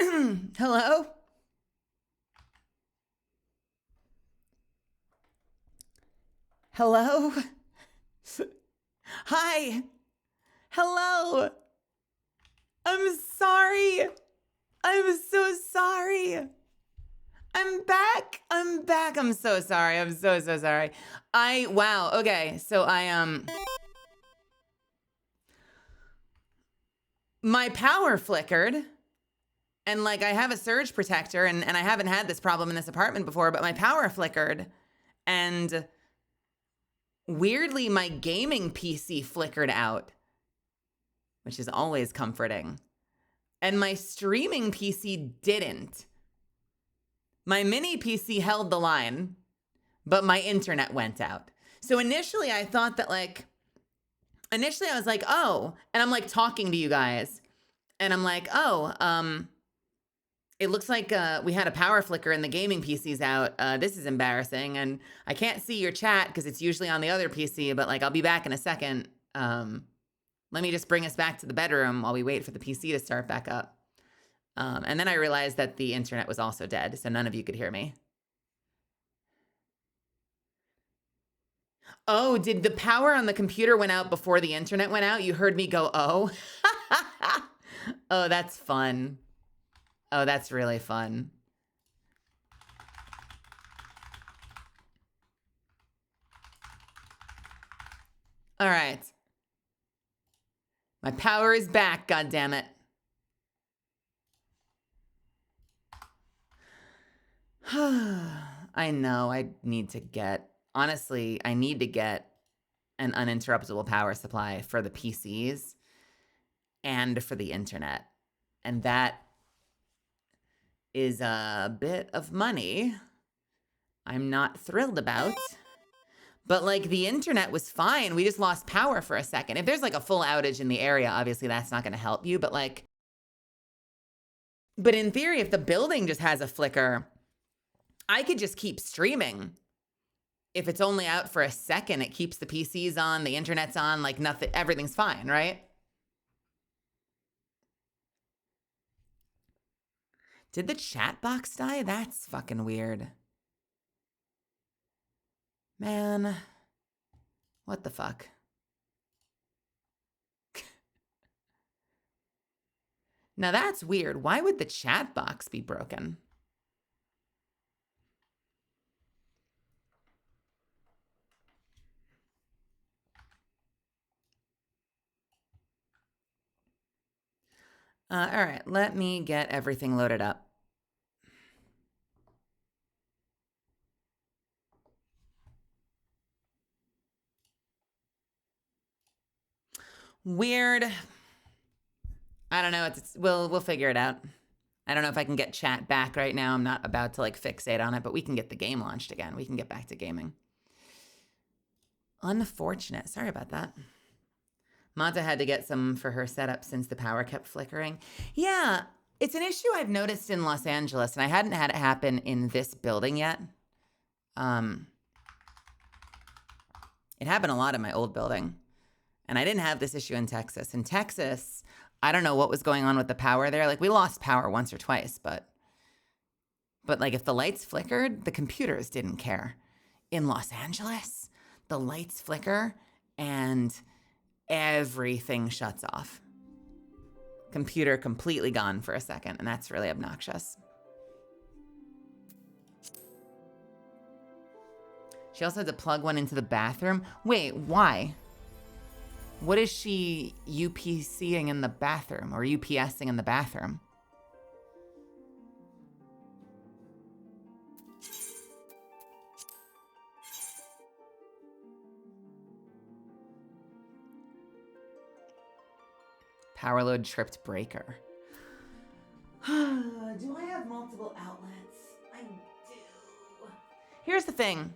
Hello? Hello? Hi. Hello. I'm sorry. I'm so sorry. I'm back. I'm back. I'm so sorry. I'm so sorry. Wow. Okay. So my power flickered. And like I have a surge protector and I haven't had this problem in this apartment before, but my power flickered. And weirdly, my gaming PC flickered out, which is always comforting. And my streaming PC didn't. My mini PC held the line, but my internet went out. So initially I thought that I was like, oh, and I'm like talking to you guys. And I'm like, oh, it looks like we had a power flicker and the gaming PC's out. This is embarrassing. And I can't see your chat because it's usually on the other PC, but like I'll be back in a second. Let me just bring us back to the bedroom while we wait for the PC to start back up. And then I realized that the internet was also dead, so none of you could hear me. Oh, did the power on the computer went out before the internet went out? You heard me go, oh? Oh, that's fun. Oh, that's really fun. All right. My power is back, goddammit. I know I need to get, honestly, I need to get an uninterruptible power supply for the PCs and for the internet. And that is a bit of money I'm not thrilled about. But like the internet was fine. We just lost power for a second. If there's like a full outage in the area, obviously that's not going to help you. But in theory, if the building just has a flicker, I could just keep streaming. If it's only out for a second, it keeps the PCs on, the internet's on, like nothing, everything's fine, right? Did the chat box die? That's fucking weird. Man, what the fuck? Now that's weird. Why would the chat box be broken? All right, let me get everything loaded up. Weird. I don't know. We'll figure it out. I don't know if I can get chat back right now. I'm not about to like fixate on it, but we can get the game launched again. We can get back to gaming. Unfortunate. Sorry about that. Mata had to get some for her setup since the power kept flickering. Yeah, it's an issue I've noticed in Los Angeles, and I hadn't had it happen in this building yet. It happened a lot in my old building, and I didn't have this issue in Texas. In Texas, I don't know what was going on with the power there. Like we lost power once or twice, but like if the lights flickered, the computers didn't care. In Los Angeles, the lights flicker and everything shuts off. Computer completely gone for a second, and that's really obnoxious. She also had to plug one into the bathroom. Wait, why? What is she UPCing in the bathroom or UPSing in the bathroom? Power load tripped breaker. Do I have multiple outlets? I do. Here's the thing.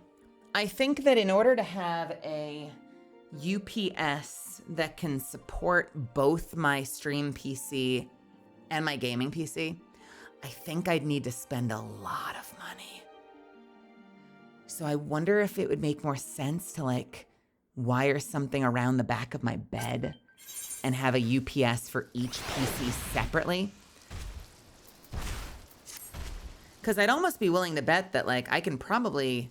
I think that in order to have a UPS that can support both my stream PC and my gaming PC, I think I'd need to spend a lot of money. So I wonder if it would make more sense to like wire something around the back of my bed and have a UPS for each PC separately. Because I'd almost be willing to bet that, like, I can probably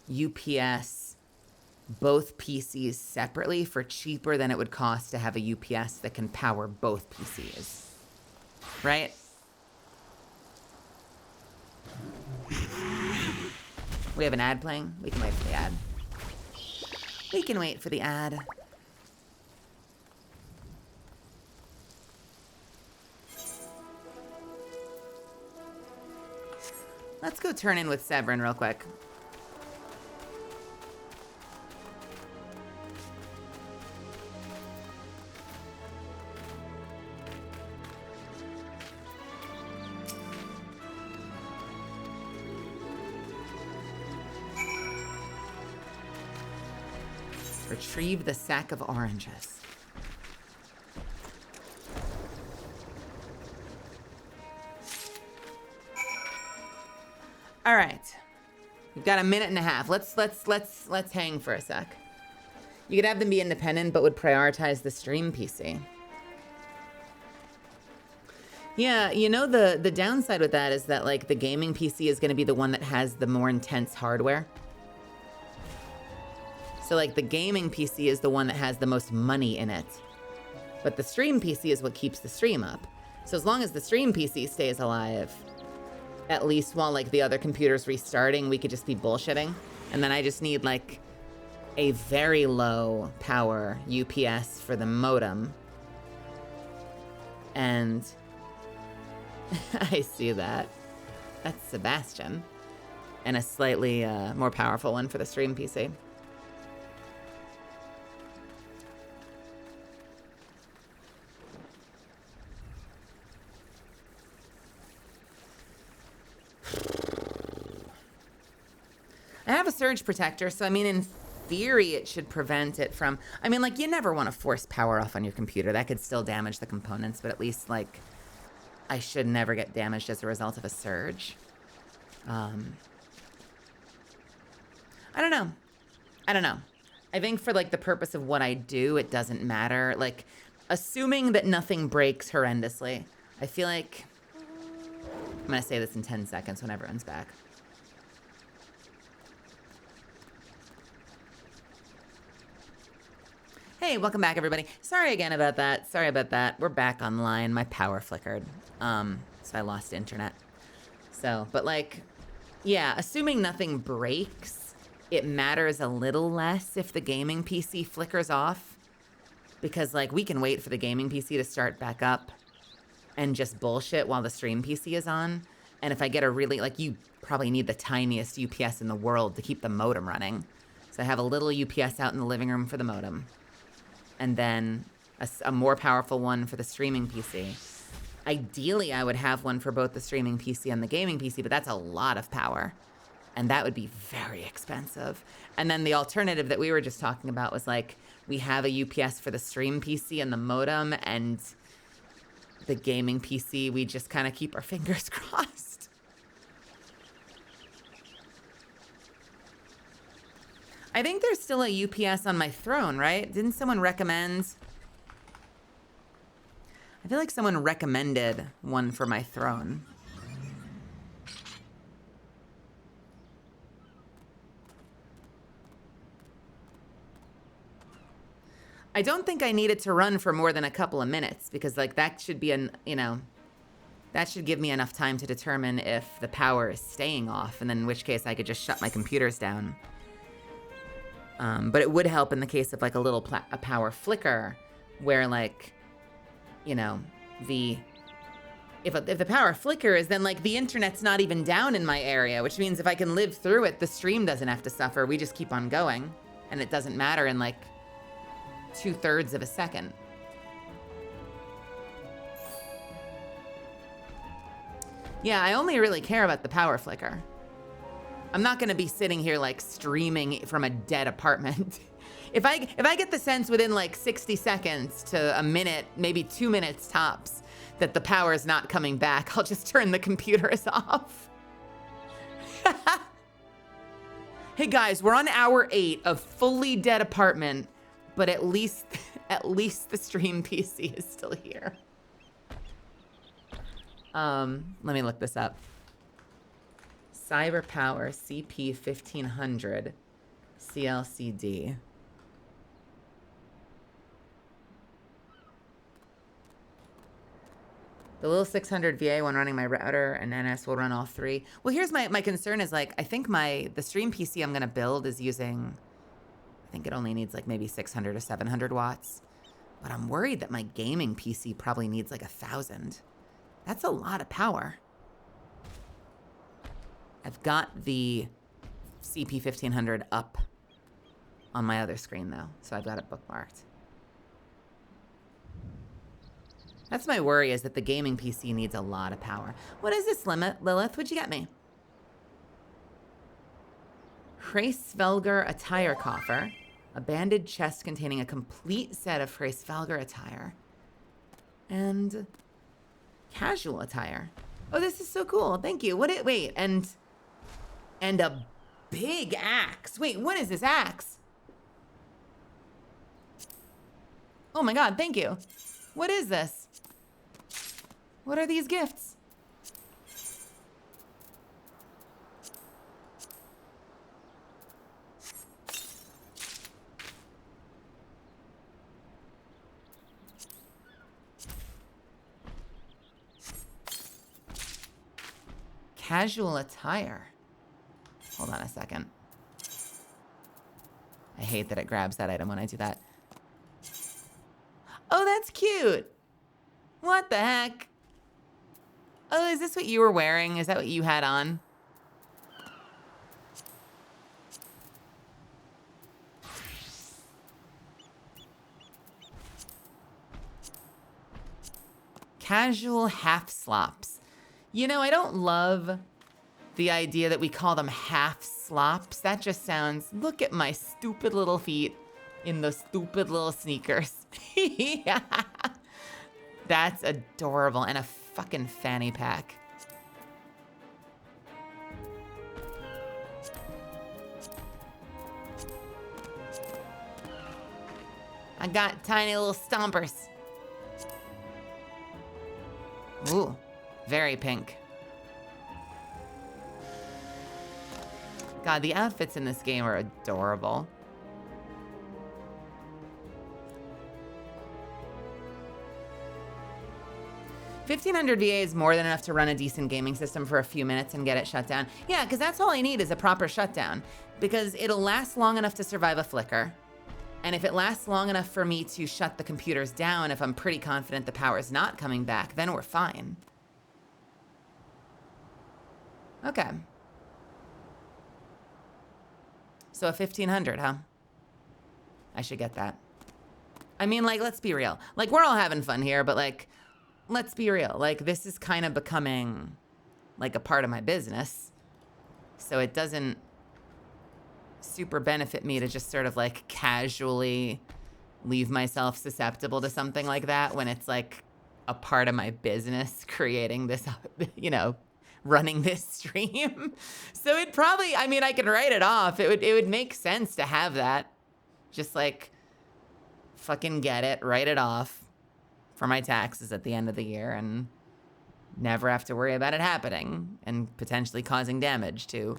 UPS both PCs separately for cheaper than it would cost to have a UPS that can power both PCs. Right? We have an ad playing. We can wait for the ad. We can wait for the ad. Let's go turn in with Severin real quick. Retrieve the sack of oranges. All right. We've got a minute and a half. Let's hang for a sec. You could have them be independent, but would prioritize the stream PC. Yeah, you know, the downside with that is that, like, the gaming PC is going to be the one that has the more intense hardware. So, like, the gaming PC is the one that has the most money in it. But the stream PC is what keeps the stream up. So as long as the stream PC stays alive, at least while, like, the other computer's restarting, we could just be bullshitting. And then I just need, like, a very low power UPS for the modem. And I see that. That's Sebastian. And a slightly more powerful one for the stream PC. I have a surge protector, so I mean, in theory, it should prevent it from... I mean, like, you never want to force power off on your computer. That could still damage the components, but at least, like, I should never get damaged as a result of a surge. I don't know. I don't know. I think for, like, the purpose of what I do, it doesn't matter. Like, assuming that nothing breaks horrendously, I feel like... I'm going to say this in 10 seconds when everyone's back. Hey, welcome back, everybody. Sorry again about that. Sorry about that. We're back online. My power flickered. So I lost internet. So, but like, yeah, assuming nothing breaks, it matters a little less if the gaming PC flickers off. Because, like, we can wait for the gaming PC to start back up and just bullshit while the stream PC is on. And if I get a really, like, you probably need the tiniest UPS in the world to keep the modem running. So I have a little UPS out in the living room for the modem. And then a more powerful one for the streaming PC. Ideally, I would have one for both the streaming PC and the gaming PC, but that's a lot of power. And that would be very expensive. And then the alternative that we were just talking about was, like, we have a UPS for the stream PC and the modem, and the gaming PC, we just kind of keep our fingers crossed. I think there's still a UPS on my throne, right? Didn't someone recommend... I feel like someone recommended one for my throne. I don't think I need it to run for more than a couple of minutes, because, like, that should be that should give me enough time to determine if the power is staying off, and then in which case I could just shut my computers down. But it would help in the case of, like, a power flicker, where, like, you know, if the power flickers, then, like, the internet's not even down in my area, which means if I can live through it, the stream doesn't have to suffer. We just keep on going, and it doesn't matter in, like, 2/3 of a second. Yeah, I only really care about the power flicker. I'm not gonna be sitting here, like, streaming from a dead apartment. If I get the sense within, like, 60 seconds to a minute, maybe 2 minutes tops, that the power is not coming back, I'll just turn the computers off. Hey guys, we're on hour 8 of fully dead apartment, but at least the stream PC is still here. Let me look this up. Cyber Power CP 1500 CLCD. The little 600 VA when running my router and NS will run all three. Well, here's my concern is like, I think the stream PC I'm going to build is using, I think it only needs like maybe 600 or 700 watts. But I'm worried that my gaming PC probably needs like 1,000. That's a lot of power. I've got the CP 1500 up on my other screen though, so I've got it bookmarked. That's my worry, is that the gaming PC needs a lot of power. What is this, Lilith? What'd you get me? Hraesvelgr attire coffer. A banded chest containing a complete set of Hraesvelgr attire. And casual attire. Oh, this is so cool. Thank you. Wait, and a big axe. Wait, what is this axe? Oh my God, thank you. What is this? What are these gifts? Casual attire. Hold on a second. I hate that it grabs that item when I do that. Oh, that's cute. What the heck? Oh, is this what you were wearing? Is that what you had on? Casual half slops. You know, I don't love the idea that we call them half slops. That just sounds, look at my stupid little feet in those stupid little sneakers. Yeah. That's adorable. And a fucking fanny pack. I got tiny little stompers. Ooh, very pink. God, the outfits in this game are adorable. $1,500 VA is more than enough to run a decent gaming system for a few minutes and get it shut down. Yeah, because that's all I need is a proper shutdown. Because it'll last long enough to survive a flicker. And if it lasts long enough for me to shut the computers down, if I'm pretty confident the power's not coming back, then we're fine. Okay. So a 1,500, huh? I should get that. I mean, like, let's be real. Like, we're all having fun here, but like, let's be real. Like, this is kind of becoming like a part of my business. So it doesn't super benefit me to just sort of like casually leave myself susceptible to something like that when it's like a part of my business creating this, you know, running this stream. So it probably, I mean, I can write it off. It would make sense to have that. Just like fucking get it, write it off for my taxes at the end of the year and never have to worry about it happening and potentially causing damage to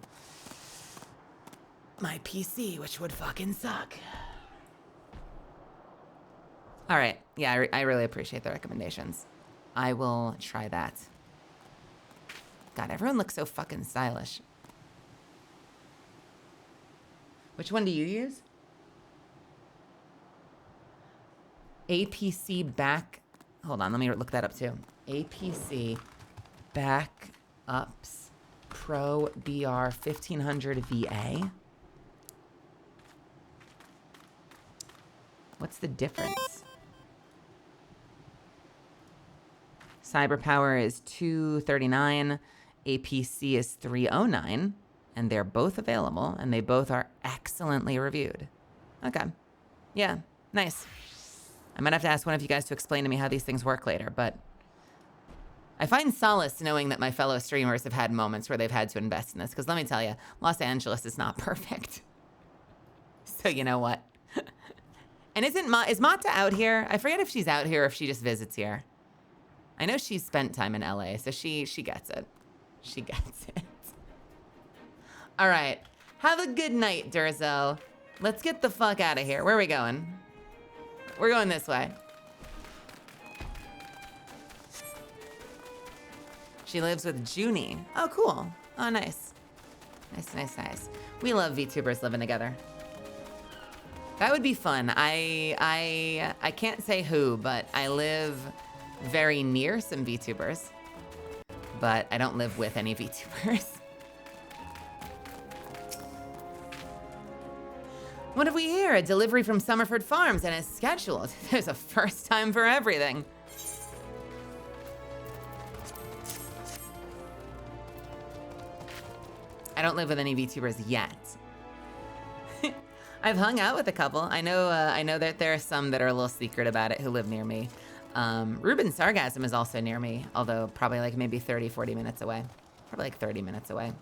my PC, which would fucking suck. All right. Yeah, I really appreciate the recommendations. I will try that. God, everyone looks so fucking stylish. Which one do you use? APC back. Hold on, let me look that up too. APC Backups Pro BR 1500 VA. What's the difference? Cyber Power is $239. APC is $309. And they're both available, and they both are excellently reviewed. Okay. Yeah, nice. I might have to ask one of you guys to explain to me how these things work later, but I find solace knowing that my fellow streamers have had moments where they've had to invest in this, because let me tell you, Los Angeles is not perfect. So you know what? And is Mata out here? I forget if she's out here or if she just visits here. I know she's spent time in LA, so she gets it. She gets it. All right. Have a good night, Durzo. Let's get the fuck out of here. Where are we going? We're going this way. She lives with Junie. Oh, cool. Oh, nice. Nice, nice, nice. We love VTubers living together. That would be fun. I can't say who, but I live very near some VTubers. But I don't live with any VTubers. What have we here? A delivery from Summerford Farms and it's scheduled. There's a first time for everything. I don't live with any VTubers yet. I've hung out with a couple. I know that there are some that are a little secret about it who live near me. Ruben Sargasm is also near me, although probably like maybe 30, 40 minutes away. Probably like 30 minutes away.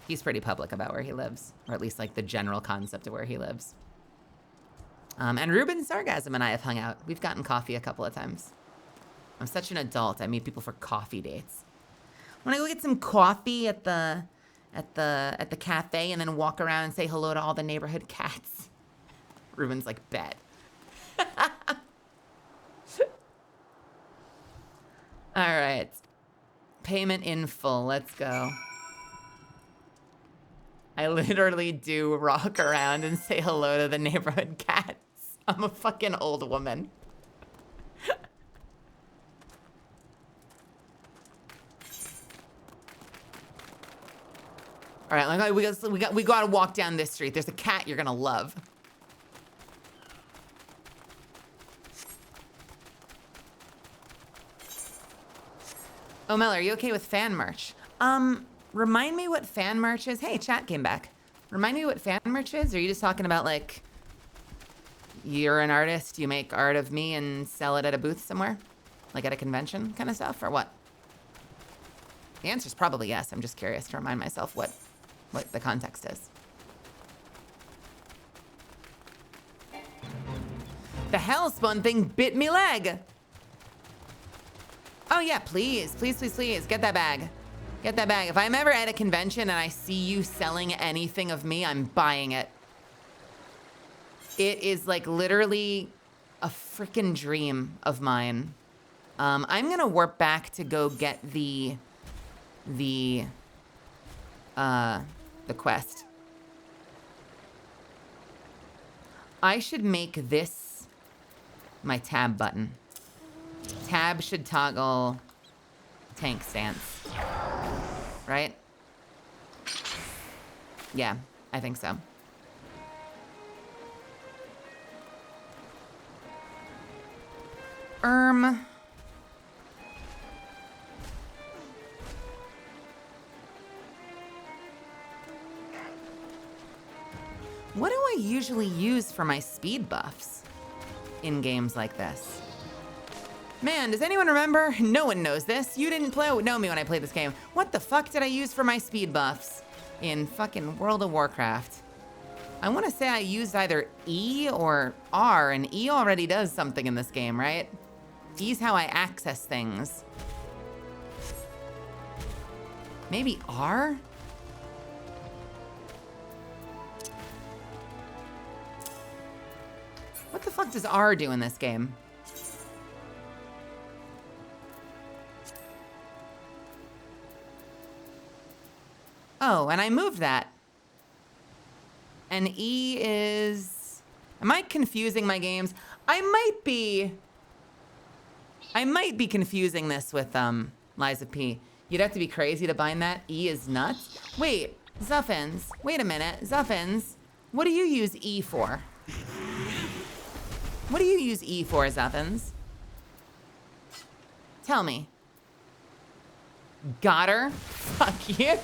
He's pretty public about where he lives, or at least like the general concept of where he lives. And Ruben Sargasm and I have hung out. We've gotten coffee a couple of times. I'm such an adult. I meet people for coffee dates. Want to go get some coffee at the cafe and then walk around and say hello to all the neighborhood cats? Ruben's like, bet. All right. Payment in full. Let's go. I literally do walk around and say hello to the neighborhood cats. I'm a fucking old woman. All right, like we gotta walk down this street. There's a cat you're gonna love. Oh, Mel, are you okay with fan merch? Remind me what fan merch is. Hey, chat came back. Remind me what fan merch is? Or are you just talking about like, you're an artist, you make art of me and sell it at a booth somewhere? Like at a convention kind of stuff, or what? The answer's probably yes. I'm just curious to remind myself what the context is. The hellspawn thing bit me leg. Oh yeah, please, please, please, please, get that bag. Get that bag. If I'm ever at a convention and I see you selling anything of me, I'm buying it. It is like literally a freaking dream of mine. I'm gonna warp back to go get the quest. I should make this my tab button. Tab should toggle tank stance. Right? Yeah, I think so. What do I usually use for my speed buffs in games like this? Man, does anyone remember? No one knows this. You didn't know me when I played this game. What the fuck did I use for my speed buffs in fucking World of Warcraft? I want to say I used either E or R, and E already does something in this game, right? E's how I access things. Maybe R? What the fuck does R do in this game? Oh, and I moved that. And E is... Am I confusing my games? I might be confusing this with Lies of P. You'd have to be crazy to bind that. E is nuts. Wait, Zuffins. Wait a minute. Zuffins. What do you use E for? What do you use E for, Zuffins? Tell me. Got her? Fuck you.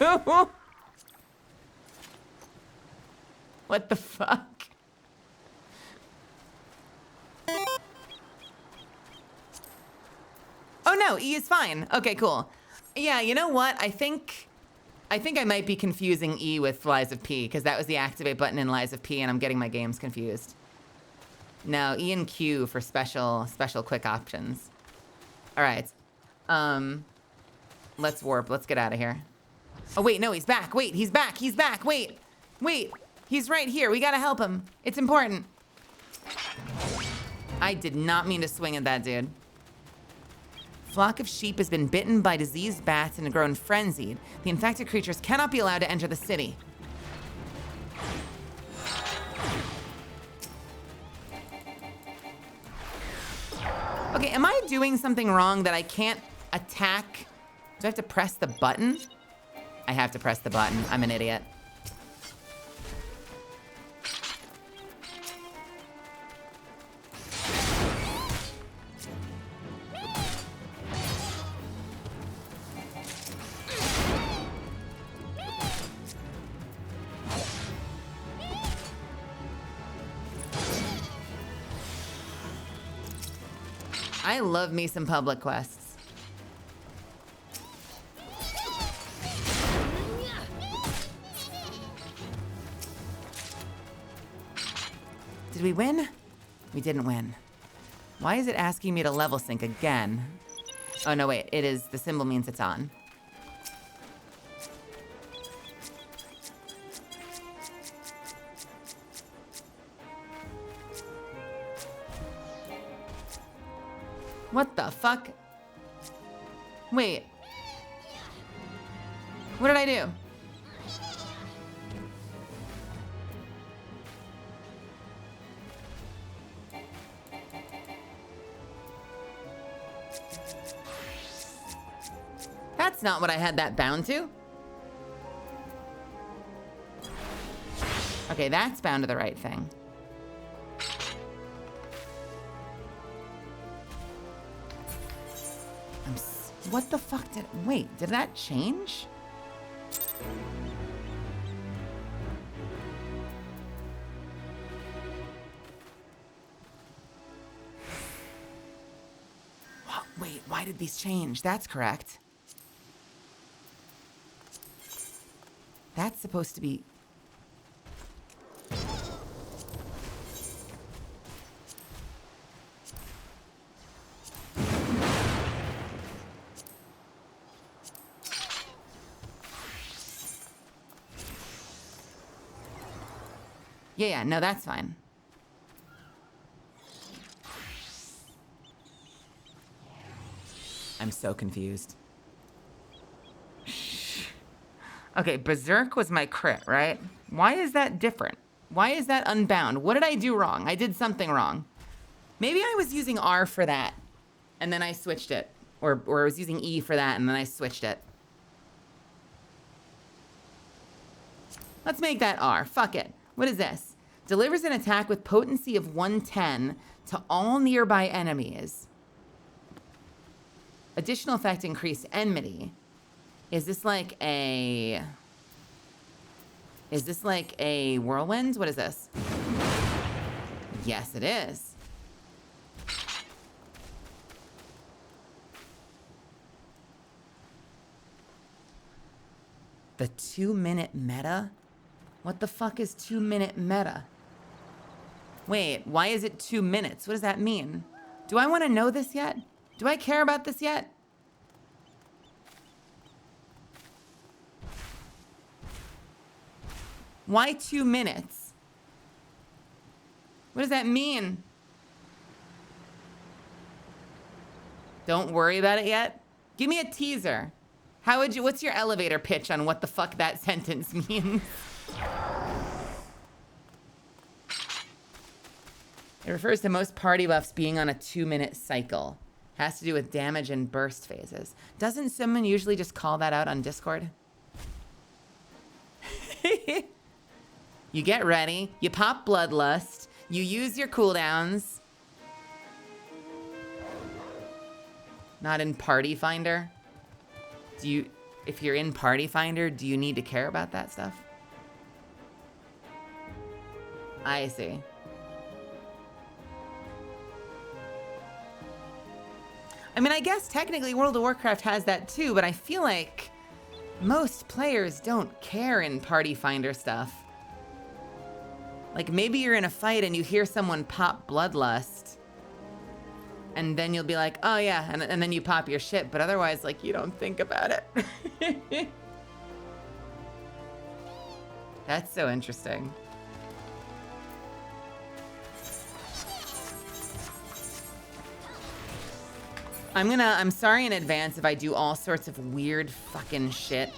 What the fuck? Oh no, E is fine. Okay, cool. Yeah, you know what? I think I might be confusing E with Lies of P, because that was the activate button in Lies of P, and I'm getting my games confused. No, E and Q for special quick options. All right. Let's warp. Let's get out of here. Oh, wait, no, he's back. Wait, he's back. He's back. Wait. Wait. He's right here. We gotta help him. It's important. I did not mean to swing at that dude. Flock of sheep has been bitten by diseased bats and grown frenzied. The infected creatures cannot be allowed to enter the city. Okay, am I doing something wrong that I can't attack? Do I have to press the button? I have to press the button. I'm an idiot. I love me some public quests. Did we win? We didn't win. Why is it asking me to level sync again? Oh no, wait, it is, the symbol means it's on. What the fuck? Wait. What did I do? That's not what I had that bound to. Okay, that's bound to the right thing. What the fuck did, wait, did that change? What, wait, why did these change? That's correct. That's supposed to be... Yeah, no, that's fine. I'm so confused. Okay, Berserk was my crit, right? Why is that different? Why is that unbound? What did I do wrong? I did something wrong. Maybe I was using R for that, and then I switched it. Or I was using E for that, and then I switched it. Let's make that R. Fuck it. What is this? Delivers an attack with potency of 110 to all nearby enemies. Additional effect, increased enmity. Is this like a... Is this like a whirlwind? What is this? Yes, it is. The 2-minute meta? What the fuck is 2-minute meta? Wait, why is it 2 minutes? What does that mean? Do I want to know this yet? Do I care about this yet? Why 2 minutes? What does that mean? Don't worry about it yet? Give me a teaser. How would you, what's your elevator pitch on what the fuck that sentence means? It refers to most party buffs being on a 2-minute cycle. Has to do with damage and burst phases. Doesn't someone usually just call that out on Discord? You get ready, you pop Bloodlust, you use your cooldowns. Not in Party Finder? Do you, if you're in Party Finder, do you need to care about that stuff? I see. I mean, I guess technically World of Warcraft has that too, but I feel like most players don't care in Party Finder stuff. Like maybe you're in a fight and you hear someone pop Bloodlust, and then you'll be like, oh yeah, and then you pop your shit, but otherwise, like, you don't think about it. That's so interesting. I'm sorry in advance if I do all sorts of weird fucking shit.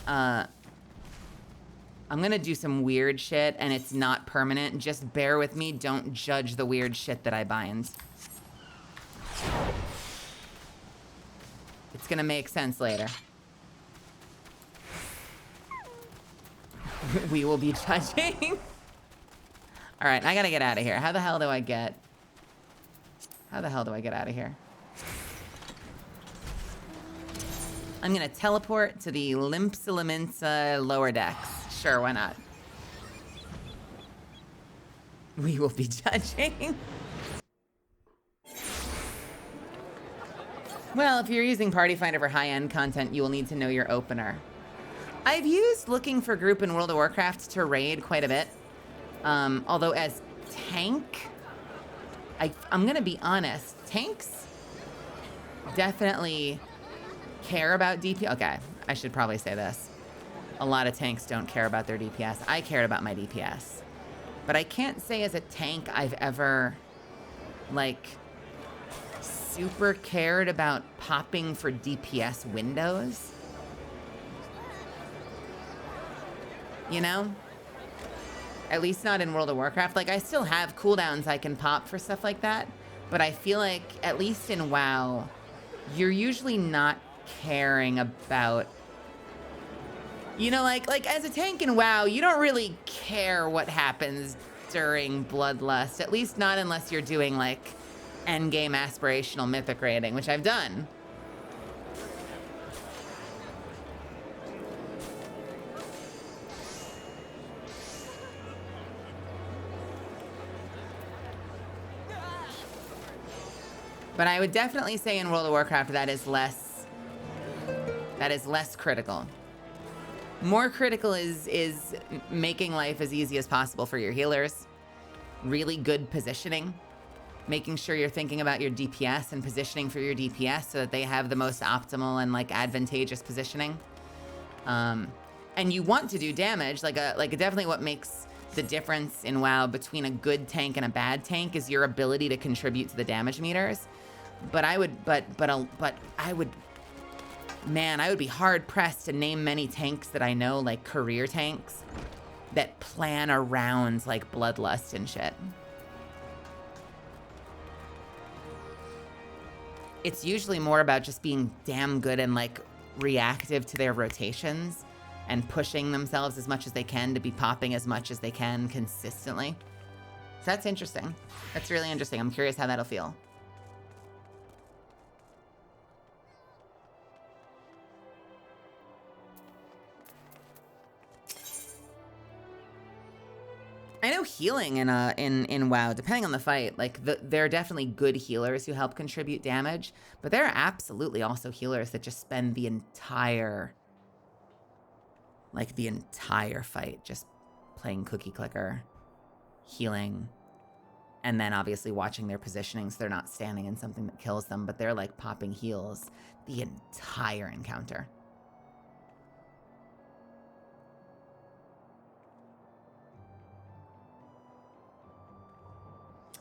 I'm gonna do some weird shit and it's not permanent. Just bear with me. Don't judge the weird shit that I bind. It's gonna make sense later. We will be judging. All right, I gotta get out of here. How the hell do I get out of here? I'm gonna teleport to the Limpsalaminsa lower decks. Sure, why not? We will be judging. Well, if you're using Party Finder for high-end content, you will need to know your opener. I've used looking for group in World of Warcraft to raid quite a bit. Although as tank, I'm gonna be honest, tanks definitely care about DPS. Okay, I should probably say this. A lot of tanks don't care about their DPS. I cared about my DPS. But I can't say as a tank I've ever, like, super cared about popping for DPS windows. You know? At least not in World of Warcraft. Like, I still have cooldowns I can pop for stuff like that. But I feel like, at least in WoW, you're usually not caring about... You know, like as a tank in WoW, you don't really care what happens during Bloodlust. At least not unless you're doing, like, endgame aspirational mythic raiding, which I've done. But I would definitely say in World of Warcraft that is less critical. More critical is making life as easy as possible for your healers. Really good positioning. Making sure you're thinking about your DPS and positioning for your DPS so that they have the most optimal and like advantageous positioning. And you want to do damage, like definitely what makes the difference in WoW between a good tank and a bad tank is your ability to contribute to the damage meters. But I would be hard pressed to name many tanks that I know, like career tanks, that plan around like Bloodlust and shit. It's usually more about just being damn good and like reactive to their rotations and pushing themselves as much as they can to be popping as much as they can consistently. So that's interesting. That's really interesting. I'm curious how that'll feel. I know healing in WoW, depending on the fight, like there are definitely good healers who help contribute damage, but there are absolutely also healers that just spend the entire fight just playing cookie clicker, healing, and then obviously watching their positioning so they're not standing in something that kills them, but they're like popping heals the entire encounter.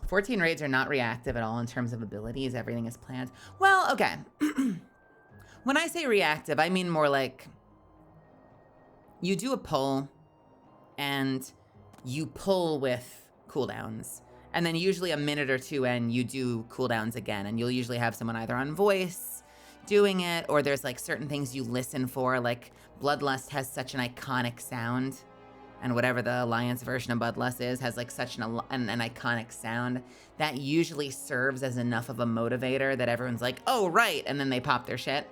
"14 raids are not reactive at all in terms of abilities. Everything is planned." Well, okay. When I say reactive, I mean more like you do a pull and you pull with cooldowns. And then usually a minute or two in, you do cooldowns again. And you'll usually have someone either on voice doing it, or there's like certain things you listen for. Like Bloodlust has such an iconic sound. And whatever the Alliance version of Bloodlust is, has like such an iconic sound that usually serves as enough of a motivator that everyone's like, oh, right, and then they pop their shit.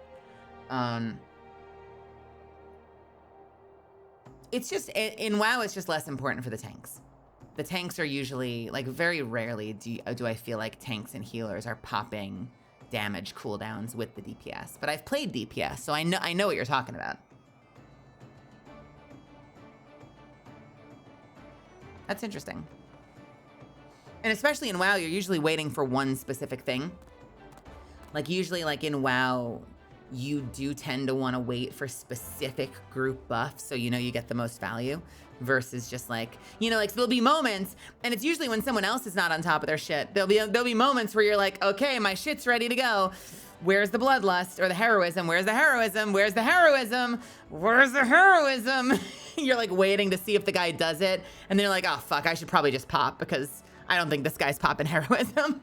It's just, in WoW, it's just less important for the tanks. The tanks are usually, like very rarely do I feel like tanks and healers are popping damage cooldowns with the DPS. But I've played DPS, so I know what you're talking about. That's interesting. And especially in WoW, you're usually waiting for one specific thing. Like usually like in WoW, you do tend to want to wait for specific group buffs so you know you get the most value versus just like, you know, like there'll be moments, and it's usually when someone else is not on top of their shit. There'll be moments where you're like, okay, my shit's ready to go. Where's the bloodlust or the heroism? Where's the heroism? Where's the heroism? Where's the heroism? You're like waiting to see if the guy does it, and then you're like, oh fuck, I should probably just pop because I don't think this guy's popping heroism.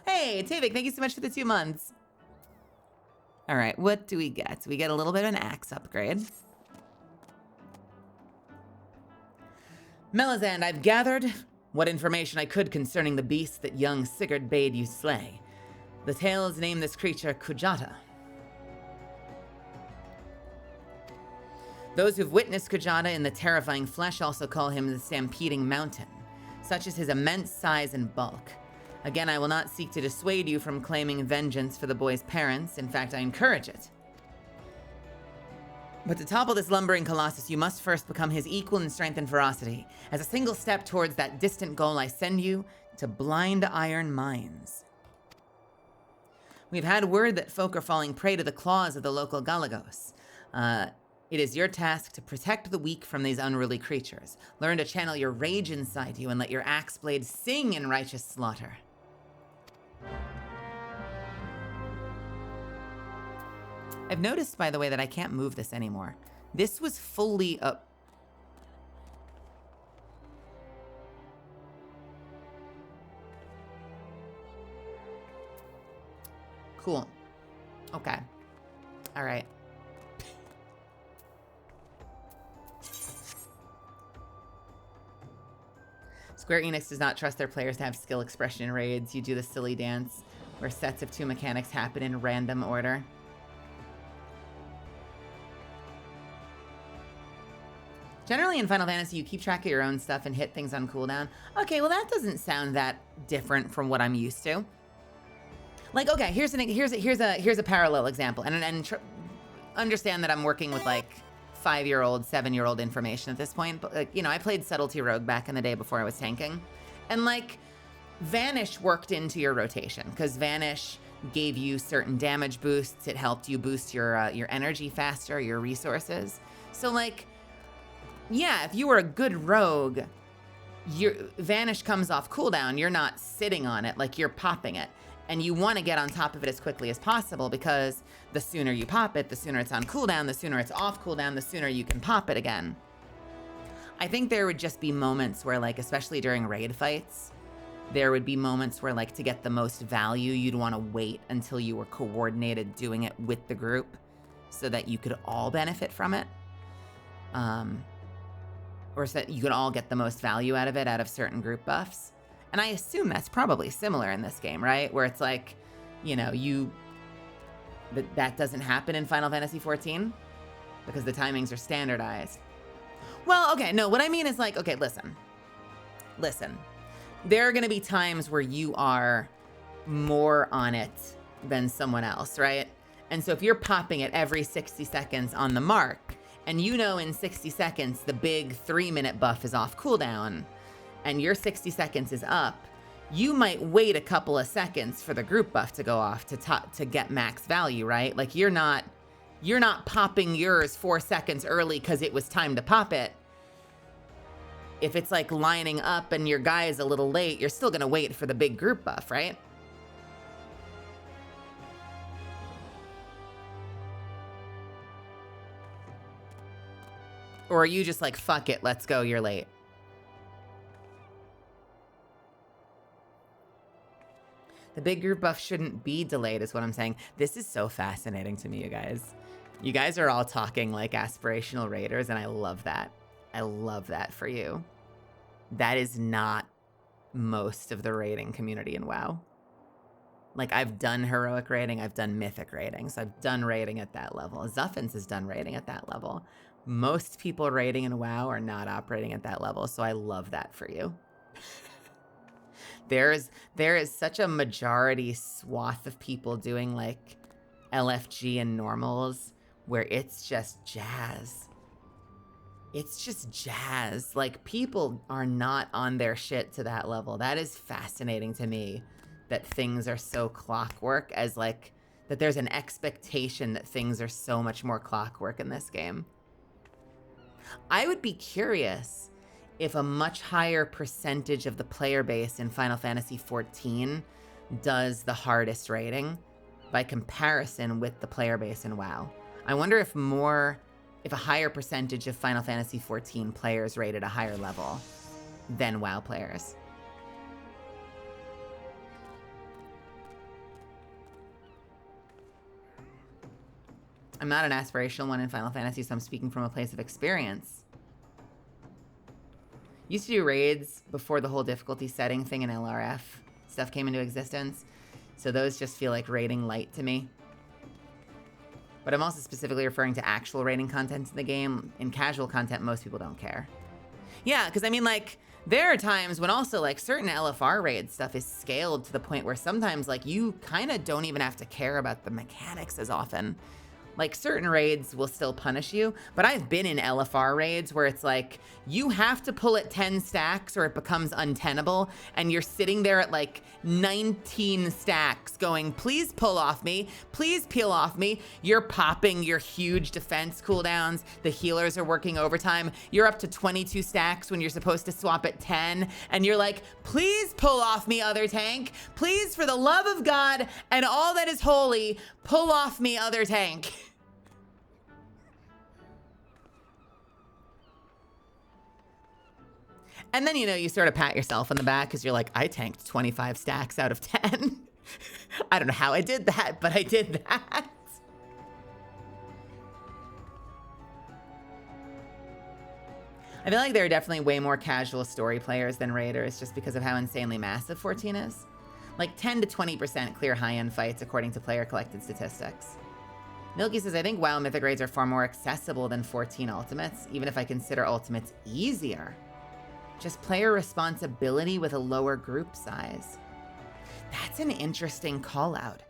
Hey, Tavik, thank you so much for the 2 months. All right, what do we get? We get a little bit of an axe upgrade. Melazand, I've gathered what information I could concerning the beast that young Sigurd bade you slay. The tales name this creature Kujata. Those who've witnessed Kujata in the terrifying flesh also call him the Stampeding Mountain. Such is his immense size and bulk. Again, I will not seek to dissuade you from claiming vengeance for the boy's parents. In fact, I encourage it. But to topple this lumbering colossus, you must first become his equal in strength and ferocity. As a single step towards that distant goal, I send you to Blind Iron Mines. We've had word that folk are falling prey to the claws of the local Galagos. It is your task to protect the weak from these unruly creatures. Learn to channel your rage inside you and let your axe blade sing in righteous slaughter. I've noticed, by the way, that I can't move this anymore. This was fully up. Cool. Okay. All right. Square Enix does not trust their players to have skill expression in raids. You do the silly dance where sets of 2 mechanics happen in random order. Generally in Final Fantasy, you keep track of your own stuff and hit things on cooldown. Okay, well that doesn't sound that different from what I'm used to. Like, okay, here's a parallel example, and understand that I'm working with like 5-year-old, 7-year-old information at this point. But like, you know, I played Subtlety Rogue back in the day before I was tanking, and like Vanish worked into your rotation because Vanish gave you certain damage boosts. It helped you boost your energy faster, your resources. So like, yeah, if you were a good rogue, your Vanish comes off cooldown. You're not sitting on it, like you're popping it. And you want to get on top of it as quickly as possible because the sooner you pop it, the sooner it's on cooldown, the sooner it's off cooldown, the sooner you can pop it again. I think there would just be moments where, like, especially during raid fights, there would be moments where, like, to get the most value, you'd want to wait until you were coordinated doing it with the group so that you could all benefit from it. Or so that you could all get the most value out of it, out of certain group buffs. And I assume that's probably similar in this game, right? Where it's like, you know, that doesn't happen in Final Fantasy XIV because the timings are standardized. Well, okay, no, what I mean is like, okay, listen. There are gonna be times where you are more on it than someone else, right? And so if you're popping it every 60 seconds on the mark, and you know in 60 seconds the big 3-minute buff is off cooldown, and your 60 seconds is up, you might wait a couple of seconds for the group buff to go off to get max value, right? Like you're not popping yours 4 seconds early because it was time to pop it. If it's like lining up and your guy is a little late, you're still gonna wait for the big group buff, right? Or are you just like, fuck it, let's go, you're late? The big group buff shouldn't be delayed is what I'm saying. This is so fascinating to me, you guys. You guys are all talking like aspirational raiders, and I love that. I love that for you. That is not most of the raiding community in WoW. Like, I've done heroic raiding, I've done mythic raiding, so I've done raiding at that level. Zuffins has done raiding at that level. Most people raiding in WoW are not operating at that level, so I love that for you. There is such a majority swath of people doing like LFG and normals where it's just jazz. it's just jazz. Like, people are not on their shit to that level. That is fascinating to me, that things are so clockwork, as like, that there's an expectation that things are so much more clockwork in this game. I would be curious if a much higher percentage of the player base in Final Fantasy XIV does the hardest rating by comparison with the player base in WoW. I wonder if a higher percentage of Final Fantasy XIV players rated a higher level than WoW players. I'm not an aspirational one in Final Fantasy, so I'm speaking from a place of experience. Used to do raids before the whole difficulty setting thing in LRF stuff came into existence, so those just feel like raiding light to me. But I'm also specifically referring to actual raiding content in the game. In casual content, most people don't care. Yeah, because I mean, like, there are times when also, like, certain LFR raid stuff is scaled to the point where sometimes, like, you kind of don't even have to care about the mechanics as often. Like, certain raids will still punish you, but I've been in LFR raids where it's like, you have to pull at 10 stacks or it becomes untenable, and you're sitting there at like 19 stacks going, please pull off me, please peel off me. You're popping your huge defense cooldowns, the healers are working overtime, you're up to 22 stacks when you're supposed to swap at 10, and you're like, please pull off me, other tank. Please, for the love of God and all that is holy, pull off me, other tank. And then, you know, you sort of pat yourself on the back because you're like, I tanked 25 stacks out of 10. I don't know how I did that, but I did that. I feel like there are definitely way more casual story players than raiders just because of how insanely massive 14 is. Like 10 to 20% clear high-end fights according to player collected statistics. Milky says, I think WoW Mythic raids are far more accessible than 14 Ultimates, even if I consider Ultimates easier. Just player responsibility with a lower group size. That's an interesting call out.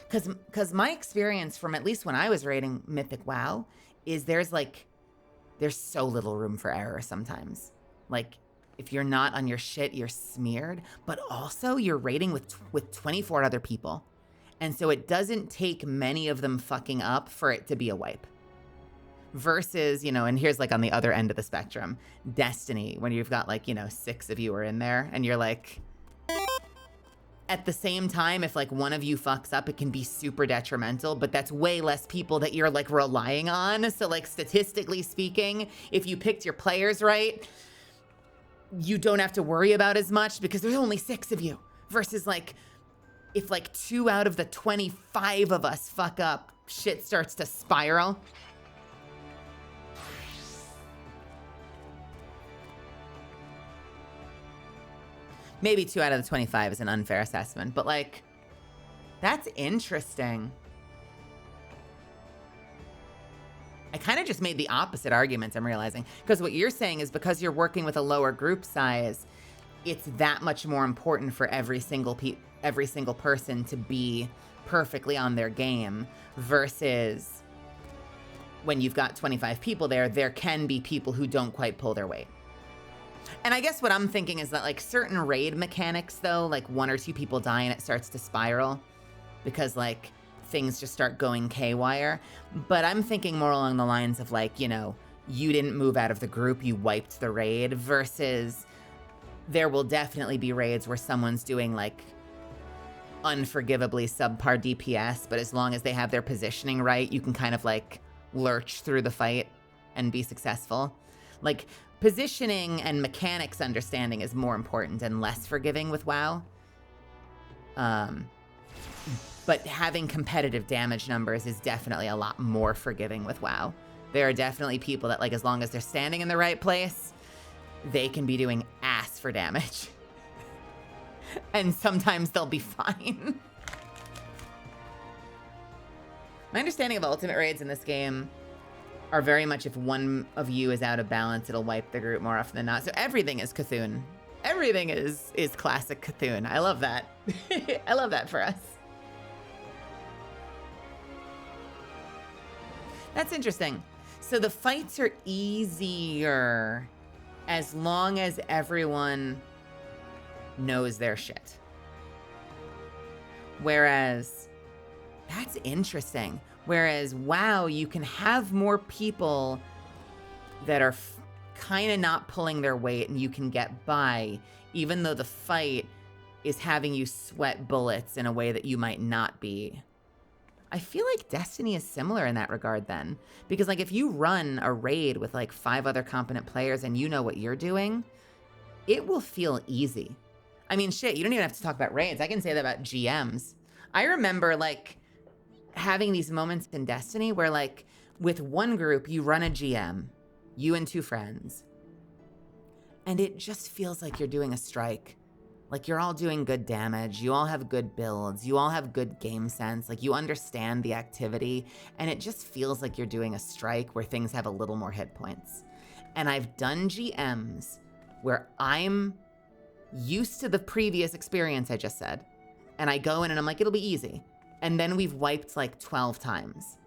Because my experience from at least when I was raiding Mythic WoW is there's so little room for error sometimes. Like, if you're not on your shit, you're smeared, but also you're raiding with 24 other people. And so it doesn't take many of them fucking up for it to be a wipe. Versus, you know, and here's like on the other end of the spectrum, Destiny, when you've got like, you know, 6 of you are in there and you're like, at the same time, if like one of you fucks up, it can be super detrimental, but that's way less people that you're like relying on. So like statistically speaking, if you picked your players right, you don't have to worry about as much because there's only 6 of you. Versus like, if like 2 out of the 25 of us fuck up, shit starts to spiral. Maybe 2 out of the 25 is an unfair assessment, but like, that's interesting. I kind of just made the opposite arguments, I'm realizing. Because what you're saying is because you're working with a lower group size, it's that much more important for every single person to be perfectly on their game, versus when you've got 25 people there can be people who don't quite pull their weight. And I guess what I'm thinking is that like certain raid mechanics though, like 1 or 2 people die and it starts to spiral because like things just start going K-wire. But I'm thinking more along the lines of like, you know, you didn't move out of the group, you wiped the raid, versus there will definitely be raids where someone's doing like unforgivably subpar DPS, but as long as they have their positioning right, you can kind of like lurch through the fight and be successful. Like, positioning and mechanics understanding is more important and less forgiving with WoW. But having competitive damage numbers is definitely a lot more forgiving with WoW. There are definitely people that, like, as long as they're standing in the right place, they can be doing ass for damage. And sometimes they'll be fine. My understanding of ultimate raids in this game are very much if one of you is out of balance, it'll wipe the group more often than not. So everything is Cthulhu. Everything is classic Cthulhu. I love that. I love that for us. That's interesting. So the fights are easier as long as everyone knows their shit. Whereas, that's interesting. Whereas, WoW, you can have more people that are kind of not pulling their weight and you can get by, even though the fight is having you sweat bullets in a way that you might not be. I feel like Destiny is similar in that regard then. Because like if you run a raid with like 5 other competent players and you know what you're doing, it will feel easy. I mean, shit, you don't even have to talk about raids. I can say that about GMs. I remember like having these moments in Destiny where like with one group, you run a GM, you and 2 friends, and it just feels like you're doing a strike. Like you're all doing good damage, you all have good builds, you all have good game sense, like you understand the activity, and it just feels like you're doing a strike where things have a little more hit points. And I've done GMs where I'm used to the previous experience I just said, and I go in and I'm like, it'll be easy. And then we've wiped like 12 times.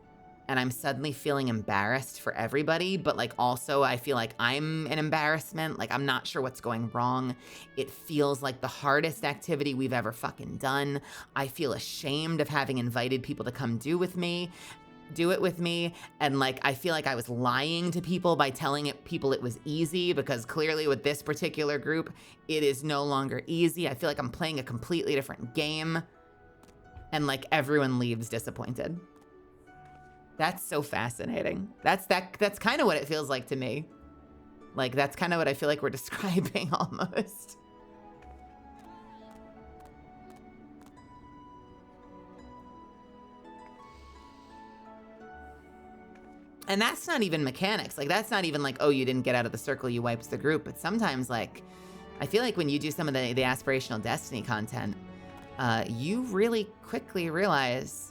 And I'm suddenly feeling embarrassed for everybody, but like also I feel like I'm an embarrassment. Like I'm not sure what's going wrong. It feels like the hardest activity we've ever fucking done. I feel ashamed of having invited people to come do it with me. And like, I feel like I was lying to people by telling people it was easy, because clearly with this particular group, it is no longer easy. I feel like I'm playing a completely different game, and like everyone leaves disappointed. That's so fascinating. That's kind of what it feels like to me. Like, that's kind of what I feel like we're describing almost. And that's not even mechanics. Like, that's not even like, oh, you didn't get out of the circle, you wiped the group. But sometimes, like, I feel like when you do some of the aspirational Destiny content, you really quickly realize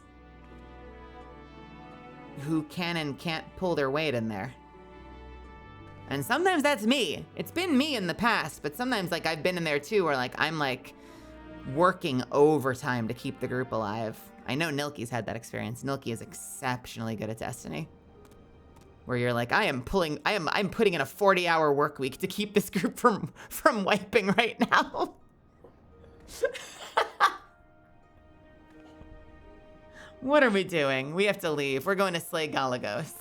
who can and can't pull their weight in there. And sometimes that's me. It's been me in the past, but sometimes like I've been in there too, where like I'm like working overtime to keep the group alive. I know Nilky's had that experience. Nilky is exceptionally good at Destiny, where you're like, I'm putting in a 40-hour work week to keep this group from wiping right now. What are we doing? We have to leave. We're going to slay Galagos.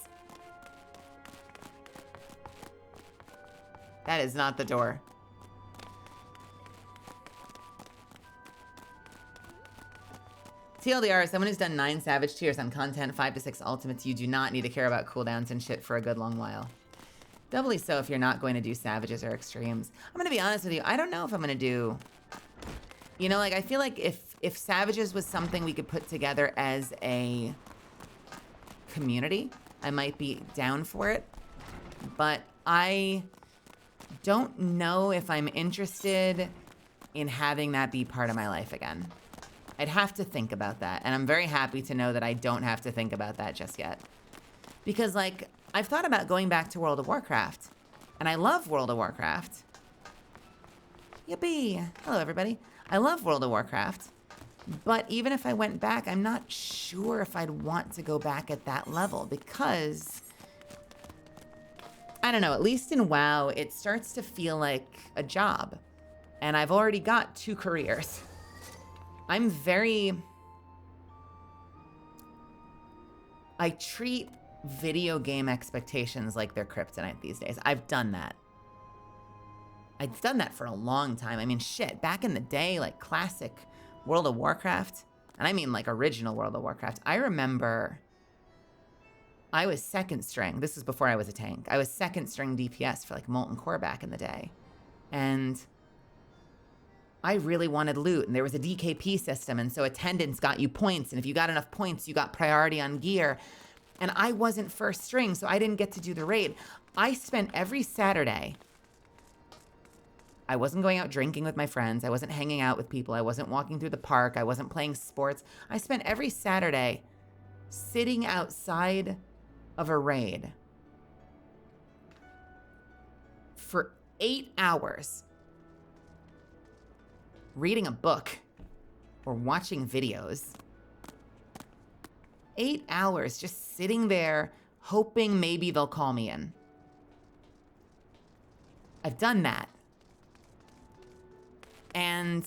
That is not the door. TLDR, someone who's done 9 Savage tiers on content, 5 to 6 ultimates, you do not need to care about cooldowns and shit for a good long while. Doubly so if you're not going to do Savages or Extremes. I'm going to be honest with you. I don't know if I'm going to do... You know, like, I feel like if Savages was something we could put together as a community, I might be down for it. But I don't know if I'm interested in having that be part of my life again. I'd have to think about that. And I'm very happy to know that I don't have to think about that just yet. Because, like, I've thought about going back to World of Warcraft. And I love World of Warcraft. Yippee! Hello, everybody. I love World of Warcraft, but even if I went back, I'm not sure if I'd want to go back at that level, because, I don't know, at least in WoW, it starts to feel like a job, and I've already got 2 careers. I treat video game expectations like they're kryptonite these days. I've done that. I've done that for a long time. I mean, shit, back in the day, like classic World of Warcraft, and I mean like original World of Warcraft, I remember I was 2nd string. This was before I was a tank. I was 2nd string DPS for like Molten Core back in the day. And I really wanted loot, and there was a DKP system, and so attendance got you points, and if you got enough points, you got priority on gear. And I wasn't 1st string, so I didn't get to do the raid. I spent every Saturday... I wasn't going out drinking with my friends. I wasn't hanging out with people. I wasn't walking through the park. I wasn't playing sports. I spent every Saturday sitting outside of a raid for 8 hours, reading a book or watching videos. 8 hours just sitting there hoping maybe they'll call me in. I've done that. And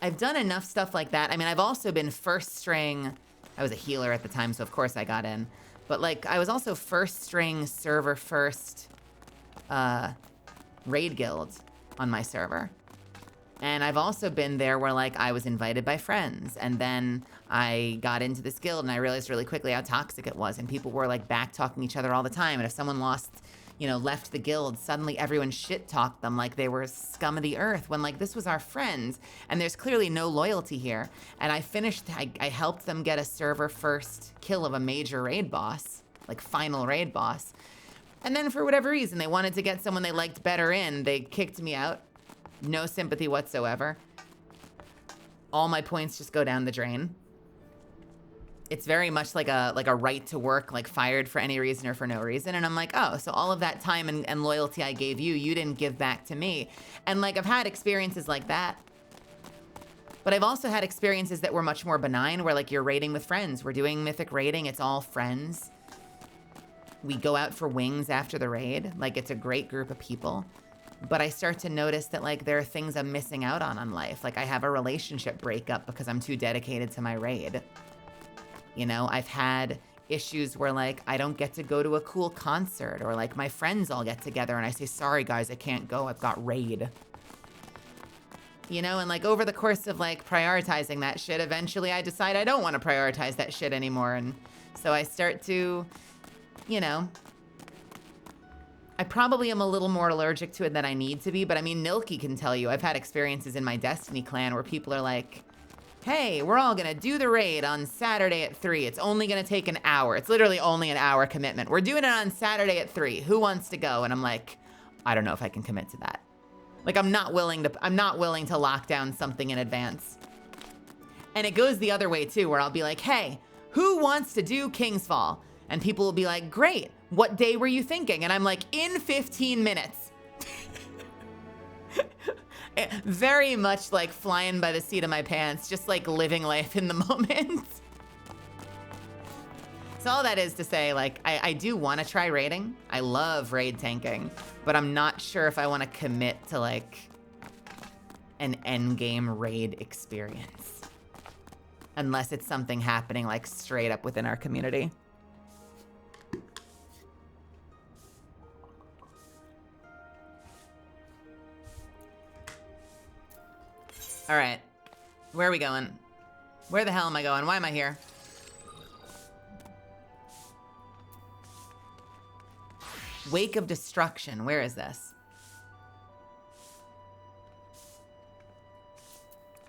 I've done enough stuff like that. I mean, I've also been first string. I was a healer at the time, so of course I got in. But like, I was also first string server first raid guild on my server. And I've also been there where like I was invited by friends, and then I got into this guild and I realized really quickly how toxic it was, and people were like back talking each other all the time. And if someone left the guild, suddenly everyone shit talked them like they were scum of the earth, when like this was our friends, and there's clearly no loyalty here. And I helped them get a server first kill of a major raid boss, like final raid boss. And then for whatever reason, they wanted to get someone they liked better in. They kicked me out. No sympathy whatsoever. All my points just go down the drain. It's very much like a right to work, like fired for any reason or for no reason. And I'm like, oh, so all of that time and loyalty I gave you, you didn't give back to me. And like, I've had experiences like that. But I've also had experiences that were much more benign, where like you're raiding with friends. We're doing mythic raiding. It's all friends. We go out for wings after the raid. Like, it's a great group of people. But I start to notice that like there are things I'm missing out on life. Like I have a relationship breakup because I'm too dedicated to my raid. You know, I've had issues where like I don't get to go to a cool concert, or like my friends all get together and I say, sorry guys, I can't go, I've got raid. You know, and like over the course of like prioritizing that shit, eventually I decide I don't want to prioritize that shit anymore. And so I start to, you know, I probably am a little more allergic to it than I need to be, but I mean, Nilky can tell you, I've had experiences in my Destiny clan where people are like, hey, we're all gonna do the raid on Saturday at 3. It's only gonna take an hour. It's literally only an hour commitment. We're doing it on Saturday at 3. Who wants to go? And I'm like, I don't know if I can commit to that. Like, I'm not willing to lock down something in advance. And it goes the other way too, where I'll be like, hey, who wants to do Kingsfall? And people will be like, great, what day were you thinking? And I'm like, in 15 minutes. Very much like flying by the seat of my pants, just like living life in the moment. So all that is to say, like, I do want to try raiding. I love raid tanking, but I'm not sure if I want to commit to like an endgame raid experience. Unless it's something happening like straight up within our community. All right, where are we going? Where the hell am I going? Why am I here? Wake of Destruction, where is this?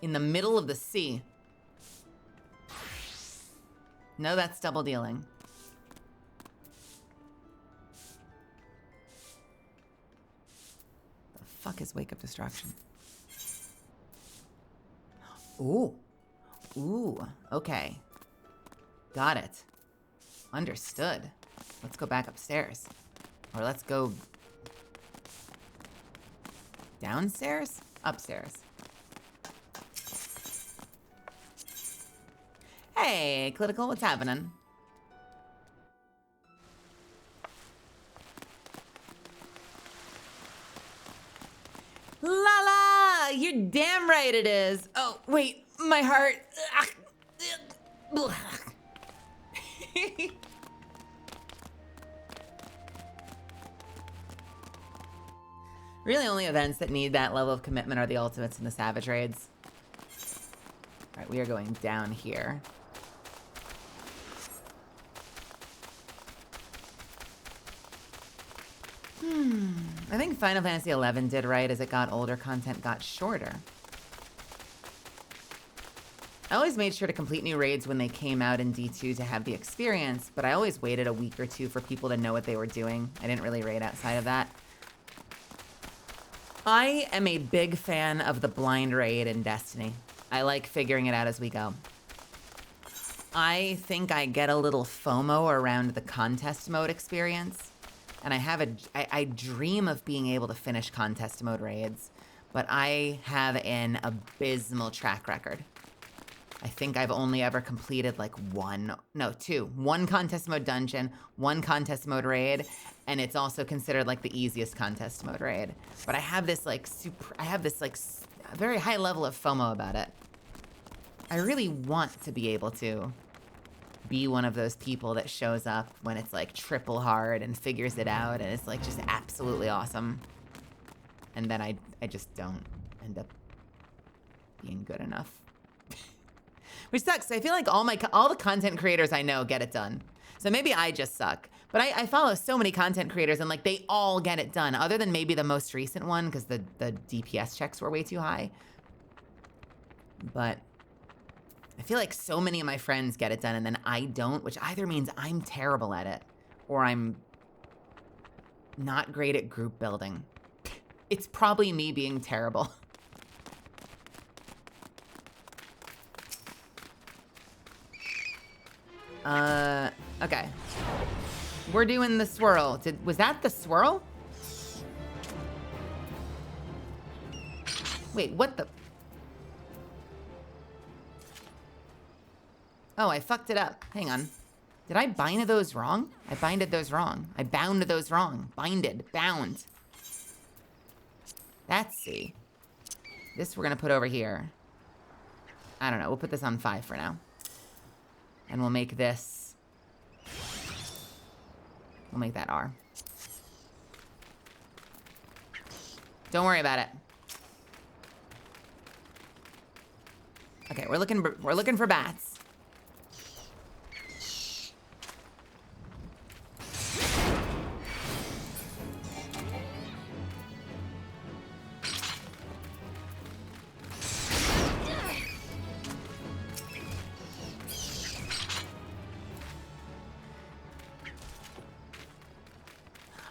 In the middle of the sea. No, that's double dealing. The fuck is Wake of Destruction? Ooh. Ooh, okay. Got it. Understood. Let's go back upstairs. Or let's go downstairs? Upstairs. Hey, Clitical, what's happening? La la! You're damn right it is. Oh, wait, my heart. Really, only events that need that level of commitment are the ultimates and the savage raids. All right, we are going down here. I think Final Fantasy XI did right. As it got older, content got shorter. I always made sure to complete new raids when they came out in D2 to have the experience, but I always waited a week or two for people to know what they were doing. I didn't really raid outside of that. I am a big fan of the blind raid in Destiny. I like figuring it out as we go. I think I get a little FOMO around the contest mode experience. And I dream of being able to finish contest mode raids, but I have an abysmal track record. I think I've only ever completed like one contest mode dungeon, one contest mode raid, and it's also considered like the easiest contest mode raid. But I have this like very high level of FOMO about it. I really want to be able to be one of those people that shows up when it's like triple hard and figures it out and it's like just absolutely awesome. And then I just don't end up being good enough. Which sucks. I feel like all the content creators I know get it done. So maybe I just suck. But I follow so many content creators and like they all get it done, other than maybe the most recent one because the DPS checks were way too high. But I feel like so many of my friends get it done and then I don't, which either means I'm terrible at it or I'm not great at group building. It's probably me being terrible. Okay. We're doing the swirl. Was that the swirl? Wait, what the? Oh, I fucked it up. Hang on. Did I bind those wrong? I binded those wrong. I bound those wrong. Binded. Bound. Let's see. This we're gonna put over here. I don't know. We'll put this on 5 for now. And we'll make this... We'll make that R. Don't worry about it. Okay, we're looking for bats.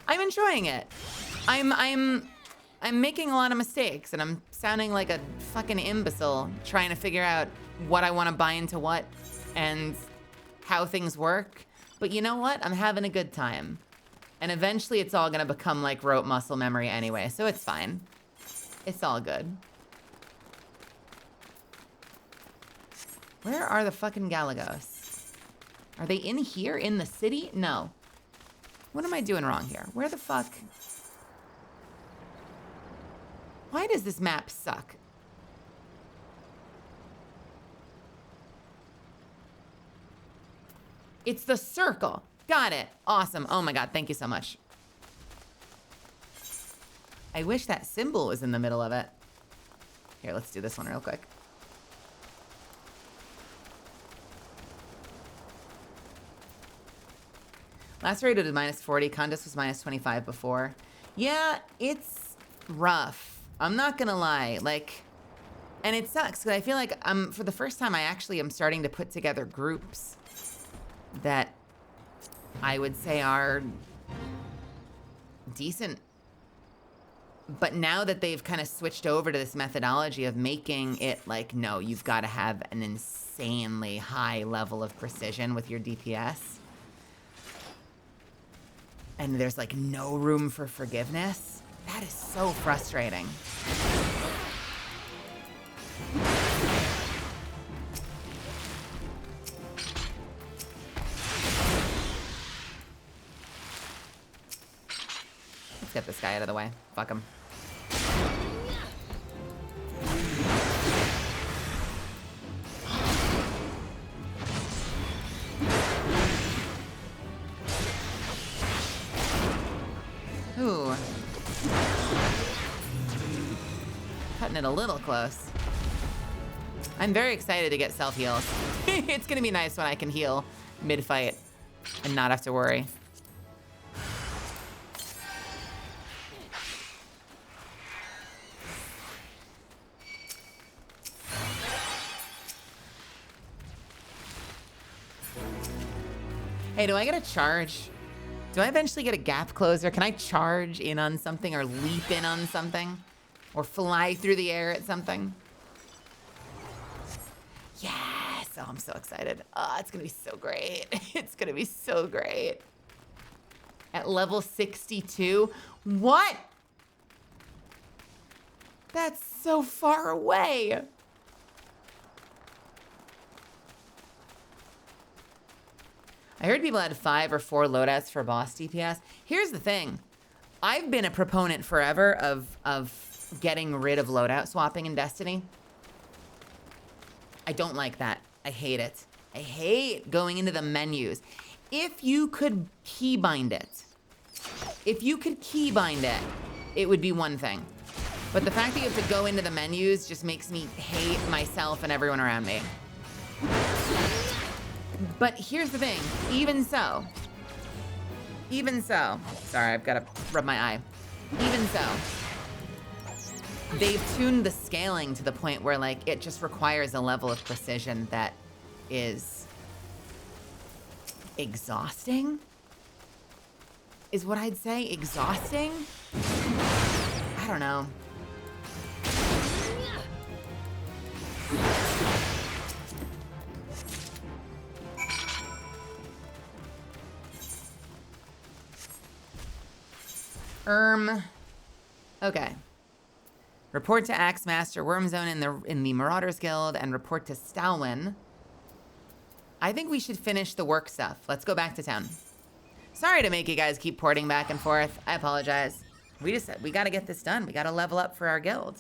I'm enjoying it. I'm making a lot of mistakes and I'm sounding like a fucking imbecile trying to figure out what I want to buy into what and how things work. But you know what? I'm having a good time. And eventually it's all gonna become like rote muscle memory anyway, so it's fine. It's all good. Where are the fucking Galagos? Are they in here in the city? No. What am I doing wrong here? Where the fuck? Why does this map suck? It's the circle. Got it. Awesome. Oh my god, thank you so much. I wish that symbol was in the middle of it. Here, let's do this one real quick. Last rated was -40. Contest was -25 before. Yeah, it's rough. I'm not gonna lie. Like, and it sucks because I feel like for the first time I actually am starting to put together groups that I would say are decent. But now that they've kind of switched over to this methodology of making it like, no, you've got to have an insanely high level of precision with your DPS. And there's like no room for forgiveness. That is so frustrating. Let's get this guy out of the way. Fuck him. Ooh. Cutting it a little close. I'm very excited to get self-heals. It's gonna be nice when I can heal mid-fight and not have to worry. Hey, do I get a charge? Do I eventually get a gap closer? Can I charge in on something or leap in on something? Or fly through the air at something? Yes! Oh, I'm so excited. Oh, it's gonna be so great. It's gonna be so great. At level 62? What? That's so far away. I heard people had 5 or 4 loadouts for boss DPS. Here's the thing. I've been a proponent forever of getting rid of loadout swapping in Destiny. I don't like that. I hate it. I hate going into the menus. If you could keybind it, it would be one thing. But the fact that you have to go into the menus just makes me hate myself and everyone around me. But here's the thing, even so, sorry, I've got to rub my eye. Even so, they've tuned the scaling to the point where like it just requires a level of precision that is exhausting, is what I'd say. Exhausting? I don't know. Okay. Report to Axemaster Wormzone in the Marauders Guild and report to Stalwyn. I think we should finish the work stuff. Let's go back to town. Sorry to make you guys keep porting back and forth. I apologize. We gotta get this done. We gotta level up for our guild.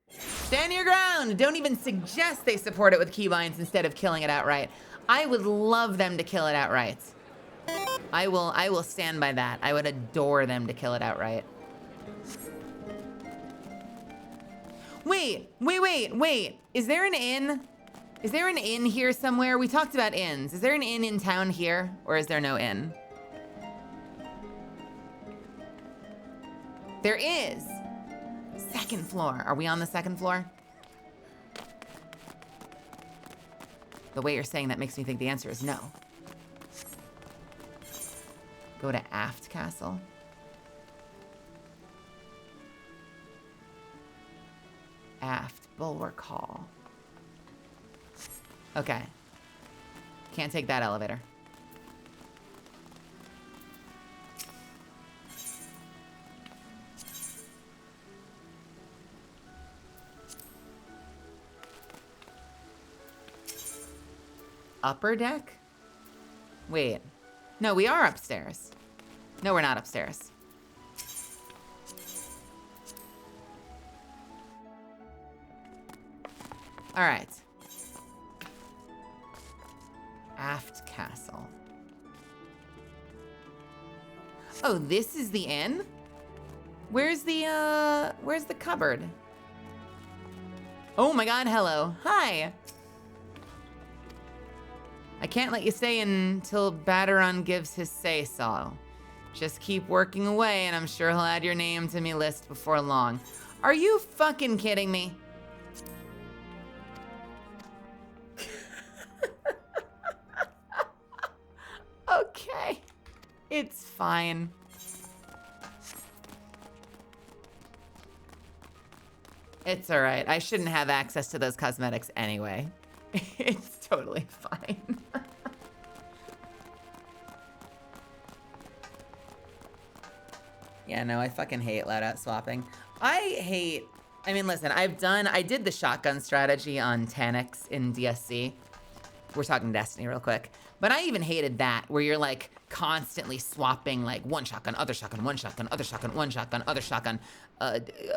Stand your ground. Don't even suggest they support it with keybinds instead of killing it outright. I would love them to kill it outright. I will stand by that. I would adore them to kill it outright. Wait. Is there an inn? Is there an inn here somewhere? We talked about inns. Is there an inn in town here, or is there no inn? There is. Second floor. Are we on the second floor? The way you're saying that makes me think the answer is no. Go to Aft Castle. Aft Bulwark Hall. Okay. Can't take that elevator. Upper deck? Wait. No, we are upstairs. No, we're not upstairs. All right. Aft Castle. Oh, this is the inn? Where's the cupboard? Oh my God, hello. Hi. I can't let you stay until Baderon gives his say-so. Just keep working away and I'm sure he'll add your name to me list before long. Are you fucking kidding me? Okay. It's fine. It's all right. I shouldn't have access to those cosmetics anyway. It's totally fine. Yeah, no, I fucking hate loadout swapping. I mean, listen, I did the shotgun strategy on Tanix in DSC. We're talking Destiny real quick. But I even hated that, where you're like constantly swapping like one shotgun, other shotgun, one shotgun, other shotgun, one shotgun, other shotgun.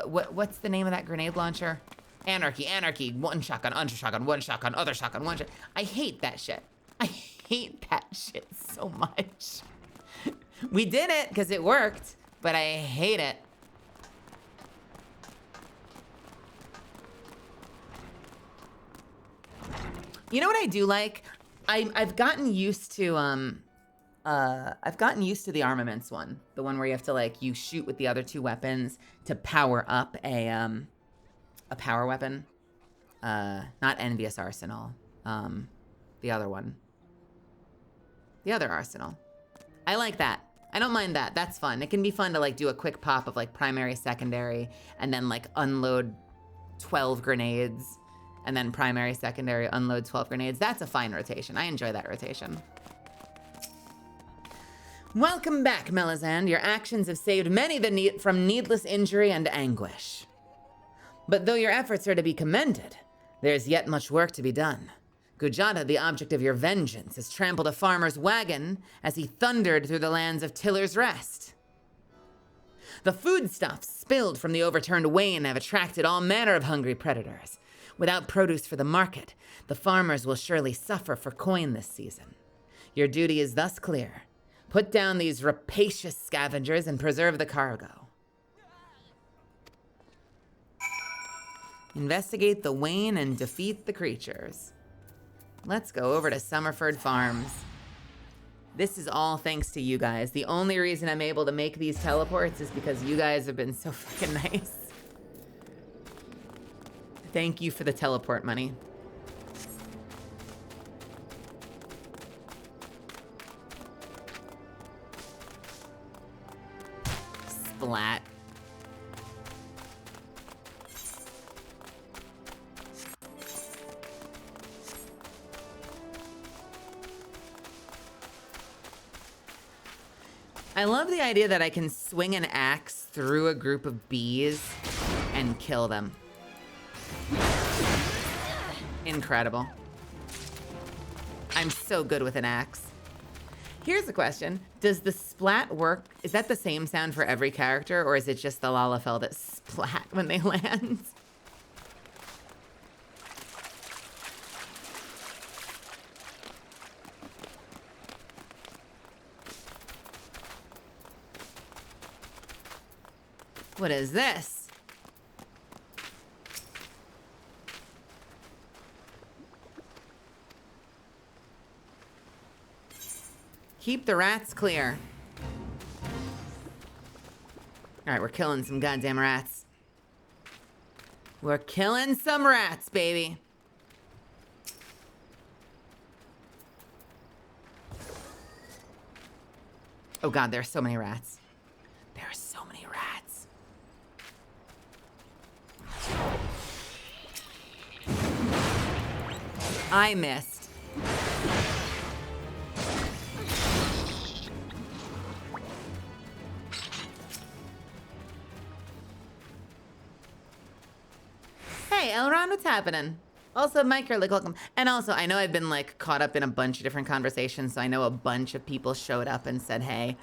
What's the name of that grenade launcher? Anarchy, one shotgun, other shotgun, one shotgun, other shotgun, one shotgun. I hate that shit. I hate that shit so much. We did it because it worked, but I hate it. You know what I do like? I've gotten used to the armaments one, the one where you have to like you shoot with the other two weapons to power up a power weapon. Not Envious Arsenal. The other one. The other arsenal. I like that. I don't mind that. That's fun. It can be fun to like do a quick pop of like primary, secondary, and then like unload 12 grenades, and then primary, secondary, unload 12 grenades. That's a fine rotation. I enjoy that rotation. Welcome back, Melisande. Your actions have saved many from needless injury and anguish. But though your efforts are to be commended, there's yet much work to be done. Gujata, the object of your vengeance, has trampled a farmer's wagon as he thundered through the lands of Tiller's Rest. The foodstuffs spilled from the overturned wain have attracted all manner of hungry predators. Without produce for the market, the farmers will surely suffer for coin this season. Your duty is thus clear. Put down these rapacious scavengers and preserve the cargo. Investigate the wain and defeat the creatures. Let's go over to Summerford Farms. This is all thanks to you guys. The only reason I'm able to make these teleports is because you guys have been so fucking nice. Thank you for the teleport money. Splat. I love the idea that I can swing an axe through a group of bees and kill them. Incredible. I'm so good with an axe. Here's the question. Does the splat work? Is that the same sound for every character, or is it just the Lalafell that splat when they land? What is this? Keep the rats clear. All right, we're killing some goddamn rats. We're killing some rats, baby. Oh God, there are so many rats. There are so many rats. I missed. Hey, Elron, what's happening? Also, Mike, you're like, welcome. And also, I know I've been like caught up in a bunch of different conversations, so I know a bunch of people showed up and said, hey,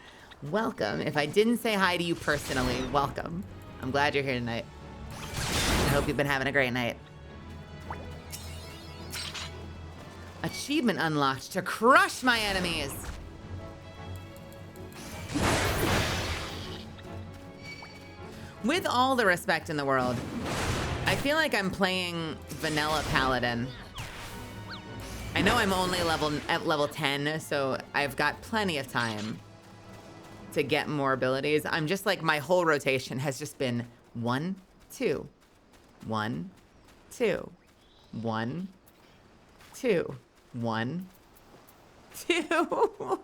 welcome. If I didn't say hi to you personally, welcome. I'm glad you're here tonight. I hope you've been having a great night. Achievement unlocked to crush my enemies. With all the respect in the world, I feel like I'm playing vanilla paladin. I know I'm only at level 10, so I've got plenty of time to get more abilities. I'm just like, my whole rotation has just been 1, 2, 1, 2, 1, 2, 1, 2.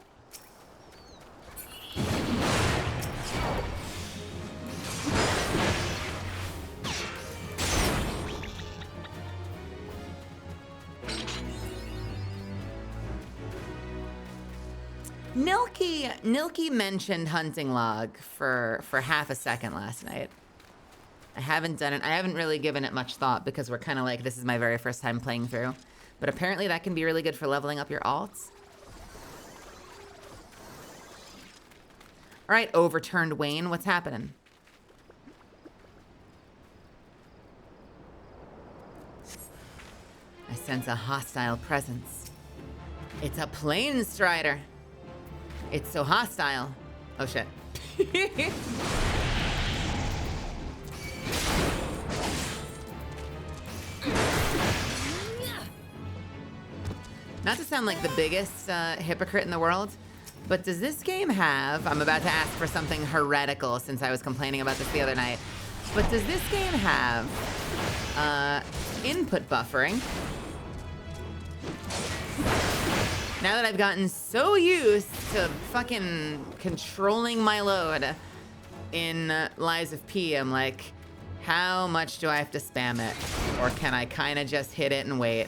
Nilky mentioned hunting log for half a second last night. I haven't done it. I haven't really given it much thought because we're kind of like, this is my very first time playing through. But apparently that can be really good for leveling up your alts. All right, overturned Wayne, what's happening? I sense a hostile presence. It's a plain strider. It's so hostile. Oh shit. Not to sound like the biggest hypocrite in the world, but does this game have, I'm about to ask for something heretical since I was complaining about this the other night, but does this game have input buffering? Now that I've gotten so used to fucking controlling my load in Lies of P, I'm like, how much do I have to spam it? Or can I kind of just hit it and wait?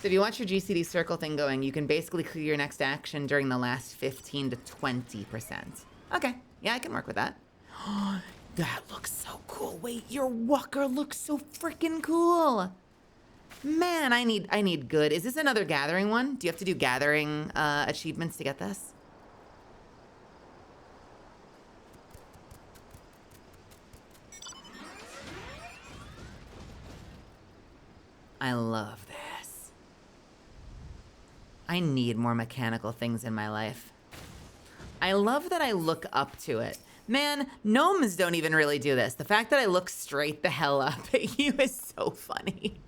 So if you watch your GCD circle thing going, you can basically clear your next action during the last 15 to 20%. Okay, yeah, I can work with that. That looks so cool. Wait, your walker looks so freaking cool. Man, I need good. Is this another gathering one? Do you have to do gathering achievements to get this? I love this. I need more mechanical things in my life. I love that I look up to it. Man, gnomes don't even really do this. The fact that I look straight the hell up at you is so funny.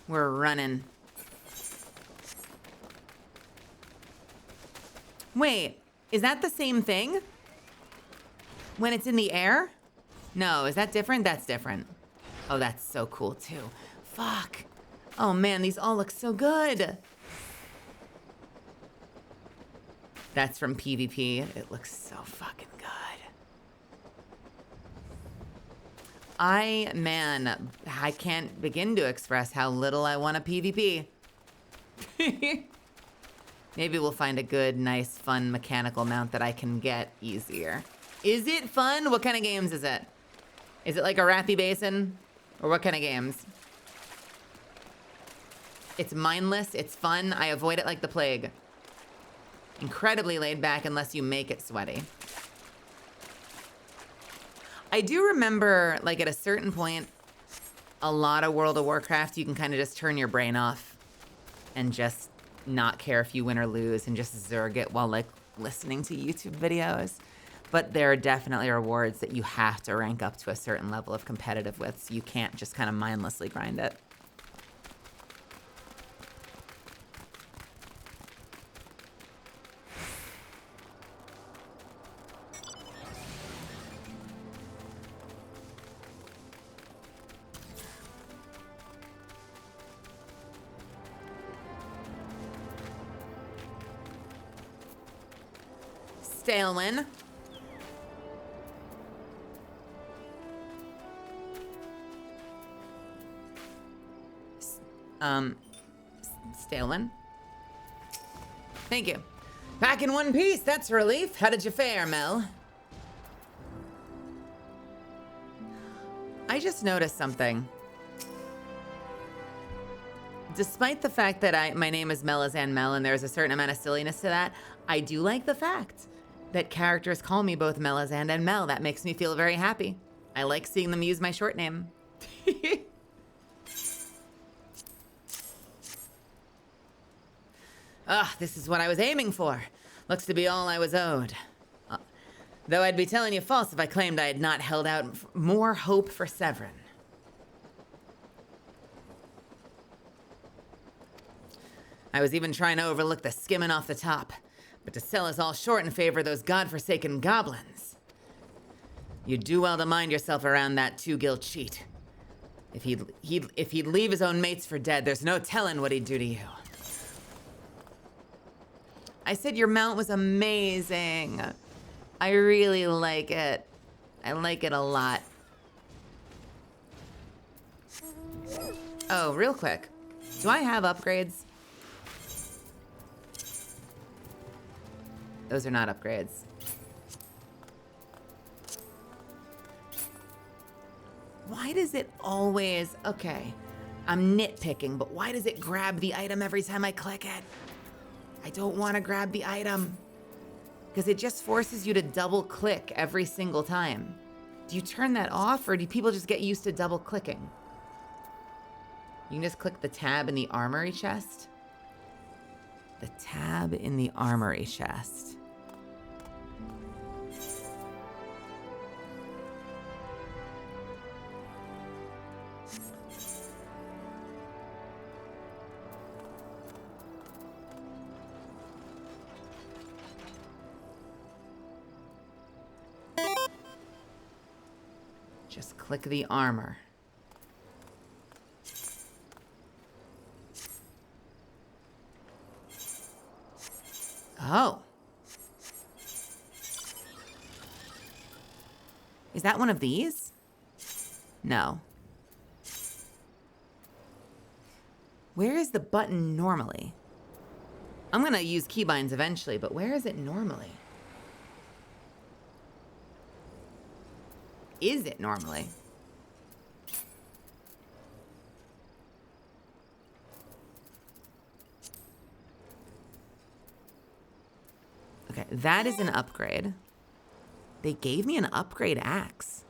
We're running. Wait, is that the same thing? When it's in the air? No, is that different? That's different. Oh, that's so cool too. Fuck. Oh man, these all look so good. That's from PvP. It looks so fucking good. Man, I can't begin to express how little I want a PvP. Maybe we'll find a good, nice, fun mechanical mount that I can get easier. Is it fun? What kind of games is it? Is it like a Rappy Basin? Or what kind of games? It's mindless, it's fun, I avoid it like the plague. Incredibly laid back unless you make it sweaty. I do remember, like at a certain point, a lot of World of Warcraft, you can kind of just turn your brain off and just not care if you win or lose and just zerg it while like listening to YouTube videos. But there are definitely rewards that you have to rank up to a certain level of competitive with, so you can't just kind of mindlessly grind it. Staelwyn. Staelwyn. Thank you. Back in one piece, that's a relief. How did you fare, Mel? I just noticed something. Despite the fact that my name is Melazan Mel and there's a certain amount of silliness to that, I do like the fact that characters call me both Melazan and Mel. That makes me feel very happy. I like seeing them use my short name. This is what I was aiming for. Looks to be all I was owed. Though I'd be telling you false if I claimed I had not held out more hope for Severin. I was even trying to overlook the skimming off the top, but to sell us all short in favor of those godforsaken goblins. You'd do well to mind yourself around that two-guild cheat. If he'd leave his own mates for dead, there's no telling what he'd do to you. I said your mount was amazing. I really like it. I like it a lot. Oh, real quick. Do I have upgrades? Those are not upgrades. Why does it always... Okay, I'm nitpicking, but why does it grab the item every time I click it? I don't want to grab the item. Because it just forces you to double click every single time. Do you turn that off, or do people just get used to double clicking? You can just click the tab in the armory chest. The tab in the armory chest. Just click the armor. Oh. Is that one of these? No. Where is the button normally? I'm gonna use keybinds eventually, but where is it normally? Is it normally? Okay, that is an upgrade. They gave me an upgrade axe.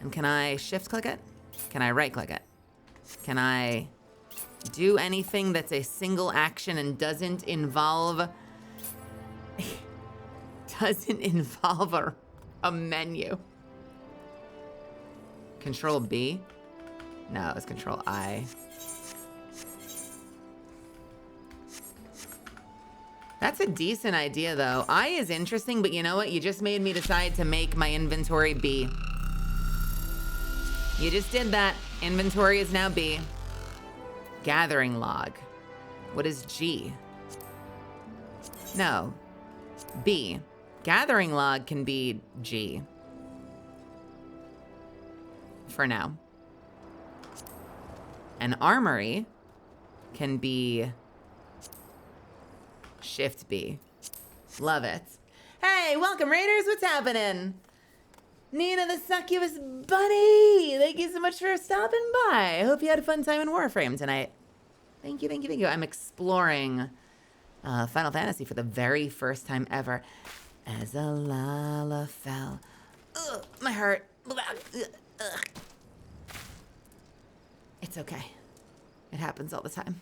And can I shift click it? Can I right click it? Can I do anything that's a single action and doesn't involve a menu? Control B? No, it's Control I. That's a decent idea, though. I is interesting, but you know what? You just made me decide to make my inventory B. You just did that. Inventory is now B. Gathering log. What is G? No. B. Gathering log can be G. For now. An armory can be Shift B. Love it. Hey, welcome Raiders, what's happening? Nina the Succubus Bunny! Thank you so much for stopping by. I hope you had a fun time in Warframe tonight. Thank you, thank you, thank you. I'm exploring Final Fantasy for the very first time ever. As a Lalafell. Ugh, my heart. Ugh. It's okay. It happens all the time.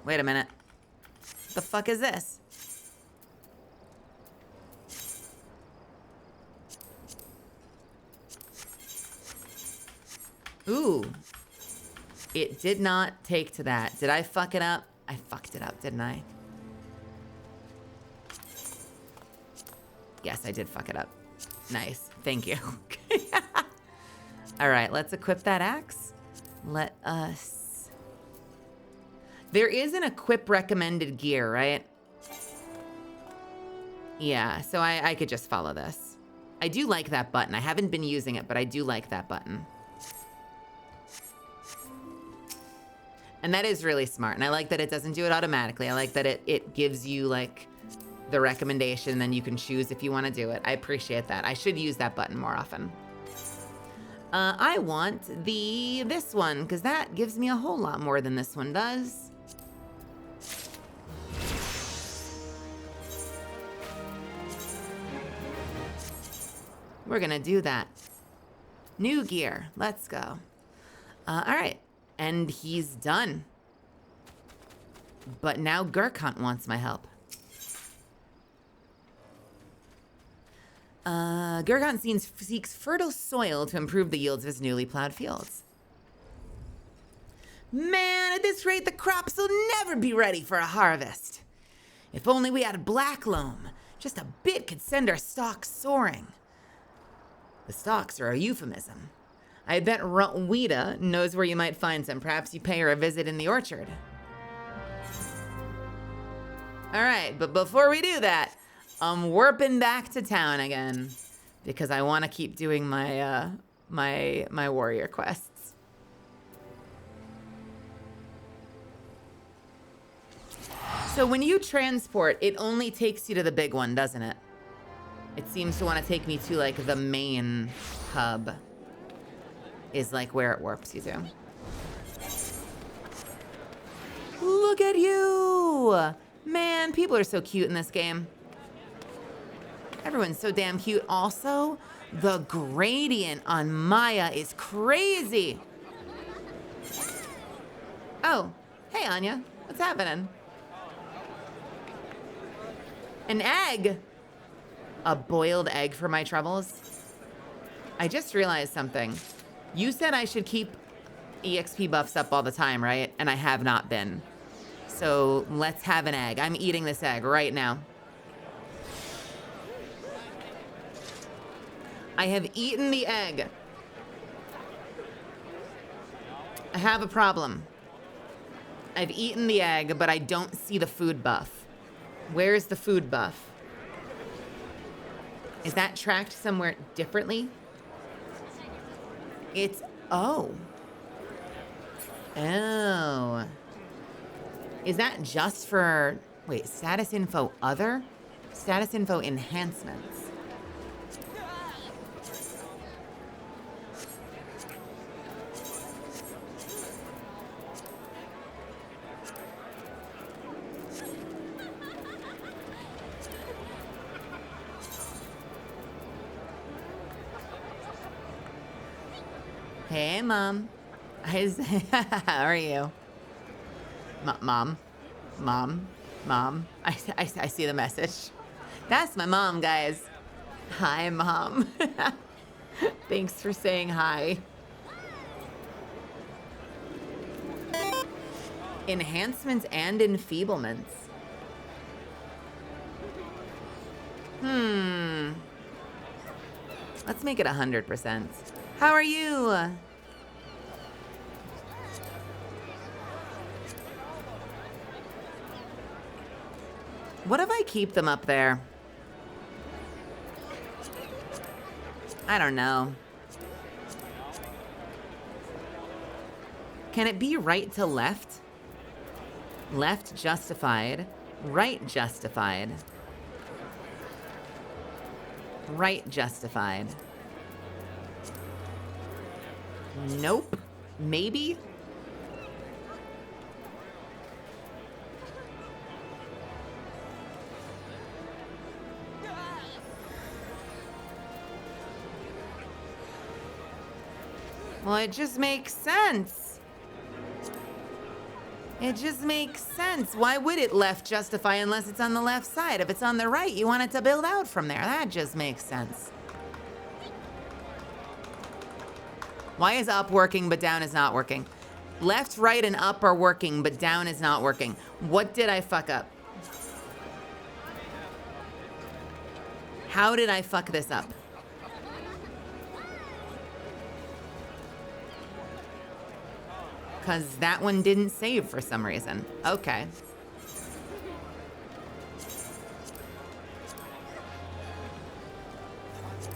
Wait a minute. The fuck is this? Ooh. It did not take to that. Did I fuck it up? I fucked it up, didn't I? Yes, I did fuck it up. Nice. Thank you. All right, let's equip that axe. Let us... There is an equip recommended gear, right? Yeah, so I could just follow this. I do like that button. I haven't been using it, but I do like that button. And that is really smart. And I like that it doesn't do it automatically. I like that it gives you like the recommendation, then you can choose if you want to do it. I appreciate that. I should use that button more often. I want this one, because that gives me a whole lot more than this one does. We're gonna do that. New gear, let's go. All right, and he's done. But now Gurkhunt wants my help. Gurkhunt seeks fertile soil to improve the yields of his newly plowed fields. Man, at this rate, the crops will never be ready for a harvest. If only we had black loam, just a bit could send our stocks soaring. The stocks are a euphemism. I bet Rita knows where you might find some. Perhaps you pay her a visit in the orchard. All right, but before we do that, I'm warping back to town again because I want to keep doing my my warrior quests. So when you transport, it only takes you to the big one, doesn't it? It seems to want to take me to like the main hub is like where it warps you to. Look at you! Man, people are so cute in this game. Everyone's so damn cute. Also, the gradient on Maya is crazy. Oh, hey Anya, what's happening? An egg? A boiled egg for my troubles? I just realized something. You said I should keep EXP buffs up all the time, right? And I have not been. So let's have an egg. I'm eating this egg right now. I have eaten the egg. I have a problem. I've eaten the egg, but I don't see the food buff. Where's the food buff? Is that tracked somewhere differently? It's, oh. Oh. Is that just for, wait, status info other? Status info enhancements. Hey, Mom. How are you? Mom. I see the message. That's my mom, guys. Hi, Mom. Thanks for saying hi. Enhancements and enfeeblements. Let's make it 100%. How are you? What if I keep them up there? I don't know. Can it be right to left? Left justified. Right justified. Right justified. Nope. Maybe? Well, it just makes sense. It just makes sense. Why would it left justify unless it's on the left side? If it's on the right, you want it to build out from there. That just makes sense. Why is up working but down is not working? Left, right, and up are working, but down is not working. What did I fuck up? How did I fuck this up? Because that one didn't save for some reason. Okay.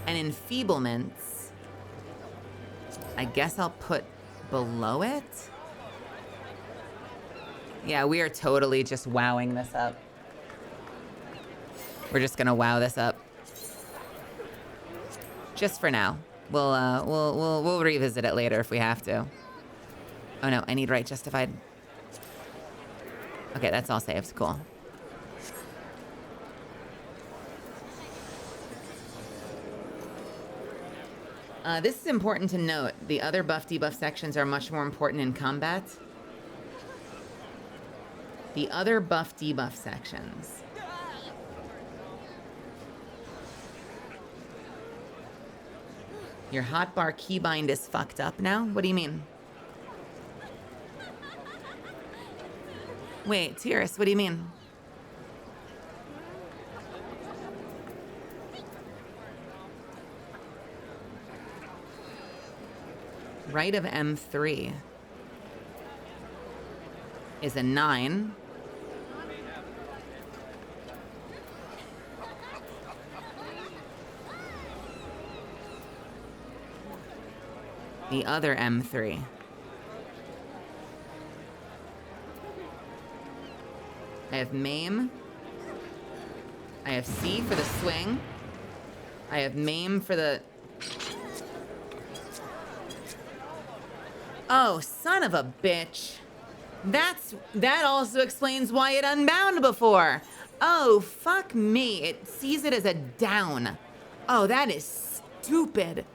And enfeeblements, I guess I'll put below it. Yeah, we are totally just wowing this up. We're just gonna wow this up. Just for now. We'll revisit it later if we have to. Oh no, I need right justified. Okay, that's all saved. Cool. This is important to note. The other buff debuff sections are much more important in combat. The other buff debuff sections. Your hotbar keybind is fucked up now? What do you mean? Wait, Tyrus, what do you mean? Right of M3 is a 9. The other M3. I have maim. I have C for the swing. I have maim for the... Oh, son of a bitch. That also explains why it unbound before. Oh, fuck me. It sees it as a down. Oh, that is stupid.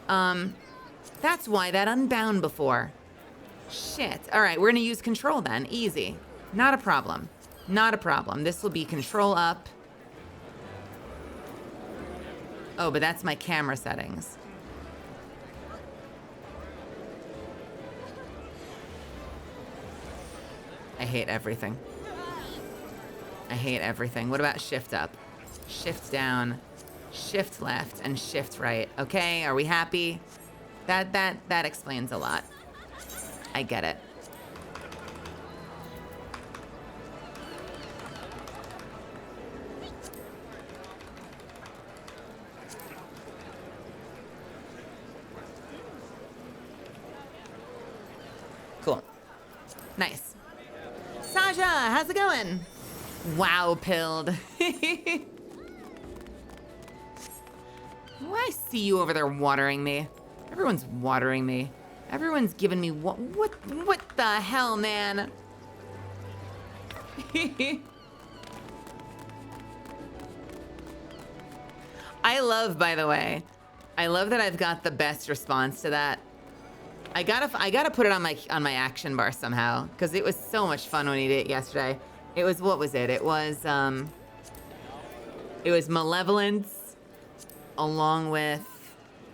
That's why that unbound before. Shit. All right, we're gonna use control then. Easy. Not a problem. Not a problem. This will be control up. Oh, but that's my camera settings. I hate everything. I hate everything. What about shift up? Shift down. shift left, and shift right. Okay, are we happy? That explains a lot. I get it. Cool. Nice. Sasha, how's it going? Wow, pilled. Oh, I see you over there watering me. Everyone's watering me. Everyone's giving me what the hell, man? I love, by the way, I love that I've got the best response to that. I gotta put it on my action bar somehow, because it was so much fun when he did it yesterday. It was, what was it? It was malevolence along with,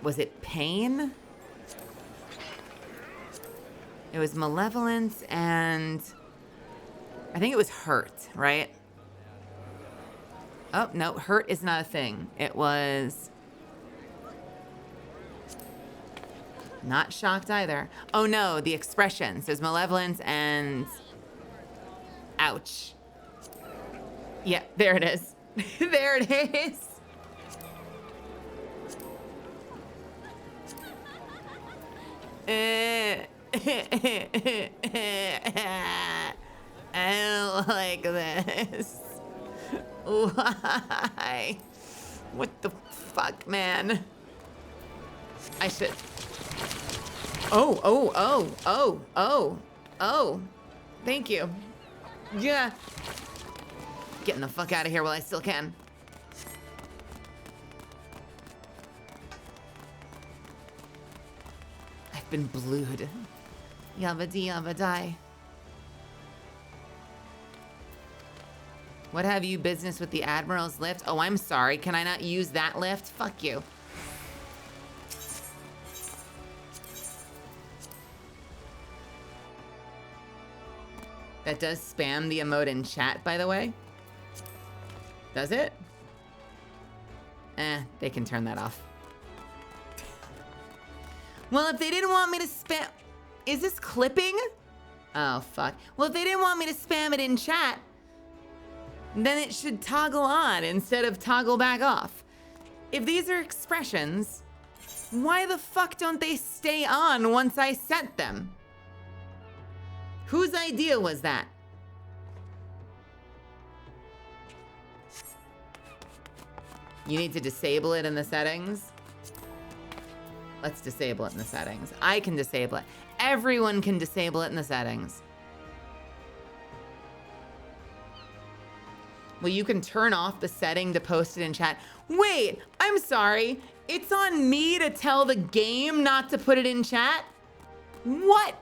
was it pain? It was malevolence and I think it was hurt, right? Oh, no, hurt is not a thing. It was not shocked either. Oh no, the expressions. There's malevolence and ouch. Yeah, there it is. There it is. I don't like this. Why? What the fuck, man? I should. Oh. Thank you. Yeah. Getting the fuck out of here while I still can. I've been blued. Yabba-dee, yabba-die. What have you business with the Admiral's lift? Oh, I'm sorry. Can I not use that lift? Fuck you. That does spam the emote in chat, by the way. Does it? They can turn that off. Well, if they didn't want me to spam... Is this clipping? Oh, fuck. Well, if they didn't want me to spam it in chat, then it should toggle on instead of toggle back off. If these are expressions, why the fuck don't they stay on once I set them? Whose idea was that? You need to disable it in the settings. Let's disable it in the settings. I can disable it. Everyone can disable it in the settings. Well, you can turn off the setting to post it in chat. Wait, I'm sorry. It's on me to tell the game not to put it in chat? What?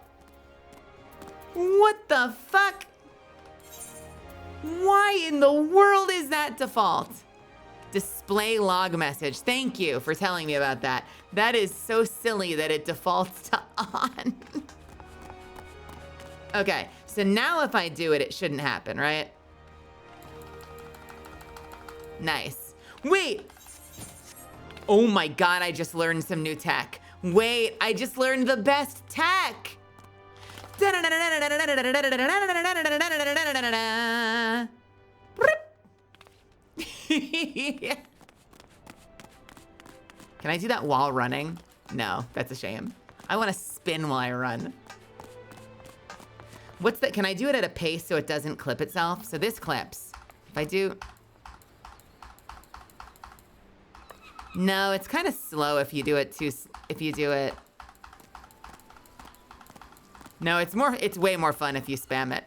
What the fuck? Why in the world is that default? Display log message. Thank you for telling me about that. That is so silly that it defaults to on. Okay, so now if I do it, it shouldn't happen, right? Nice. Wait. Oh my God, I just learned some new tech. Wait, I just learned the best tech. Can I do that while running? No, that's a shame. I want to spin while I run. What's that? Can I do it at a pace so it doesn't clip itself? So this clips. If I do... No, it's kind of slow if you do it too... If you do it... No, it's way more fun if you spam it.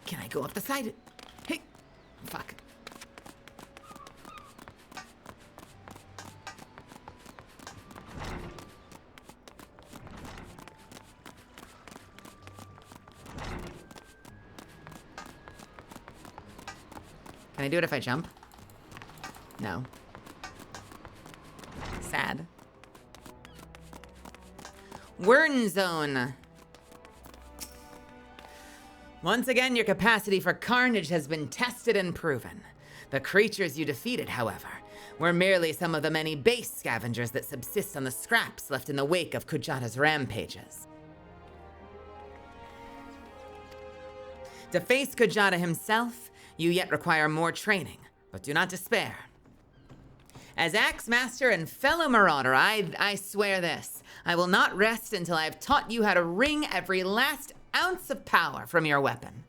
Can I go up the side? Hey, fuck. Can I do it if I jump? No. Sad. Wern zone. Once again, your capacity for carnage has been tested and proven. The creatures you defeated, however, were merely some of the many base scavengers that subsist on the scraps left in the wake of Kujata's rampages. To face Kujata himself, you yet require more training, but do not despair. As Axe Master and fellow Marauder, I swear this. I will not rest until I have taught you how to wring every last ounce of power from your weapon.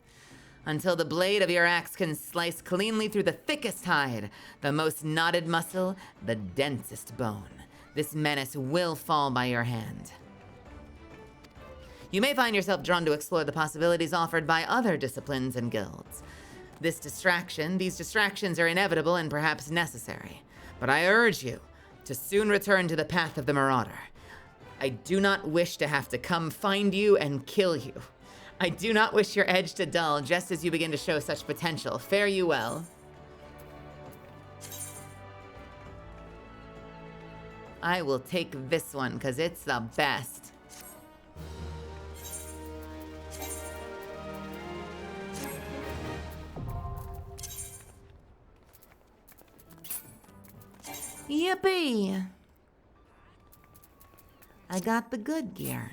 Until the blade of your axe can slice cleanly through the thickest hide, the most knotted muscle, the densest bone. This menace will fall by your hand. You may find yourself drawn to explore the possibilities offered by other disciplines and guilds. These distractions are inevitable and perhaps necessary. But I urge you to soon return to the path of the Marauder. I do not wish to have to come find you and kill you. I do not wish your edge to dull just as you begin to show such potential. Fare you well. I will take this one because it's the best. Yippee! I got the good gear.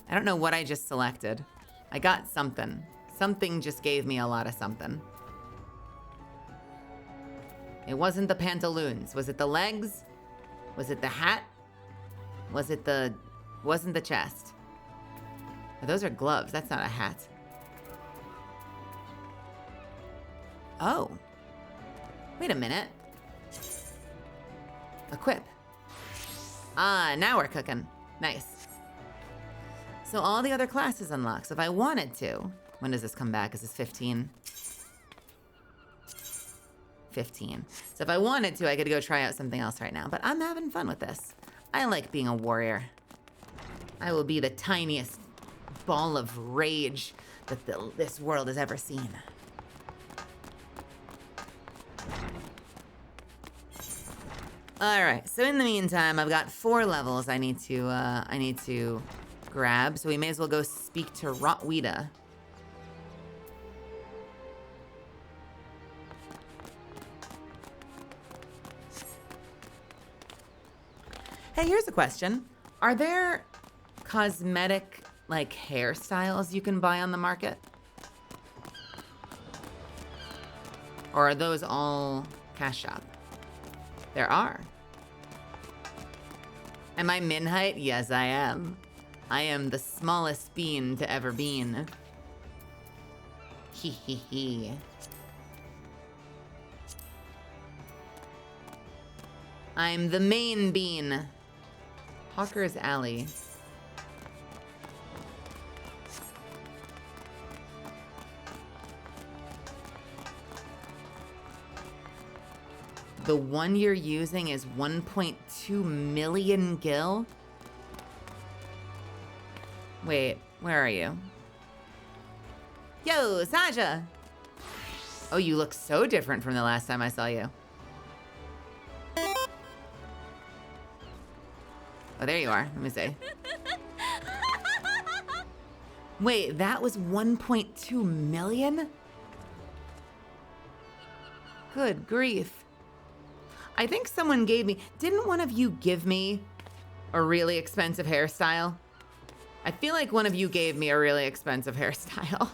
I don't know what I just selected. I got something. Something just gave me a lot of something. It wasn't the pantaloons. Was it the legs? Was it the hat? Wasn't the chest? Oh, those are gloves. That's not a hat. Oh. Wait a minute. Equip. Ah, now we're cooking. Nice. So all the other classes unlock. So if I wanted to, when does this come back? Is this 15? 15. So if I wanted to, I could go try out something else right now. But I'm having fun with this. I like being a warrior. I will be the tiniest ball of rage that this world has ever seen. All right, so in the meantime, I've got 4 levels I need to grab, so we may as well go speak to Rotweeda. Hey, here's a question. Are there cosmetic, like, hairstyles you can buy on the market? Or are those all cash shop? There are. Am I min height? Yes, I am. I am the smallest bean to ever been. Hee hee hee. I'm the main bean. Hawker's Alley. The one you're using is 1.2 million gil? Wait, where are you? Yo, Saja! Oh, you look so different from the last time I saw you. Oh, there you are. Let me see. Wait, that was 1.2 million? Good grief. I think someone gave me... Didn't one of you give me a really expensive hairstyle? I feel like one of you gave me a really expensive hairstyle.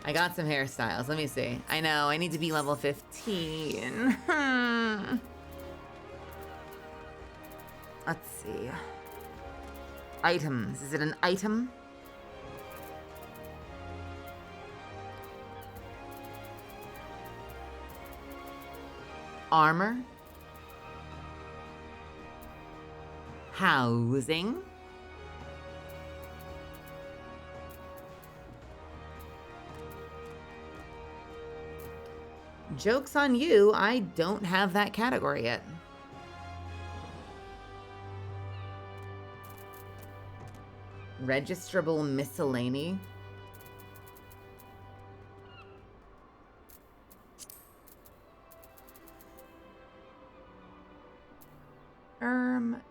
I got some hairstyles. Let me see. I know, I need to be level 15. Let's see. Items. Is it an item? Armor. Housing. Joke's on you, I don't have that category yet. Registrable miscellany. uniform.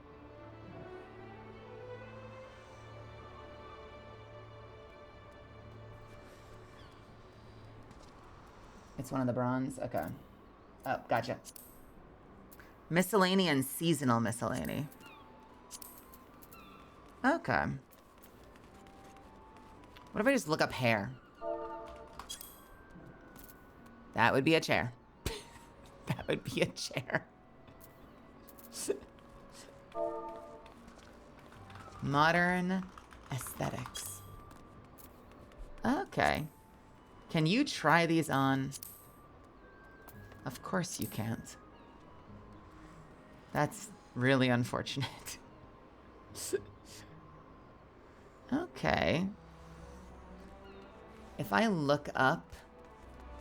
It's one of the bronze. Okay. Oh, gotcha. Miscellany and seasonal miscellany. Okay. What if I just look up hair? That would be a chair. That would be a chair. Modern aesthetics. Okay. Can you try these on? Of course you can't. That's really unfortunate. Okay. If I look up...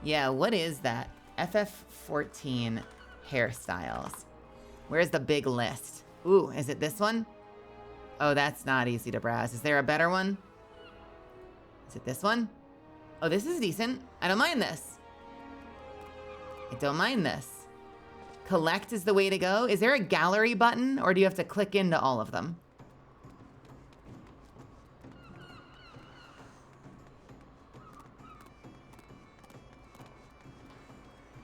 Yeah, what is that? FF14 hairstyles. Where's the big list? Ooh, is it this one? Oh, that's not easy to browse. Is there a better one? Is it this one? Oh, this is decent. I don't mind this. I don't mind this. Collect is the way to go. Is there a gallery button, or do you have to click into all of them?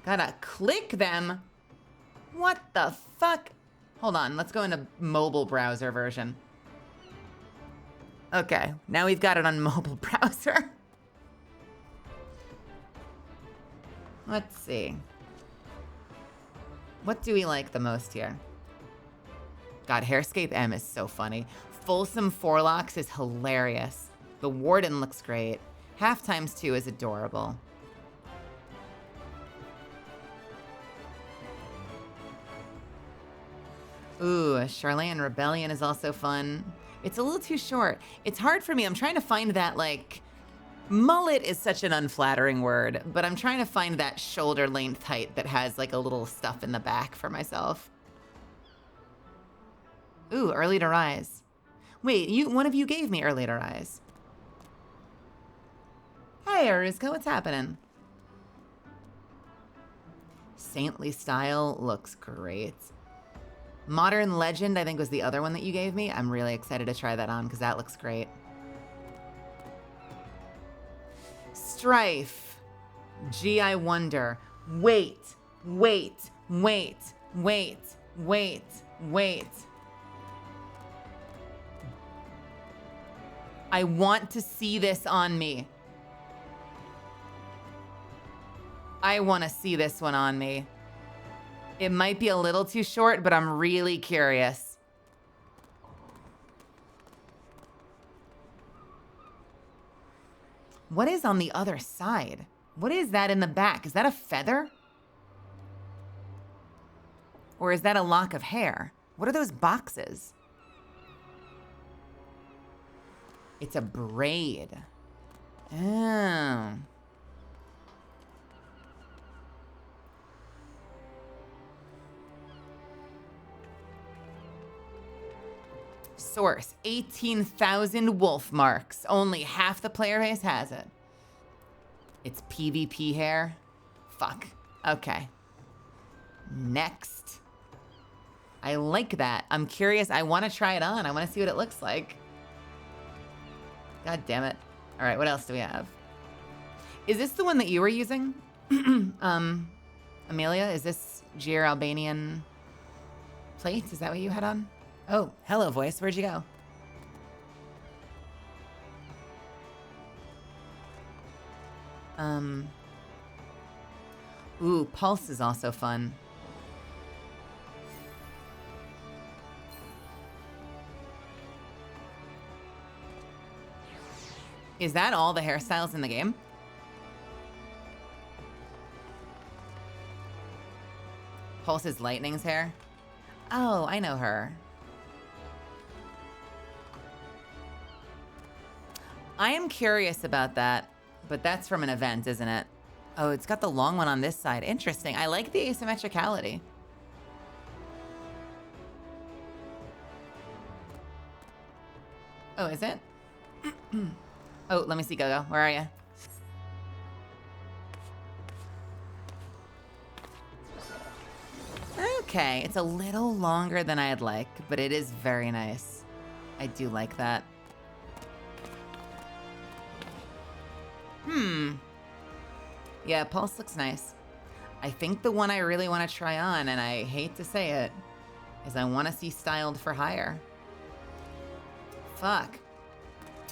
Gotta click them? What the fuck? Hold on, let's go into mobile browser version. Okay, now we've got it on mobile browser. Let's see. What do we like the most here? God, Hairscape M is so funny. Folsom Forlocks is hilarious. The Warden looks great. Half Times 2 is adorable. Ooh, Charlene Rebellion is also fun. It's a little too short. It's hard for me. I'm trying to find that, like... Mullet is such an unflattering word, but I'm trying to find that shoulder length height that has, like, a little stuff in the back for myself. Ooh, Early to Rise. Wait, one of you gave me Early to Rise. Hey, Aruska, what's happening? Saintly Style looks great. Modern Legend, I think, was the other one that you gave me. I'm really excited to try that on because that looks great. Strife. Gee, I wonder. Wait, wait, wait, wait, wait, wait. I want to see this on me. I want to see this one on me. It might be a little too short, but I'm really curious. What is on the other side? What is that in the back? Is that a feather? Or is that a lock of hair? What are those boxes? It's a braid. Oh. Source, 18,000 wolf marks. Only half the player base has it. It's PvP hair. Fuck. Okay. Next. I like that. I'm curious. I want to try it on. I want to see what it looks like. God damn it. All right, what else do we have? Is this the one that you were using? Amelia, is this Gier Albanian plate? Is that what you had on? Oh, hello, voice. Where'd you go? Ooh, Pulse is also fun. Is that all the hairstyles in the game? Pulse is Lightning's hair? Oh, I know her. I am curious about that, but that's from an event, isn't it? Oh, it's got the long one on this side. Interesting. I like the asymmetricality. Oh, is it? Oh, let me see, Gogo. Where are you? okay. It's a little longer than I'd like, but it is very nice. I do like that. Yeah, Pulse looks nice. I think the one I really want to try on, and I hate to say it, is I want to see Styled for Hire. Fuck.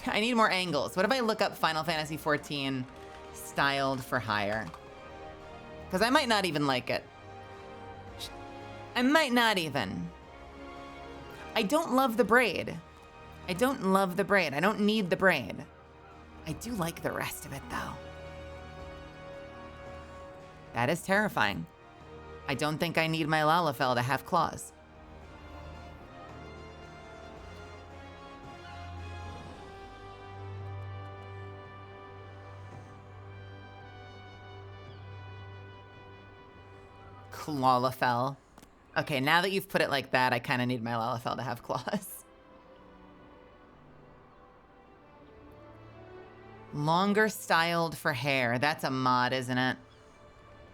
I need more angles. What if I look up Final Fantasy XIV Styled for Hire? Because I might not even like it. I might not even. I don't love the braid. I don't love the braid. I don't need the braid. I do like the rest of it, though. That is terrifying. I don't think I need my Lalafell to have claws. Clawlafell. Okay, now that you've put it like that, I kind of need my Lalafell to have claws. Longer Styled for Hair. That's a mod, isn't it?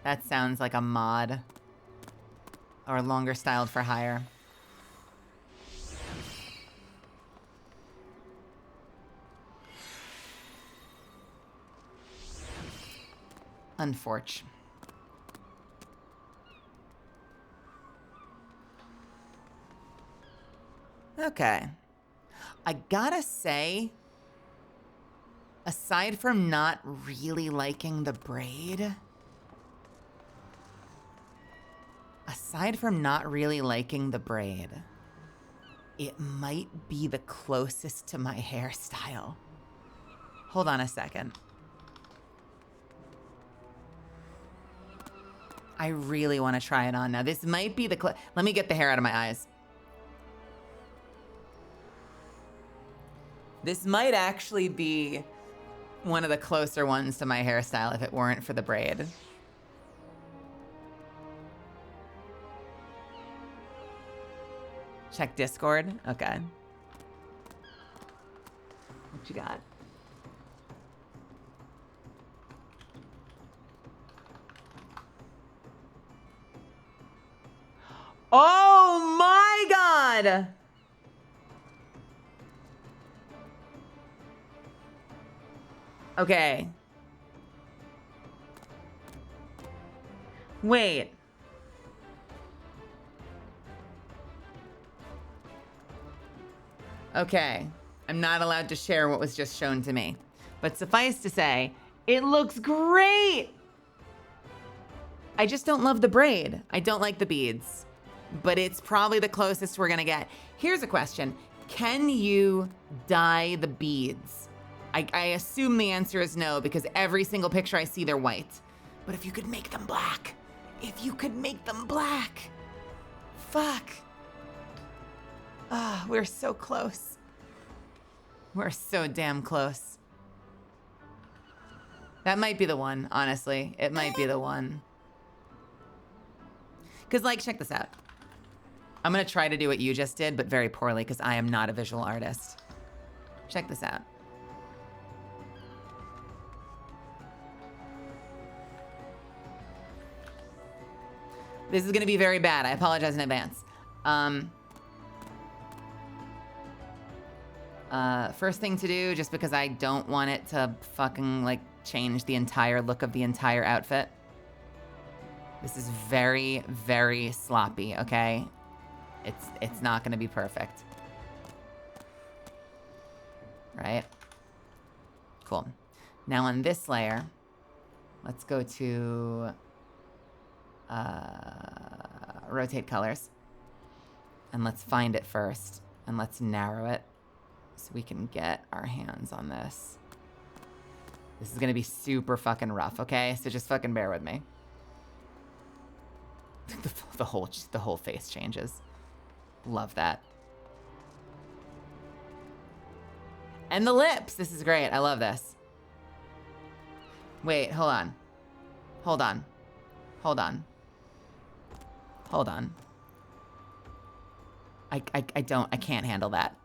That sounds like a mod. Or Longer Styled for Hire. Unfortunate. Okay. I gotta say, aside from not really liking the braid, it might be the closest to my hairstyle. Hold on a second. I really want to try it on now. This might be the let me get the hair out of my eyes. This might actually be one of the closer ones to my hairstyle if it weren't for the braid. Check Discord. Okay. What you got? Oh my God! Okay. Wait. Okay. I'm not allowed to share what was just shown to me. But suffice to say, it looks great! I just don't love the braid. I don't like the beads. But it's probably the closest we're gonna get. Here's a question. Can you dye the beads? I assume the answer is no, because every single picture I see, they're white. But if you could make them black. If you could make them black. Fuck. Ah, we're so close. We're so damn close. That might be the one, honestly. It might be the one. Because, like, check this out. I'm going to try to do what you just did, but very poorly, because I am not a visual artist. Check this out. This is going to be very bad. I apologize in advance. First thing to do, just because I don't want it to fucking, like, change the entire look of the entire outfit. This is very, very sloppy, okay? It's not going to be perfect. Right? Cool. Now on this layer, let's go to rotate colors. And let's find it first. And let's narrow it so we can get our hands on this. This is going to be super fucking rough, okay? So just fucking bear with me. The whole face changes. Love that. And the lips. This is great. I love this. Wait, hold on. Hold on. Hold on. Hold on. I can't handle that.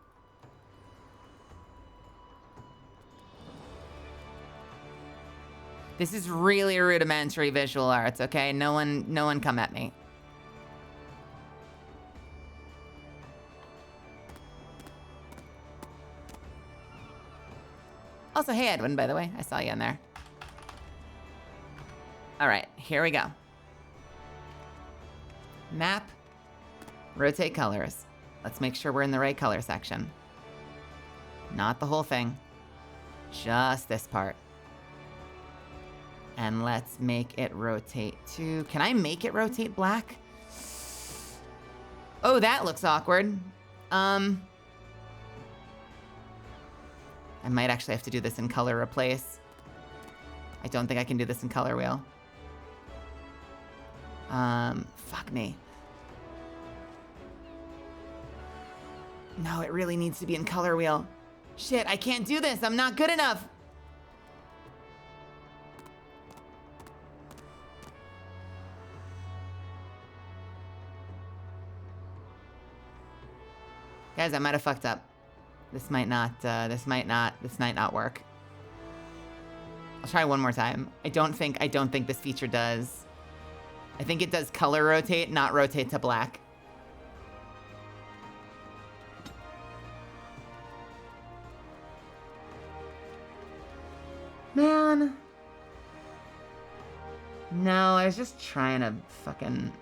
This is really rudimentary visual arts, okay? No one come at me. Also, hey, Edwin, by the way. I saw you in there. All right, here we go. Map. Rotate colors. Let's make sure we're in the right color section. Not the whole thing. Just this part. And let's make it rotate to... Can I make it rotate black? Oh, that looks awkward. I might actually have to do this in color replace. I don't think I can do this in color wheel. Fuck me. No, it really needs to be in color wheel. Shit, I can't do this. I'm not good enough. Guys, I might have fucked up. This might not work. I'll try one more time. I don't think this feature does. I think it does color rotate, not rotate to black. Man. No, I was just trying to fucking...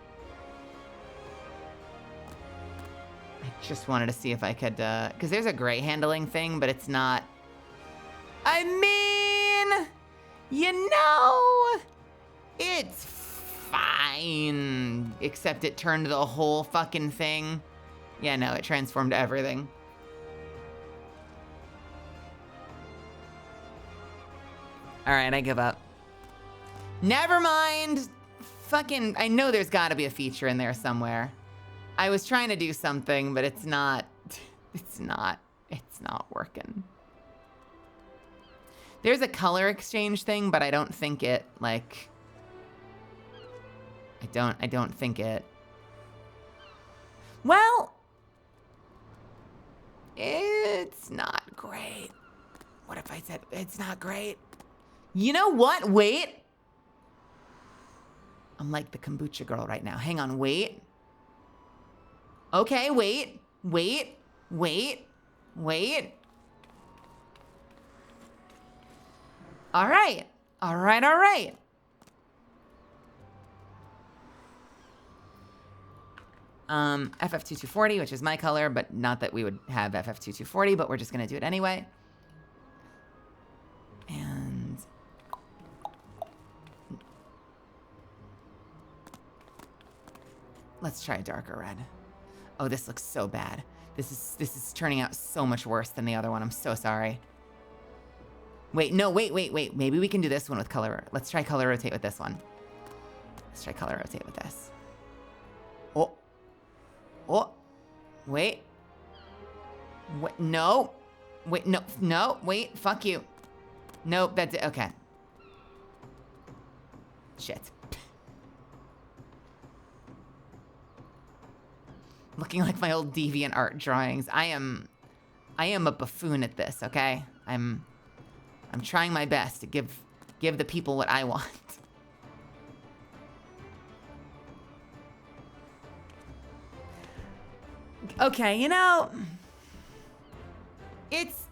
I just wanted to see if I could, because there's a gray handling thing, but it's not... I mean, you know, it's fine, except it turned the whole fucking thing. Yeah, no, it transformed everything. All right, I give up. Never mind. Fucking, I know there's got to be a feature in there somewhere. I was trying to do something, but it's not working. There's a color exchange thing, but I don't think it, like, I don't think it. Well, it's not great. What if I said it's not great? You know what? Wait. I'm like the kombucha girl right now. Hang on, wait. Okay, wait. All right. FF2240, which is my color, but not that we would have FF2240, but we're just gonna do it anyway. And let's try a darker red. Oh, this looks so bad. This is turning out so much worse than the other one. I'm so sorry. Wait, no, wait. Maybe we can do this one with color. Let's try color rotate with this one. Let's try color rotate with this. Oh, wait. No. Wait, no, wait, fuck you. Nope, that's it, okay. Shit. Looking like my old deviant art drawings. I am a buffoon at this, okay? I'm trying my best to give the people what I want. Okay, you know, it's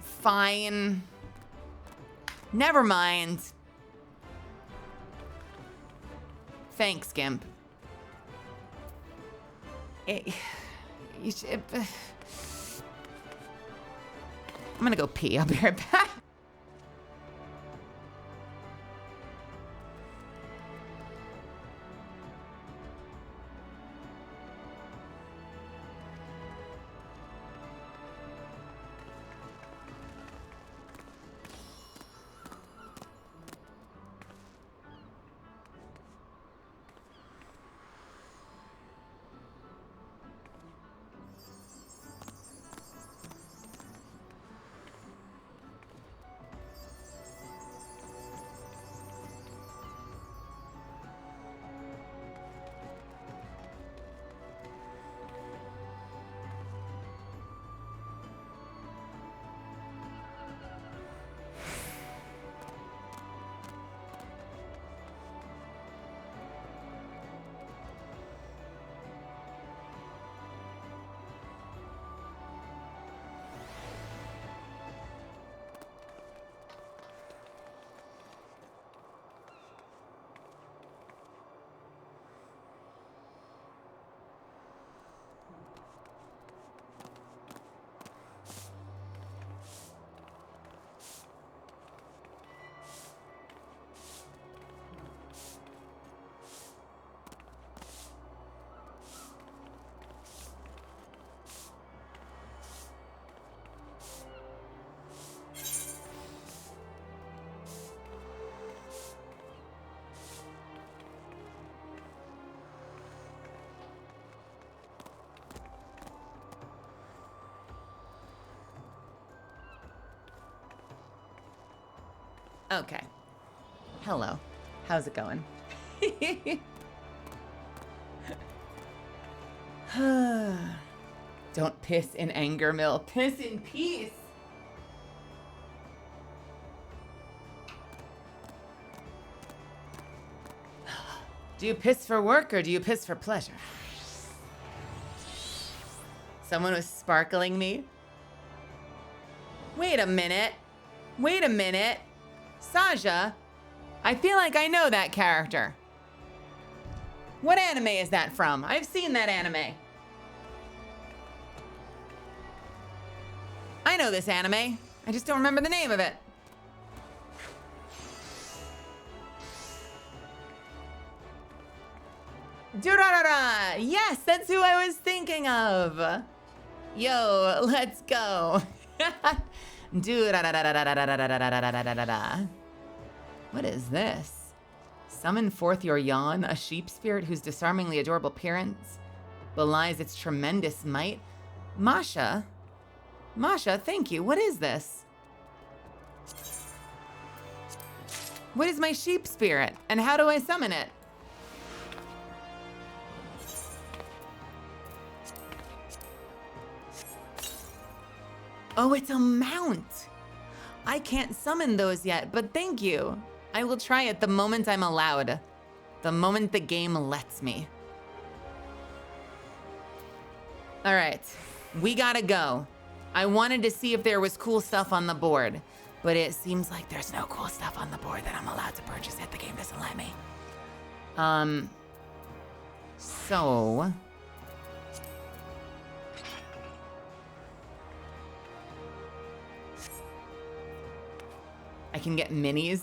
fine. Never mind. Thanks, Gimp. You should, I'm gonna go pee. I'll be right back. Okay. Hello. How's it going? Don't piss in anger, Mill. Piss in peace. Do you piss for work or do you piss for pleasure? Someone was sparkling me. Wait a minute. Wait a minute. Saja, I feel like I know that character. What anime is that from? I've seen that anime. I know this anime. I just don't remember the name of it. Durarara! Yes, that's who I was thinking of. Yo, let's go. Durarara. What is this? Summon forth your yawn, a sheep spirit whose disarmingly adorable appearance belies its tremendous might. Masha, thank you. What is this? What is my sheep spirit, and how do I summon it? Oh, it's a mount. I can't summon those yet, but thank you. I will try it the moment I'm allowed. The moment the game lets me. All right, we gotta go. I wanted to see if there was cool stuff on the board, but it seems like there's no cool stuff on the board that I'm allowed to purchase yet. The game doesn't let me. So... I can get minis.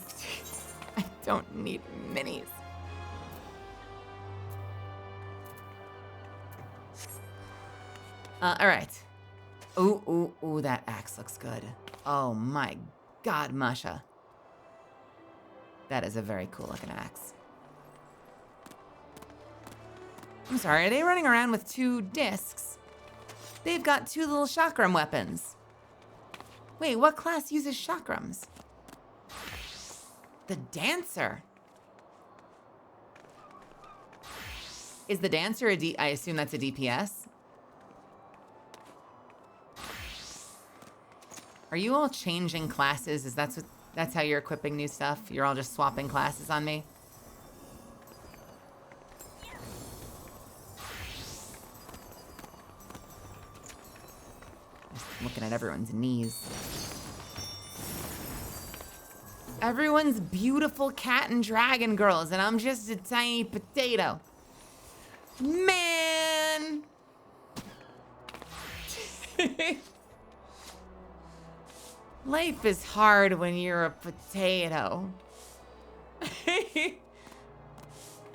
I don't need minis. All right. Ooh, that axe looks good. Oh my God, Masha. That is a very cool looking axe. I'm sorry, are they running around with 2 discs? They've got 2 little chakram weapons. Wait, what class uses chakrams? The dancer. Is the dancer I assume that's a DPS? Are you all changing classes? That's how you're equipping new stuff? You're all just swapping classes on me? Just looking at everyone's knees. Everyone's beautiful cat and dragon girls, and I'm just a tiny potato. Man! Life is hard when you're a potato.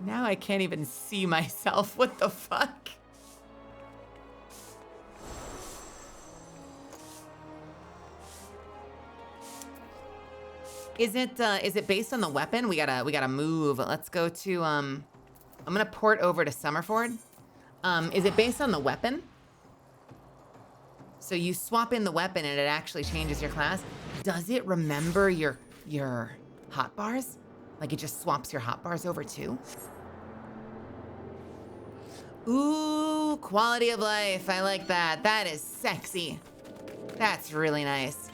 Now I can't even see myself. What the fuck? Is it based on the weapon? We gotta move. Let's go to I'm gonna port over to Summerford. Is it based on the weapon? So you swap in the weapon and it actually changes your class. Does it remember your hotbars? Like it just swaps your hotbars over too? Ooh, quality of life. I like that. That is sexy. That's really nice.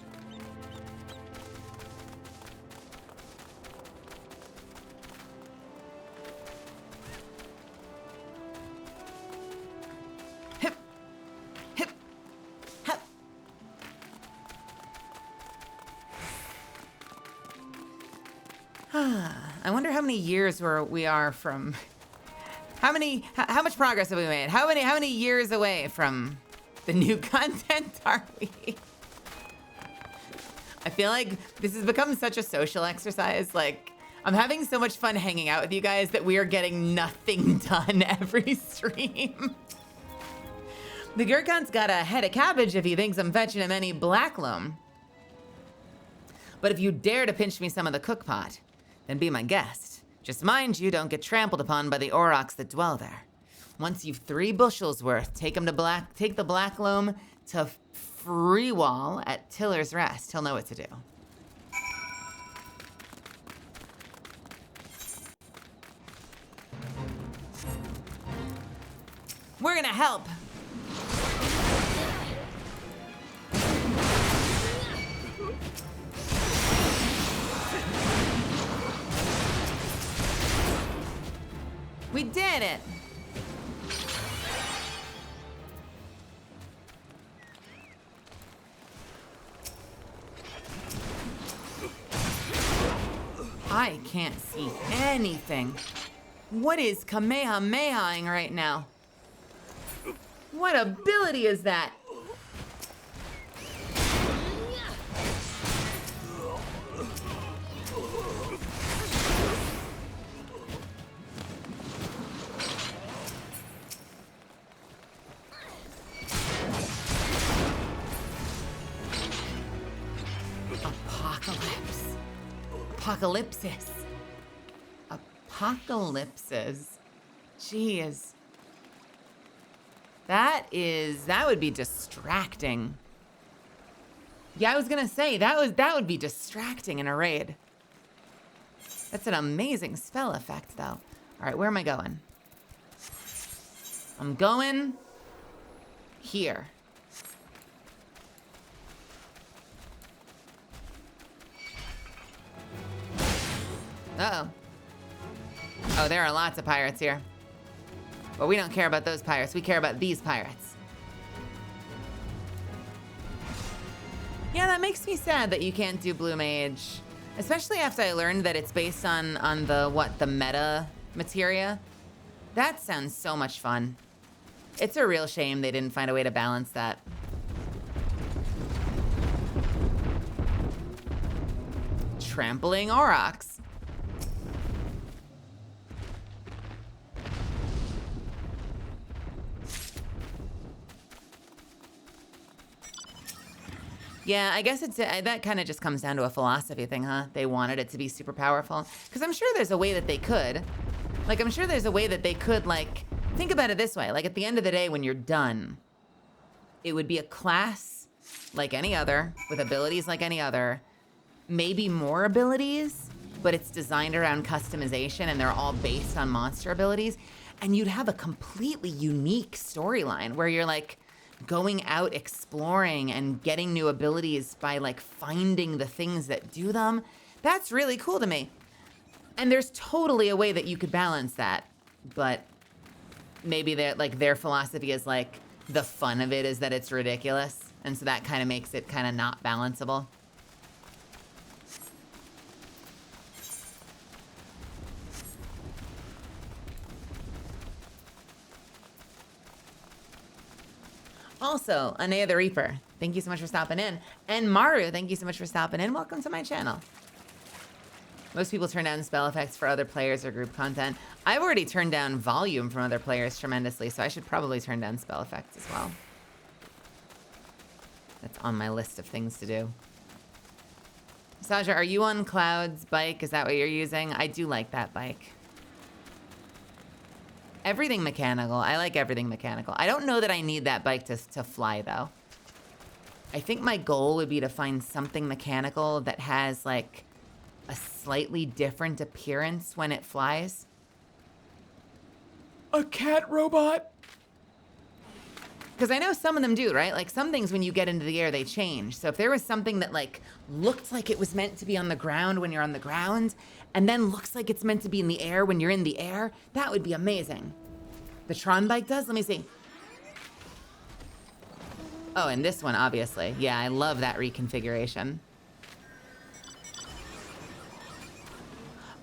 I wonder how many years we are from. How much progress have we made? How many years away from the new content are we? I feel like this has become such a social exercise. Like, I'm having so much fun hanging out with you guys that we are getting nothing done every stream. The Gurkhan's got a head of cabbage if he thinks I'm fetching him any black loam. But if you dare to pinch me some of the cookpot, then be my guest. Just mind you don't get trampled upon by the aurochs that dwell there. Once you've 3 bushels worth, take the black loam to Freewall at Tiller's Rest. He'll know what to do. We're gonna help. We did it. I can't see anything. What is Kamehamehaing right now? What ability is that? Apocalypse. Apocalypsis. Apocalypses. Jeez. That would be distracting. Yeah, I was gonna say, that would be distracting in a raid. That's an amazing spell effect, though. All right, where am I going? I'm going here. Uh-oh. Oh, there are lots of pirates here. But we don't care about those pirates. We care about these pirates. Yeah, that makes me sad that you can't do Blue Mage. Especially after I learned that it's based on the meta materia. That sounds so much fun. It's a real shame they didn't find a way to balance that. Trampling Aurochs. Yeah, I guess that kind of just comes down to a philosophy thing, huh? They wanted it to be super powerful. Because I'm sure there's a way that they could. Like, I'm sure there's a way that they could, like, think about it this way. Like, at the end of the day, when you're done, it would be a class like any other, with abilities like any other, maybe more abilities, but it's designed around customization and they're all based on monster abilities. And you'd have a completely unique storyline where you're, like, going out exploring and getting new abilities by like finding the things that do them. That's really cool to me. And there's totally a way that you could balance that, but maybe their philosophy is like the fun of it is that it's ridiculous, and so that kind of makes it kind of not balanceable. Also, Anea the Reaper, thank you so much for stopping in. And Maru, thank you so much for stopping in. Welcome to my channel. Most people turn down spell effects for other players or group content. I've already turned down volume from other players tremendously, so I should probably turn down spell effects as well. That's on my list of things to do. Saja, are you on Cloud's bike? Is that what you're using? I do like that bike. Everything mechanical. I like everything mechanical. I don't know that I need that bike to fly, though. I think my goal would be to find something mechanical that has, like, a slightly different appearance when it flies. A cat robot? Because I know some of them do, right? Like, some things when you get into the air, they change. So if there was something that, like, looked like it was meant to be on the ground when you're on the ground, and then looks like it's meant to be in the air when you're in the air, that would be amazing. The Tron bike does? Let me see. Oh, and this one, obviously. Yeah, I love that reconfiguration.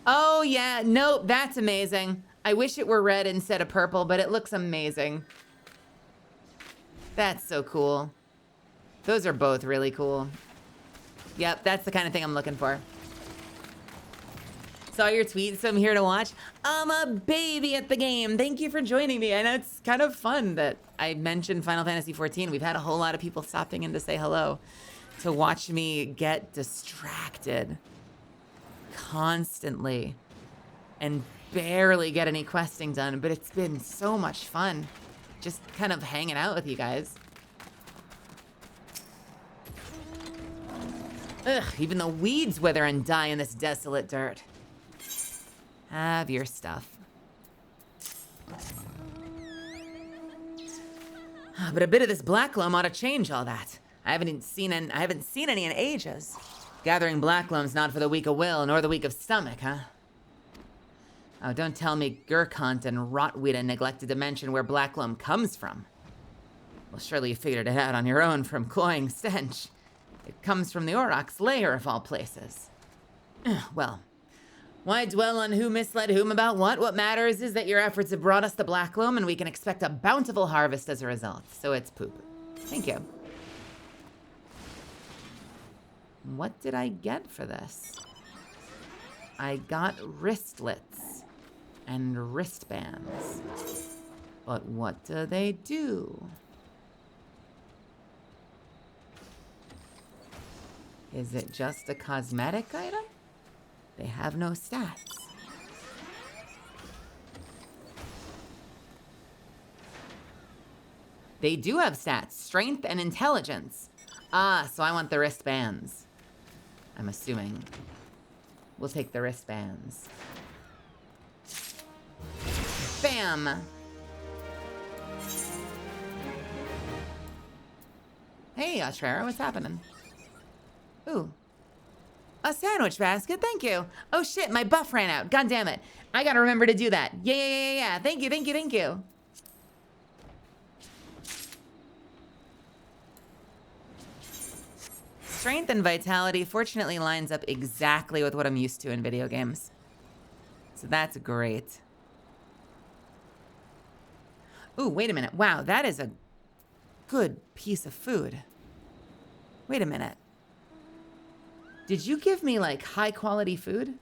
Oh, yeah. Nope, that's amazing. I wish it were red instead of purple, but it looks amazing. That's so cool. Those are both really cool. Yep, that's the kind of thing I'm looking for. Saw your tweet, so I'm here to watch. I'm a baby at the game. Thank you for joining me. I know it's kind of fun that I mentioned Final Fantasy XIV. We've had a whole lot of people stopping in to say hello, to watch me get distracted constantly and barely get any questing done, but it's been so much fun just kind of hanging out with you guys. Ugh, even the weeds wither and die in this desolate dirt. Have your stuff. But a bit of this black loam ought to change all that. I haven't seen any in ages. Gathering black loam's not for the weak of will, nor the weak of stomach, huh? Oh, don't tell me Gurkant and Rotweed neglected to mention where black loam comes from. Well, surely you figured it out on your own from cloying stench. It comes from the Aurochs' lair, of all places. Well, why dwell on who misled whom about what? What matters is that your efforts have brought us the black loam, and we can expect a bountiful harvest as a result. So it's poop. Thank you. What did I get for this? I got wristlets and wristbands. But what do they do? Is it just a cosmetic item? They have no stats. They do have stats, strength and intelligence. Ah, so I want the wristbands. I'm assuming. We'll take the wristbands. Bam! Hey, Atrera, what's happening? Ooh. A sandwich basket, thank you. Oh shit, my buff ran out. God damn it. I gotta remember to do that. Yeah. Thank you. Strength and vitality fortunately lines up exactly with what I'm used to in video games. So that's great. Ooh, wait a minute. Wow, that is a good piece of food. Wait a minute. Did you give me, like, high-quality food?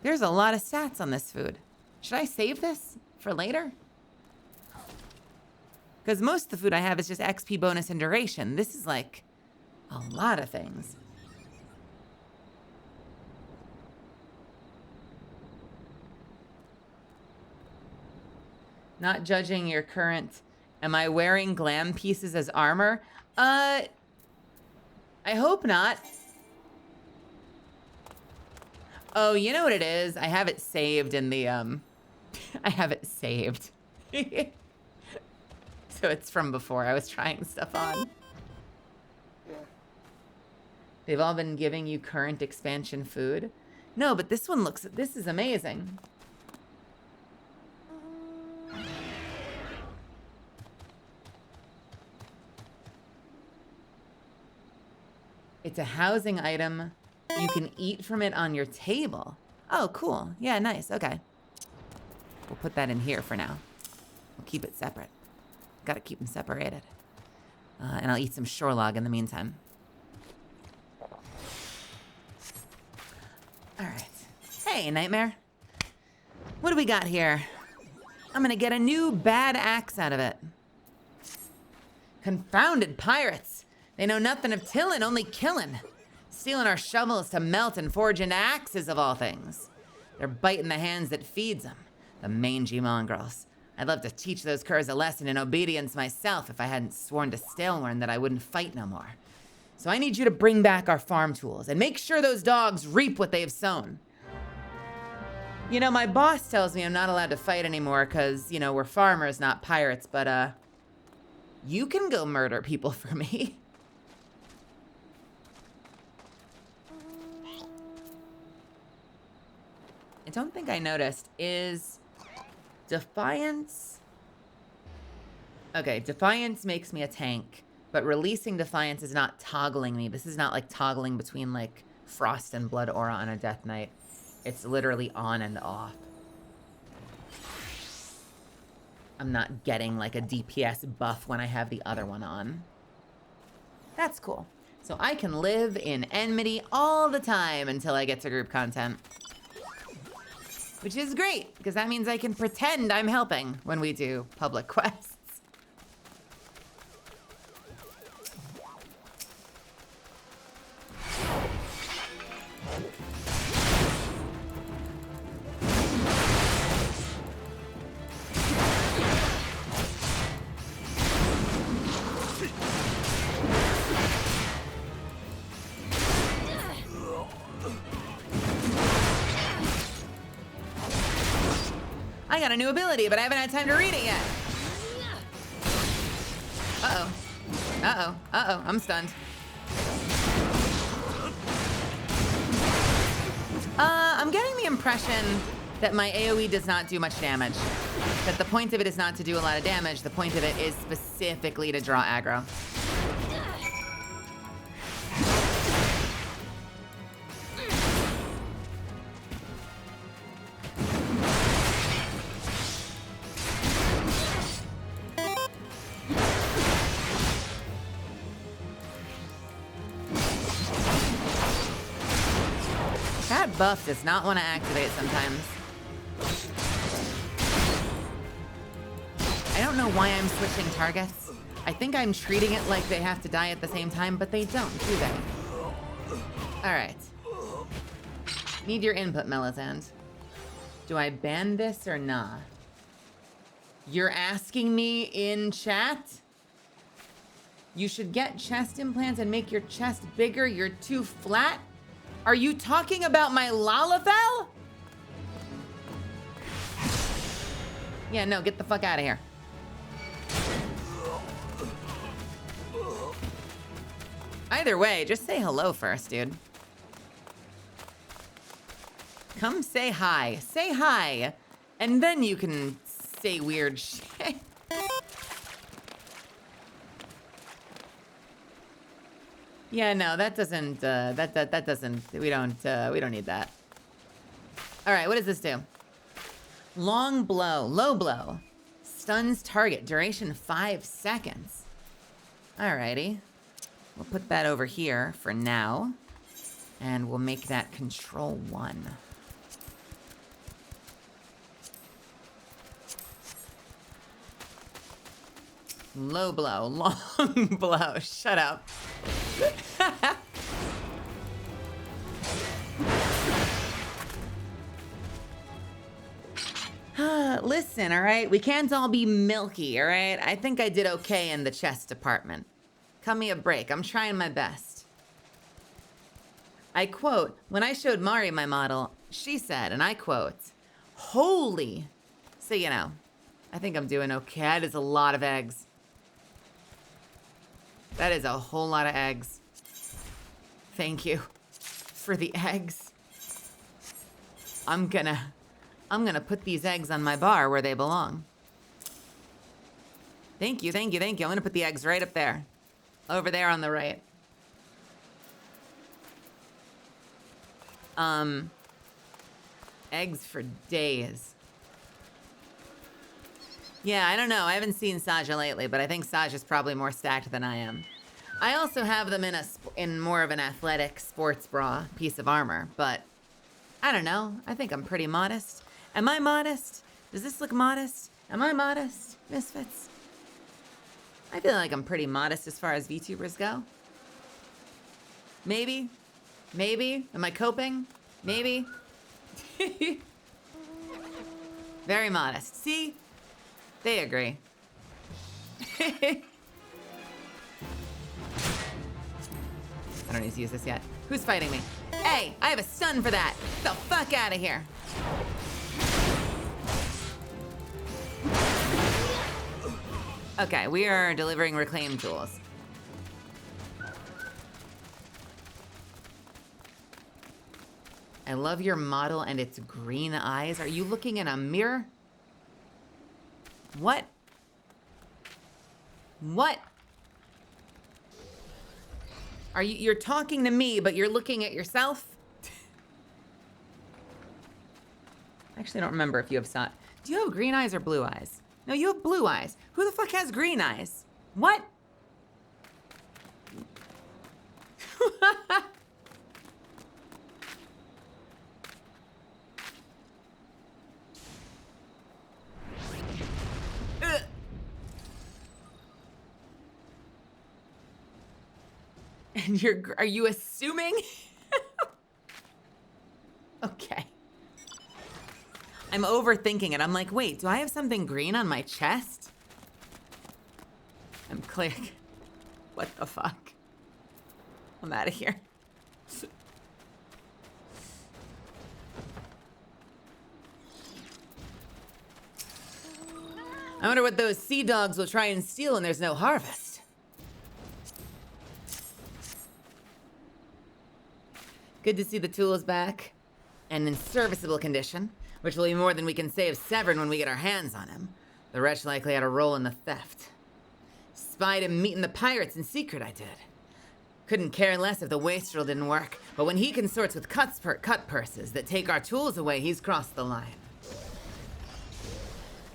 There's a lot of stats on this food. Should I save this for later? Because most of the food I have is just XP bonus and duration. This is, like, a lot of things. Not judging your current... Am I wearing glam pieces as armor? I hope not. Oh, you know what it is? I have it saved in the, I have it saved. So it's from before I was trying stuff on. They've all been giving you current expansion food. No, but this one looks, this is amazing. It's a housing item. You can eat from it on your table. Oh, cool. Yeah, nice. Okay. We'll put that in here for now. We'll keep it separate. Gotta keep them separated. And I'll eat some shore log in the meantime. All right. Hey, Nightmare. What do we got here? I'm gonna get a new bad axe out of it. Confounded pirates. They know nothing of tillin', only killin'. Stealing our shovels to melt and forge into axes of all things. They're biting the hands that feeds them. The mangy mongrels. I'd love to teach those curs a lesson in obedience myself if I hadn't sworn to Stalewern that I wouldn't fight no more. So I need you to bring back our farm tools and make sure those dogs reap what they've sown. You know, my boss tells me I'm not allowed to fight anymore because, you know, we're farmers, not pirates, but, you can go murder people for me. I don't think I noticed. Is Defiance... Okay, Defiance makes me a tank, but releasing Defiance is not toggling me. This is not like toggling between like Frost and Blood Aura on a Death Knight. It's literally on and off. I'm not getting like a DPS buff when I have the other one on. That's cool. So I can live in enmity all the time until I get to group content. Which is great, because that means I can pretend I'm helping when we do public quests. I got a new ability, but I haven't had time to read it yet. Uh-oh. Uh-oh. Uh-oh. I'm stunned. I'm getting the impression that my AoE does not do much damage. That the point of it is not to do a lot of damage. The point of it is specifically to draw aggro. That buff does not want to activate sometimes. I don't know why I'm switching targets. I think I'm treating it like they have to die at the same time, but they don't, do they? All right. Need your input, Melisande. Do I ban this or nah? You're asking me in chat? You should get chest implants and make your chest bigger. You're too flat. Are you talking about my Lalafell? Yeah, no, get the fuck out of here. Either way, just say hello first, dude. Come say hi. Say hi. And then you can say weird shit. Yeah, no, that doesn't, that doesn't, we don't need that. All right, what does this do? Long blow, low blow. Stuns target, duration 5 seconds. Alrighty. We'll put that over here for now. And we'll make that control 1. Low blow, long blow, shut up. Listen, all right? We can't all be milky, all right? I think I did okay in the chest department. Cut me a break. I'm trying my best. I quote, when I showed Mari my model, she said, and I quote, holy. So, you know, I think I'm doing okay. That is a lot of eggs. That is a whole lot of eggs. Thank you for the eggs. I'm gonna put these eggs on my bar where they belong. Thank you, thank you, thank you. I'm gonna put the eggs right up there. Over there on the right. Eggs for days. Yeah, I don't know. I haven't seen Saja lately, but I think Saja's probably more stacked than I am. I also have them in more of an athletic sports bra piece of armor, but I don't know. I think I'm pretty modest. Am I modest? Does this look modest? Am I modest, Misfits? I feel like I'm pretty modest as far as VTubers go. Maybe. Maybe. Am I coping? Maybe. Very modest. See? They agree. I don't need to use this yet. Who's fighting me? Hey, I have a stun for that. Get the fuck out of here. Okay, we are delivering reclaimed tools. I love your model and its green eyes. Are you looking in a mirror? What? What? Are you're talking to me, but you're looking at yourself? I actually don't remember if you have saw. Do you have green eyes or blue eyes? No, you have blue eyes. Who the fuck has green eyes? What? And are you assuming? Okay. I'm overthinking it. I'm like, wait, do I have something green on my chest? I'm clear. What the fuck? I'm out of here. I wonder what those sea dogs will try and steal when there's no harvest. Good to see the tools back. And in serviceable condition, which will be more than we can say of Severin when we get our hands on him. The wretch likely had a role in the theft. Spied him meeting the pirates in secret, I did. Couldn't care less if the wastrel didn't work, but when he consorts with cut purses that take our tools away, he's crossed the line.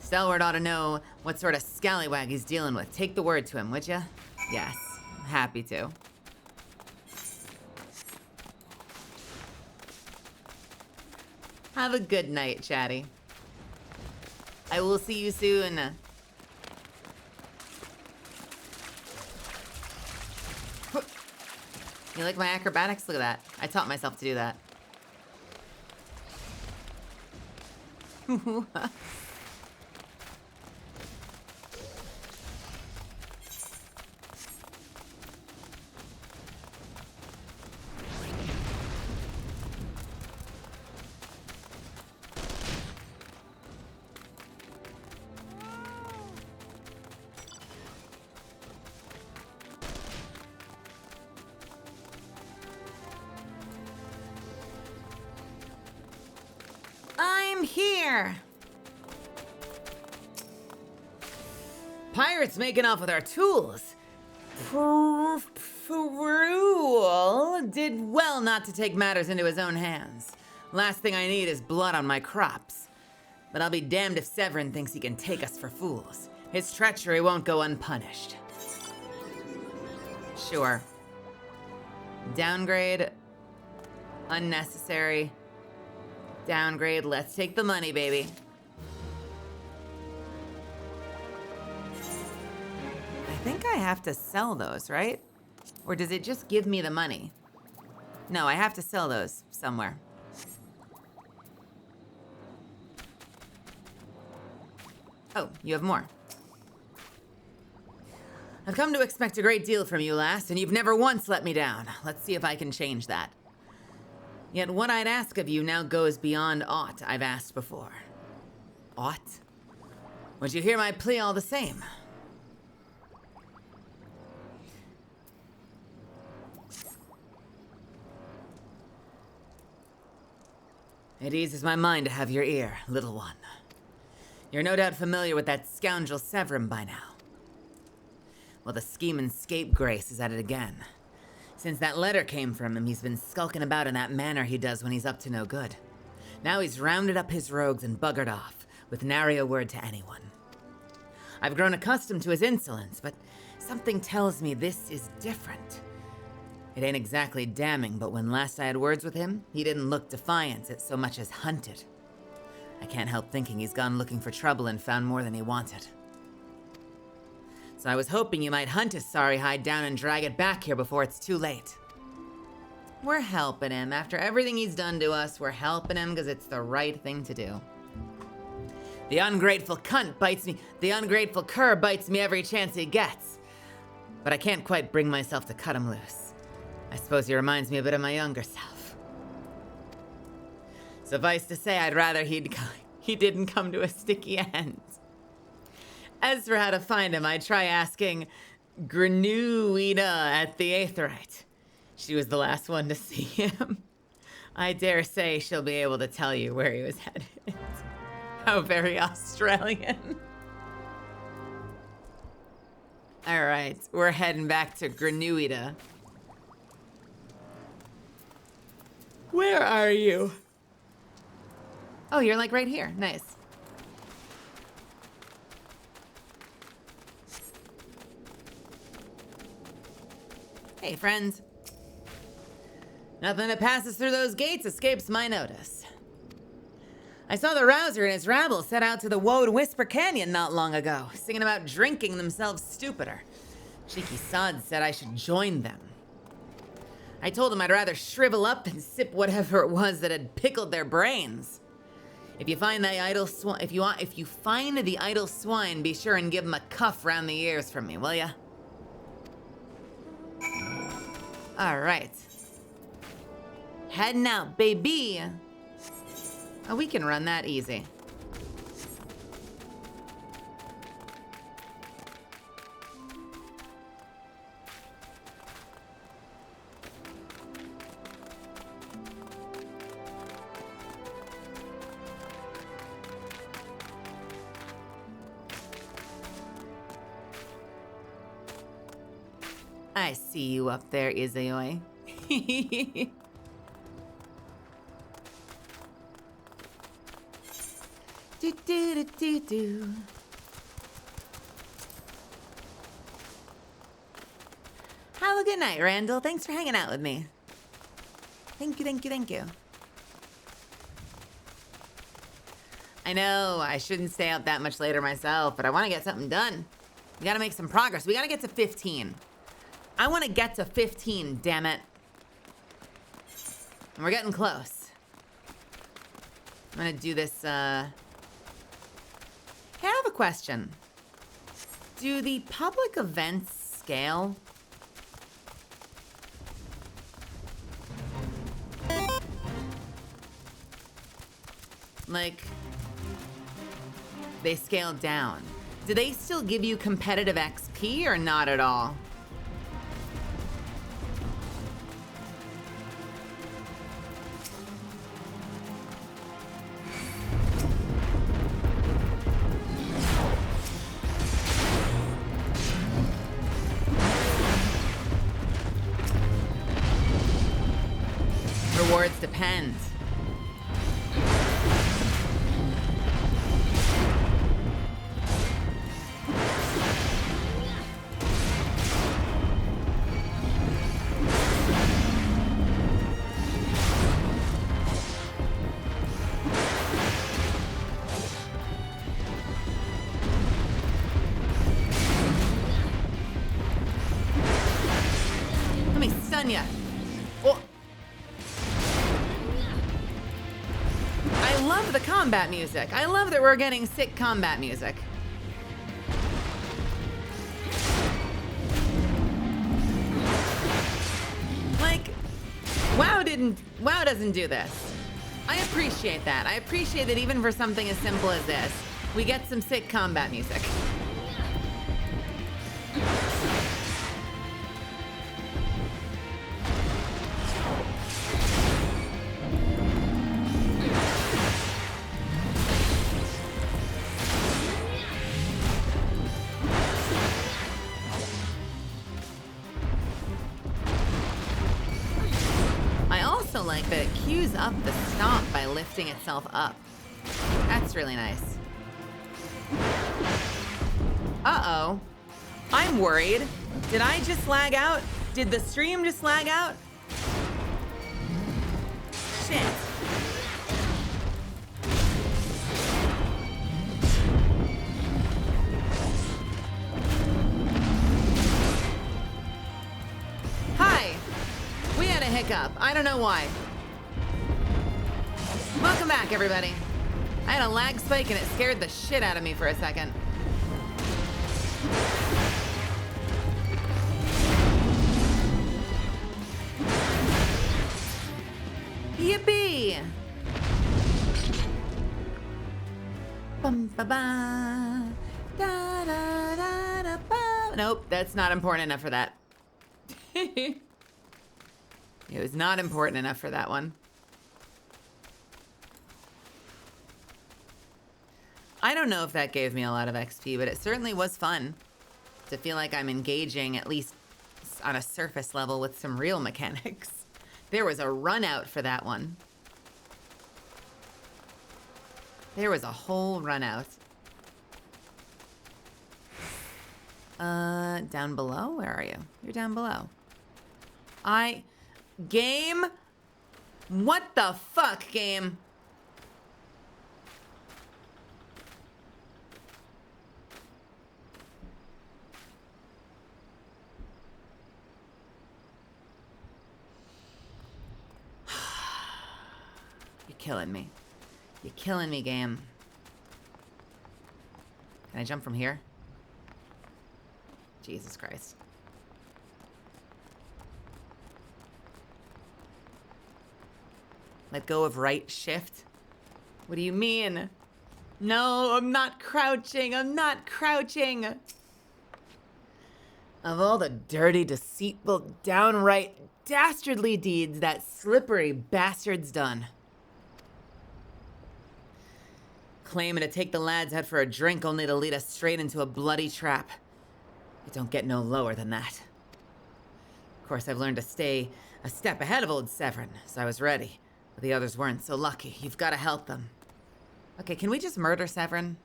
Stelwart ought to know what sort of scallywag he's dealing with. Take the word to him, would ya? Yes, happy to. Have a good night, Chatty. I will see you soon. You like my acrobatics? Look at that. I taught myself to do that. I'm here. Pirates making off with our tools. Fool did well not to take matters into his own hands. Last thing I need is blood on my crops. But I'll be damned if Severin thinks he can take us for fools. His treachery won't go unpunished. Sure. Downgrade. Unnecessary. Downgrade. Let's take the money, baby. I think I have to sell those, right? Or does it just give me the money? No, I have to sell those somewhere. Oh, you have more. I've come to expect a great deal from you, lass, and you've never once let me down. Let's see if I can change that. Yet what I'd ask of you now goes beyond aught I've asked before. Aught? Would you hear my plea all the same? It eases my mind to have your ear, little one. You're no doubt familiar with that scoundrel Severin by now. Well, the schemin' scapegrace is at it again. Since that letter came from him, he's been skulking about in that manner he does when he's up to no good. Now he's rounded up his rogues and buggered off, with nary a word to anyone. I've grown accustomed to his insolence, but something tells me this is different. It ain't exactly damning, but when last I had words with him, he didn't look defiant so much as hunted. I can't help thinking he's gone looking for trouble and found more than he wanted. So I was hoping you might hunt his sorry hide down and drag it back here before it's too late. We're helping him. After everything he's done to us, we're helping him because it's the right thing to do. The ungrateful cunt bites me. The ungrateful cur bites me every chance he gets. But I can't quite bring myself to cut him loose. I suppose he reminds me a bit of my younger self. Suffice to say, I'd rather he didn't come to a sticky end. As for how to find him, I'd try asking Granuida at the Aetherite. She was the last one to see him. I dare say she'll be able to tell you where he was headed. How very Australian. All right, we're heading back to Granuida. Where are you? Oh, you're like right here. Nice. Hey, friends. Nothing that passes through those gates escapes my notice. I saw the Rouser and his rabble set out to the Woad Whisper Canyon not long ago, singing about drinking themselves stupider. Cheeky sods said I should join them. I told them I'd rather shrivel up than sip whatever it was that had pickled their brains. If you find the idle swine, be sure and give him a cuff round the ears from me, will ya? All right. Heading out, baby. Oh, we can run that easy. I see you up there, Izayoi. Do, do, do, do, do. Have a good night, Randall. Thanks for hanging out with me. Thank you, thank you, thank you. I know I shouldn't stay up that much later myself, but I want to get something done. We got to make some progress. We got to get to 15. I want to get to 15, damn it. And we're getting close. I'm going to do this, Hey, I have a question. Do the public events scale? Like, they scale down. Do they still give you competitive XP or not at all? Rewards depend. Let me stun ya. Oh. I love the combat music. I love that we're getting sick combat music. Like, WoW doesn't do this. I appreciate that. I appreciate that even for something as simple as this, we get some sick combat music. Like that it queues up the stomp by lifting itself up. That's really nice. Uh-oh. I'm worried. Did I just lag out? Did the stream just lag out? Shit. Hi. We had a hiccup. I don't know why. Welcome back, everybody. I had a lag spike and it scared the shit out of me for a second. Yippee! Bum ba ba. Da da da da ba. Nope, that's not important enough for that. It was not important enough for that one. I don't know if that gave me a lot of XP, but it certainly was fun to feel like I'm engaging, at least on a surface level, with some real mechanics. There was a run out for that one. There was a whole run out. Down below? Where are you? You're down below. Game? What the fuck, game? You're killing me. You're killing me, game. Can I jump from here? Jesus Christ. Let go of right shift? What do you mean? No, I'm not crouching. I'm not crouching. Of all the dirty, deceitful, downright dastardly deeds that slippery bastard's done. Claiming to take the lads out for a drink only to lead us straight into a bloody trap. It don't get no lower than that. Of course, I've learned to stay a step ahead of old Severin, so I was ready. But the others weren't so lucky. You've got to help them. Okay, can we just murder Severin?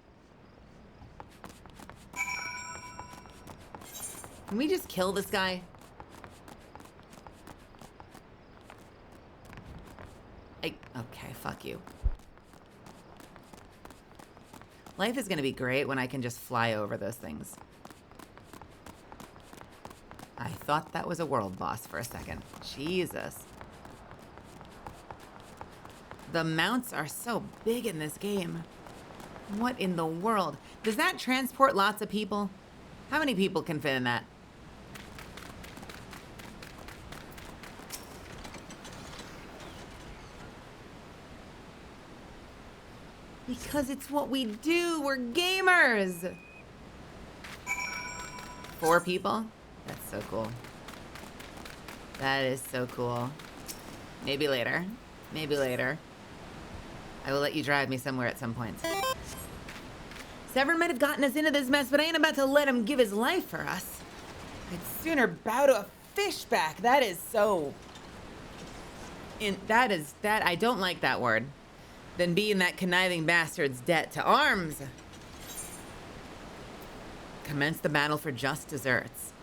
Can we just kill this guy? Okay, fuck you. Life is gonna be great when I can just fly over those things. I thought that was a world boss for a second. Jesus. The mounts are so big in this game. What in the world? Does that transport lots of people? How many people can fit in that? Because it's what we do. We're gamers. 4 people? That's so cool. That is so cool. Maybe later. Maybe later. I will let you drive me somewhere at some point. Severin might have gotten us into this mess, but I ain't about to let him give his life for us. I'd sooner bow to a fishback. That is so... I don't like that word. Than being that conniving bastard's debt to arms. Commence the battle for just desserts.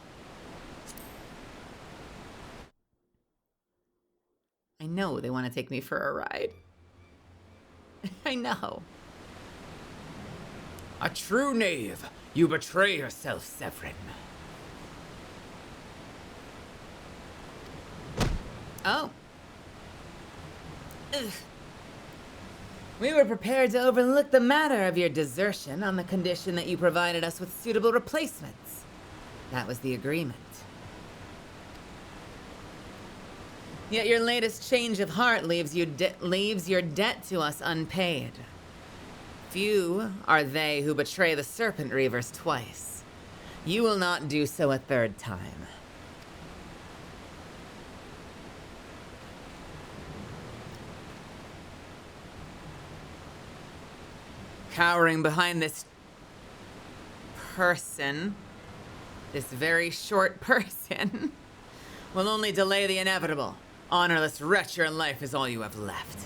I know they want to take me for a ride. I know. A true knave. You betray yourself, Severin. Oh. Ugh. We were prepared to overlook the matter of your desertion on the condition that you provided us with suitable replacements. That was the agreement. Yet your latest change of heart leaves your debt to us unpaid. Few are they who betray the Serpent Reavers twice. You will not do so a third time. Cowering behind this person, this very short person, will only delay the inevitable. Honorless wretch, your life is all you have left.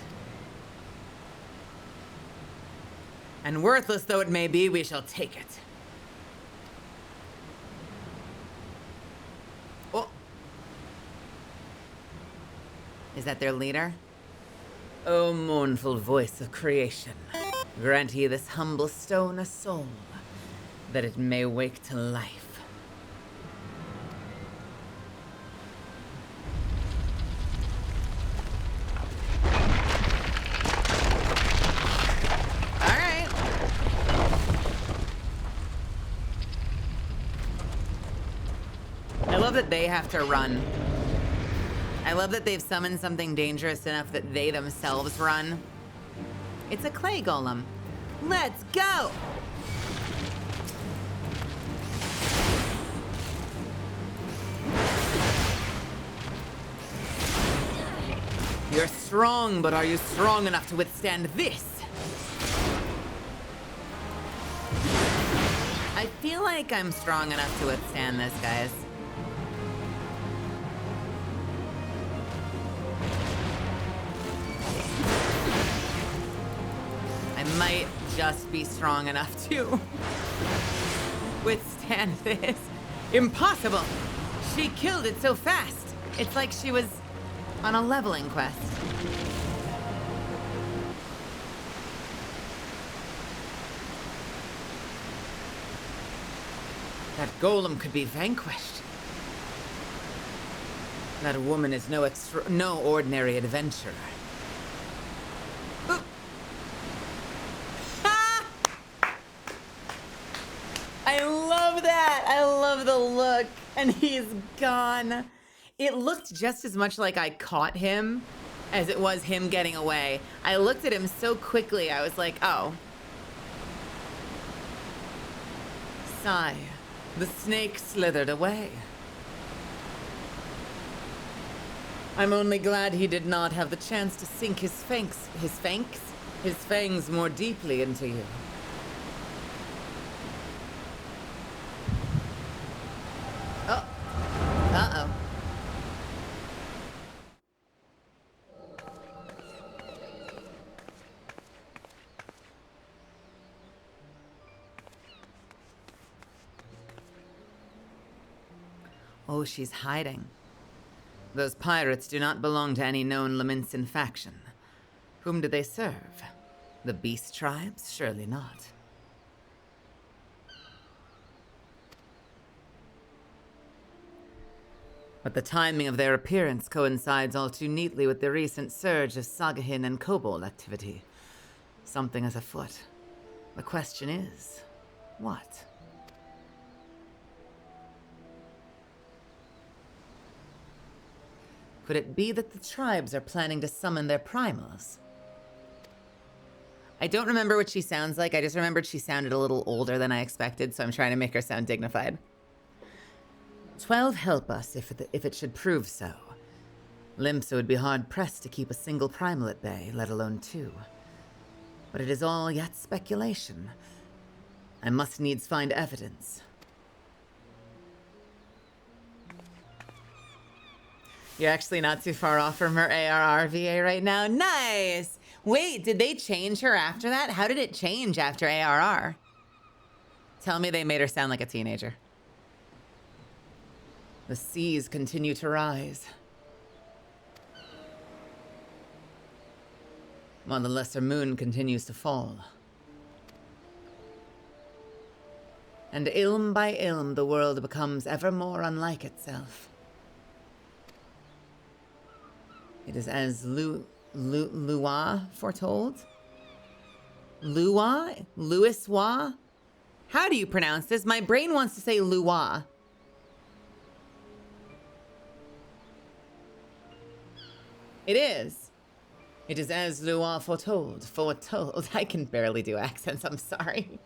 And worthless though it may be, we shall take it. Oh. Is that their leader? O mournful voice of creation, grant ye this humble stone a soul, that it may wake to life. I love that they have to run. I love that they've summoned something dangerous enough that they themselves run. It's a clay golem. Let's go! You're strong, but are you strong enough to withstand this? I feel like I'm strong enough to withstand this, guys. Might just be strong enough to withstand this. Impossible! She killed it so fast. It's like she was on a leveling quest. That golem could be vanquished. That woman is no ordinary adventurer. I love that. I love the look. And he's gone. It looked just as much like I caught him as it was him getting away. I looked at him so quickly, I was like, oh. Sigh. The snake slithered away. I'm only glad he did not have the chance to sink his fangs more deeply into you. Oh. Uh-oh. Oh, she's hiding. Those pirates do not belong to any known Laminsin faction. Whom do they serve? The beast tribes? Surely not. But the timing of their appearance coincides all too neatly with the recent surge of Sagahin and Kobold activity. Something is afoot. The question is, what? Could it be that the tribes are planning to summon their primals? I don't remember what she sounds like. I just remembered she sounded a little older than I expected, so I'm trying to make her sound dignified. 12 help us if it should prove so. Limsa would be hard-pressed to keep a single primal at bay, let alone two. But it is all yet speculation. I must needs find evidence. You're actually not too far off from her ARR VA right now. Nice! Wait, did they change her after that? How did it change after ARR? Tell me they made her sound like a teenager. The seas continue to rise, while the lesser moon continues to fall. And ilm by ilm, the world becomes ever more unlike itself. It is as Lua foretold? Lua? Louis Wa? How do you pronounce this? My brain wants to say Lua. It is. It is as Lua foretold. Foretold. I can barely do accents, I'm sorry.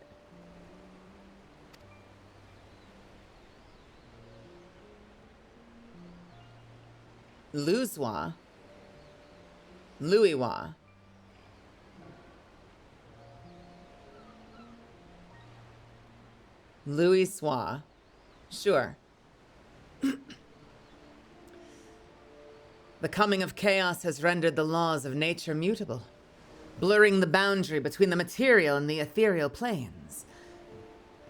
Luzwa. Louiswa. Louiswa. Sure. The coming of chaos has rendered the laws of nature mutable, blurring the boundary between the material and the ethereal planes.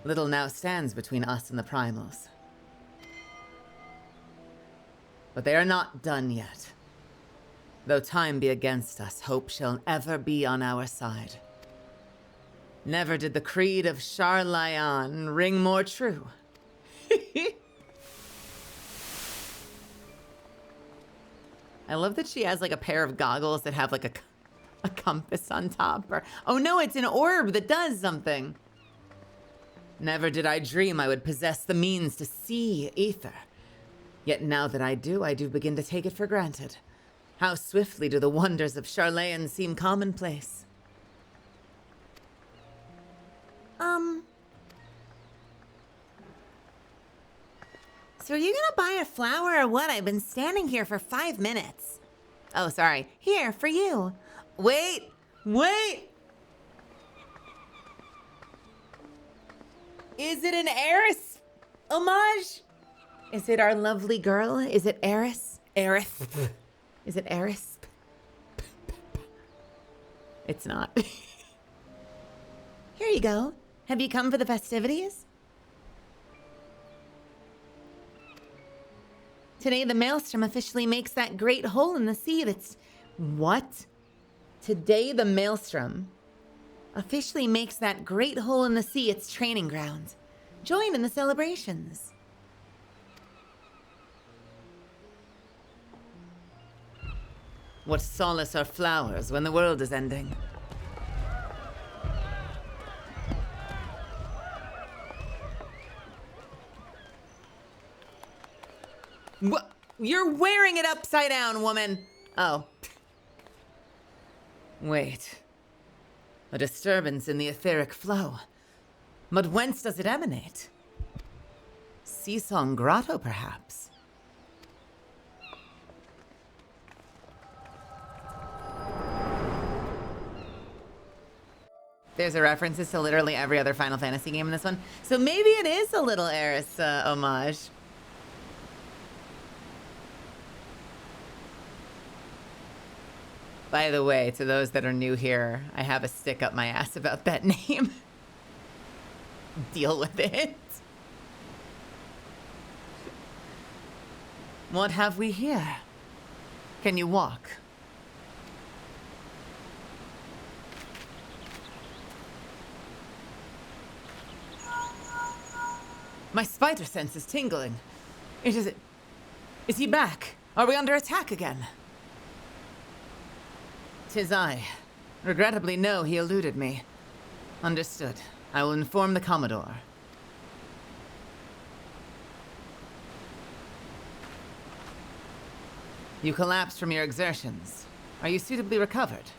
Little now stands between us and the primals. But they are not done yet. Though time be against us, hope shall ever be on our side. Never did the creed of Charlayan ring more true. I love that she has like a pair of goggles that have like a compass on top. Or oh no, it's an orb that does something. Never did I dream I would possess the means to see ether. Yet now that I do begin to take it for granted. How swiftly do the wonders of Charlayan seem commonplace. So are you gonna buy a flower or what? I've been standing here for 5 minutes. Oh, sorry. Here, for you. Wait! Is it an Eris homage? Is it our lovely girl? Is it Eris? Aerith? Is it Eris? It's not. Here you go. Have you come for the festivities? Today, the Maelstrom officially makes that great hole in the sea that's... What? Today, the Maelstrom officially makes that great hole in the sea its training ground. Join in the celebrations. What solace are flowers when the world is ending? What? You're wearing it upside down, woman. Oh. Wait. A disturbance in the etheric flow. But whence does it emanate? Seasong Grotto, perhaps? There's a references to literally every other Final Fantasy game in this one. So maybe it is a little Eris homage. By the way, to those that are new here, I have a stick up my ass about that name. Deal with it. What have we here? Can you walk? My spider sense is tingling. Is he back? Are we under attack again? 'Tis I. Regrettably, no, he eluded me. Understood. I will inform the Commodore. You collapsed from your exertions. Are you suitably recovered?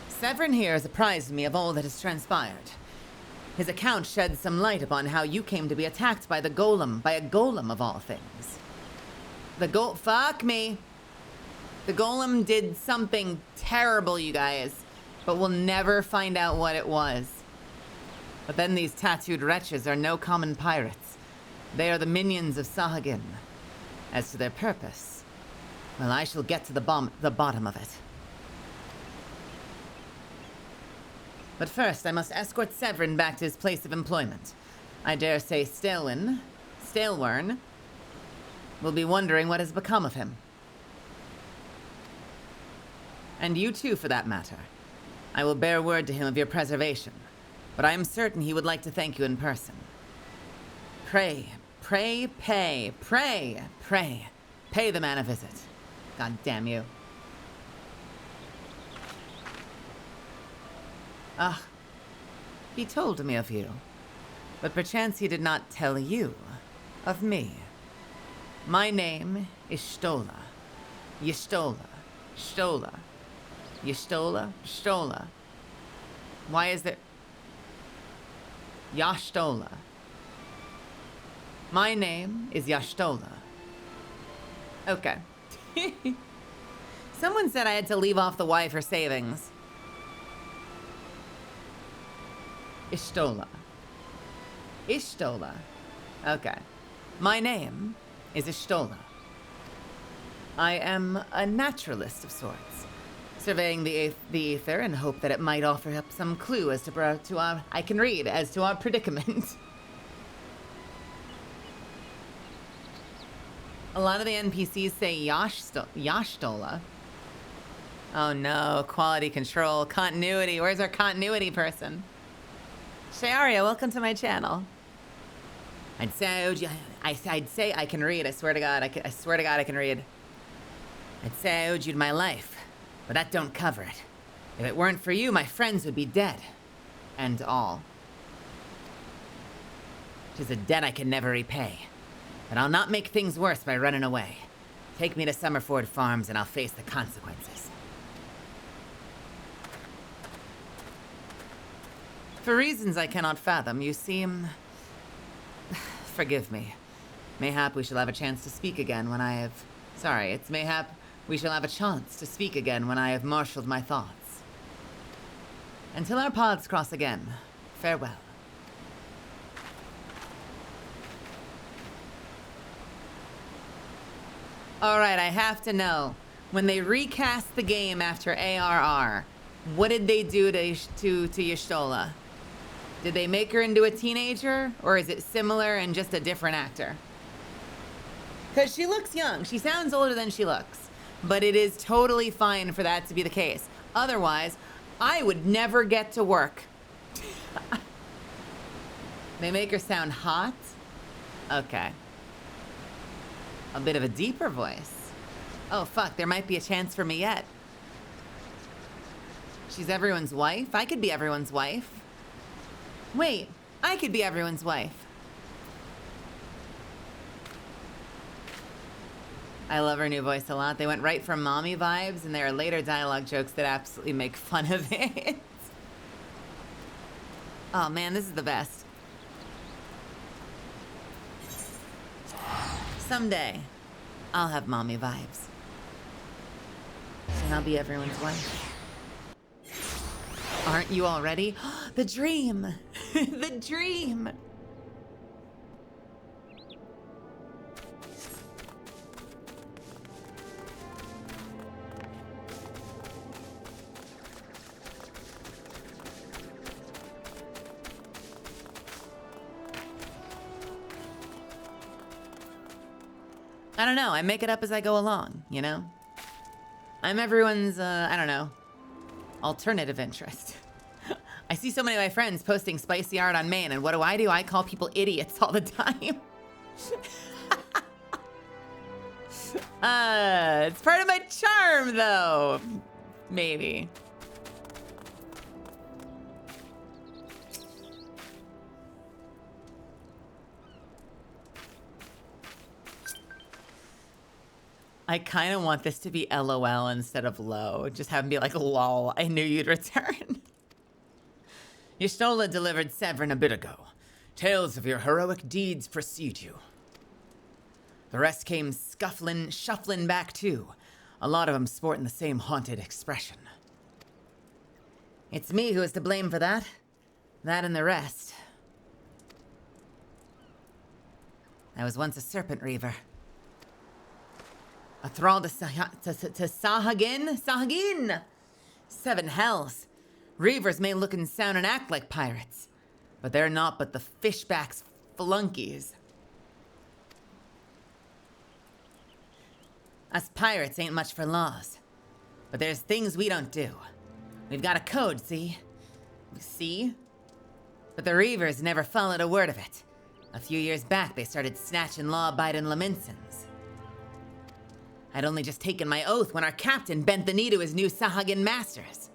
Severin here has apprised me of all that has transpired. His account sheds some light upon how you came to be attacked by the golem, by a golem of all things. Fuck me! The golem did something terrible, you guys, but we'll never find out what it was. But then these tattooed wretches are no common pirates. They are the minions of Sahagin. As to their purpose, well, I shall get to the bottom of it. But first, I must escort Severin back to his place of employment. I dare say Stalewern will be wondering what has become of him. And you too, for that matter. I will bear word to him of your preservation, but I am certain he would like to thank you in person. Pray the man a visit. God damn you. Ah, he told me of you, but perchance he did not tell you of me. My name is Stola. Stola. Why is there... Yashtola. My name is Yashtola. Okay. Someone said I had to leave off the Y for savings. Ishtola. Okay. My name is Ishtola. I am a naturalist of sorts, surveying the ether in hope that it might offer up some clue as to our predicament. A lot of the NPCs say Yashtola. Oh no, quality control, continuity. Where's our continuity person? Sharia, welcome to my channel. I'd say I can read. I swear to God, I swear to God I can read. I'd say I owed you my life, but that don't cover it. If it weren't for you, my friends would be dead. And all. 'Tis a debt I can never repay. But I'll not make things worse by running away. Take me to Summerford Farms and I'll face the consequences. For reasons I cannot fathom, you seem... Forgive me. Mayhap we shall have a chance to speak again when I have... Sorry, it's mayhap we shall have a chance to speak again when I have marshaled my thoughts. Until our paths cross again, farewell. Alright, I have to know. When they recast the game after ARR, what did they do to Y'shtola? Did they make her into a teenager? Or is it similar and just a different actor? Because she looks young. She sounds older than she looks. But it is totally fine for that to be the case. Otherwise, I would never get to work. They make her sound hot? Okay. A bit of a deeper voice. Oh, fuck, there might be a chance for me yet. She's everyone's wife? I could be everyone's wife. Wait, I could be everyone's wife. I love her new voice a lot. They went right from mommy vibes, and there are later dialogue jokes that absolutely make fun of it. Oh man, this is the best. Someday, I'll have mommy vibes. And I'll be everyone's wife. Aren't you already? The dream! The dream! I don't know. I make it up as I go along, you know? I'm everyone's, I don't know, alternative interest. I see so many of my friends posting spicy art on Maine, and what do? I call people idiots all the time. It's part of my charm, though. Maybe. I kind of want this to be LOL instead of low. Just have him be like, lol, I knew you'd return. Y'shtola delivered Severin a bit ago. Tales of your heroic deeds precede you. The rest came shuffling back too. A lot of them sporting the same haunted expression. It's me who is to blame for that. That and the rest. I was once a serpent reaver. A thrall to Sahagin? 7 hells. Reavers may look and sound and act like pirates, but they're not but the fishbacks flunkies. Us pirates ain't much for laws, but there's things we don't do. We've got a code, see? See? But the Reavers never followed a word of it. A few years back, they started snatching law-abiding Laminsons. I'd only just taken my oath when our captain bent the knee to his new Sahagin masters.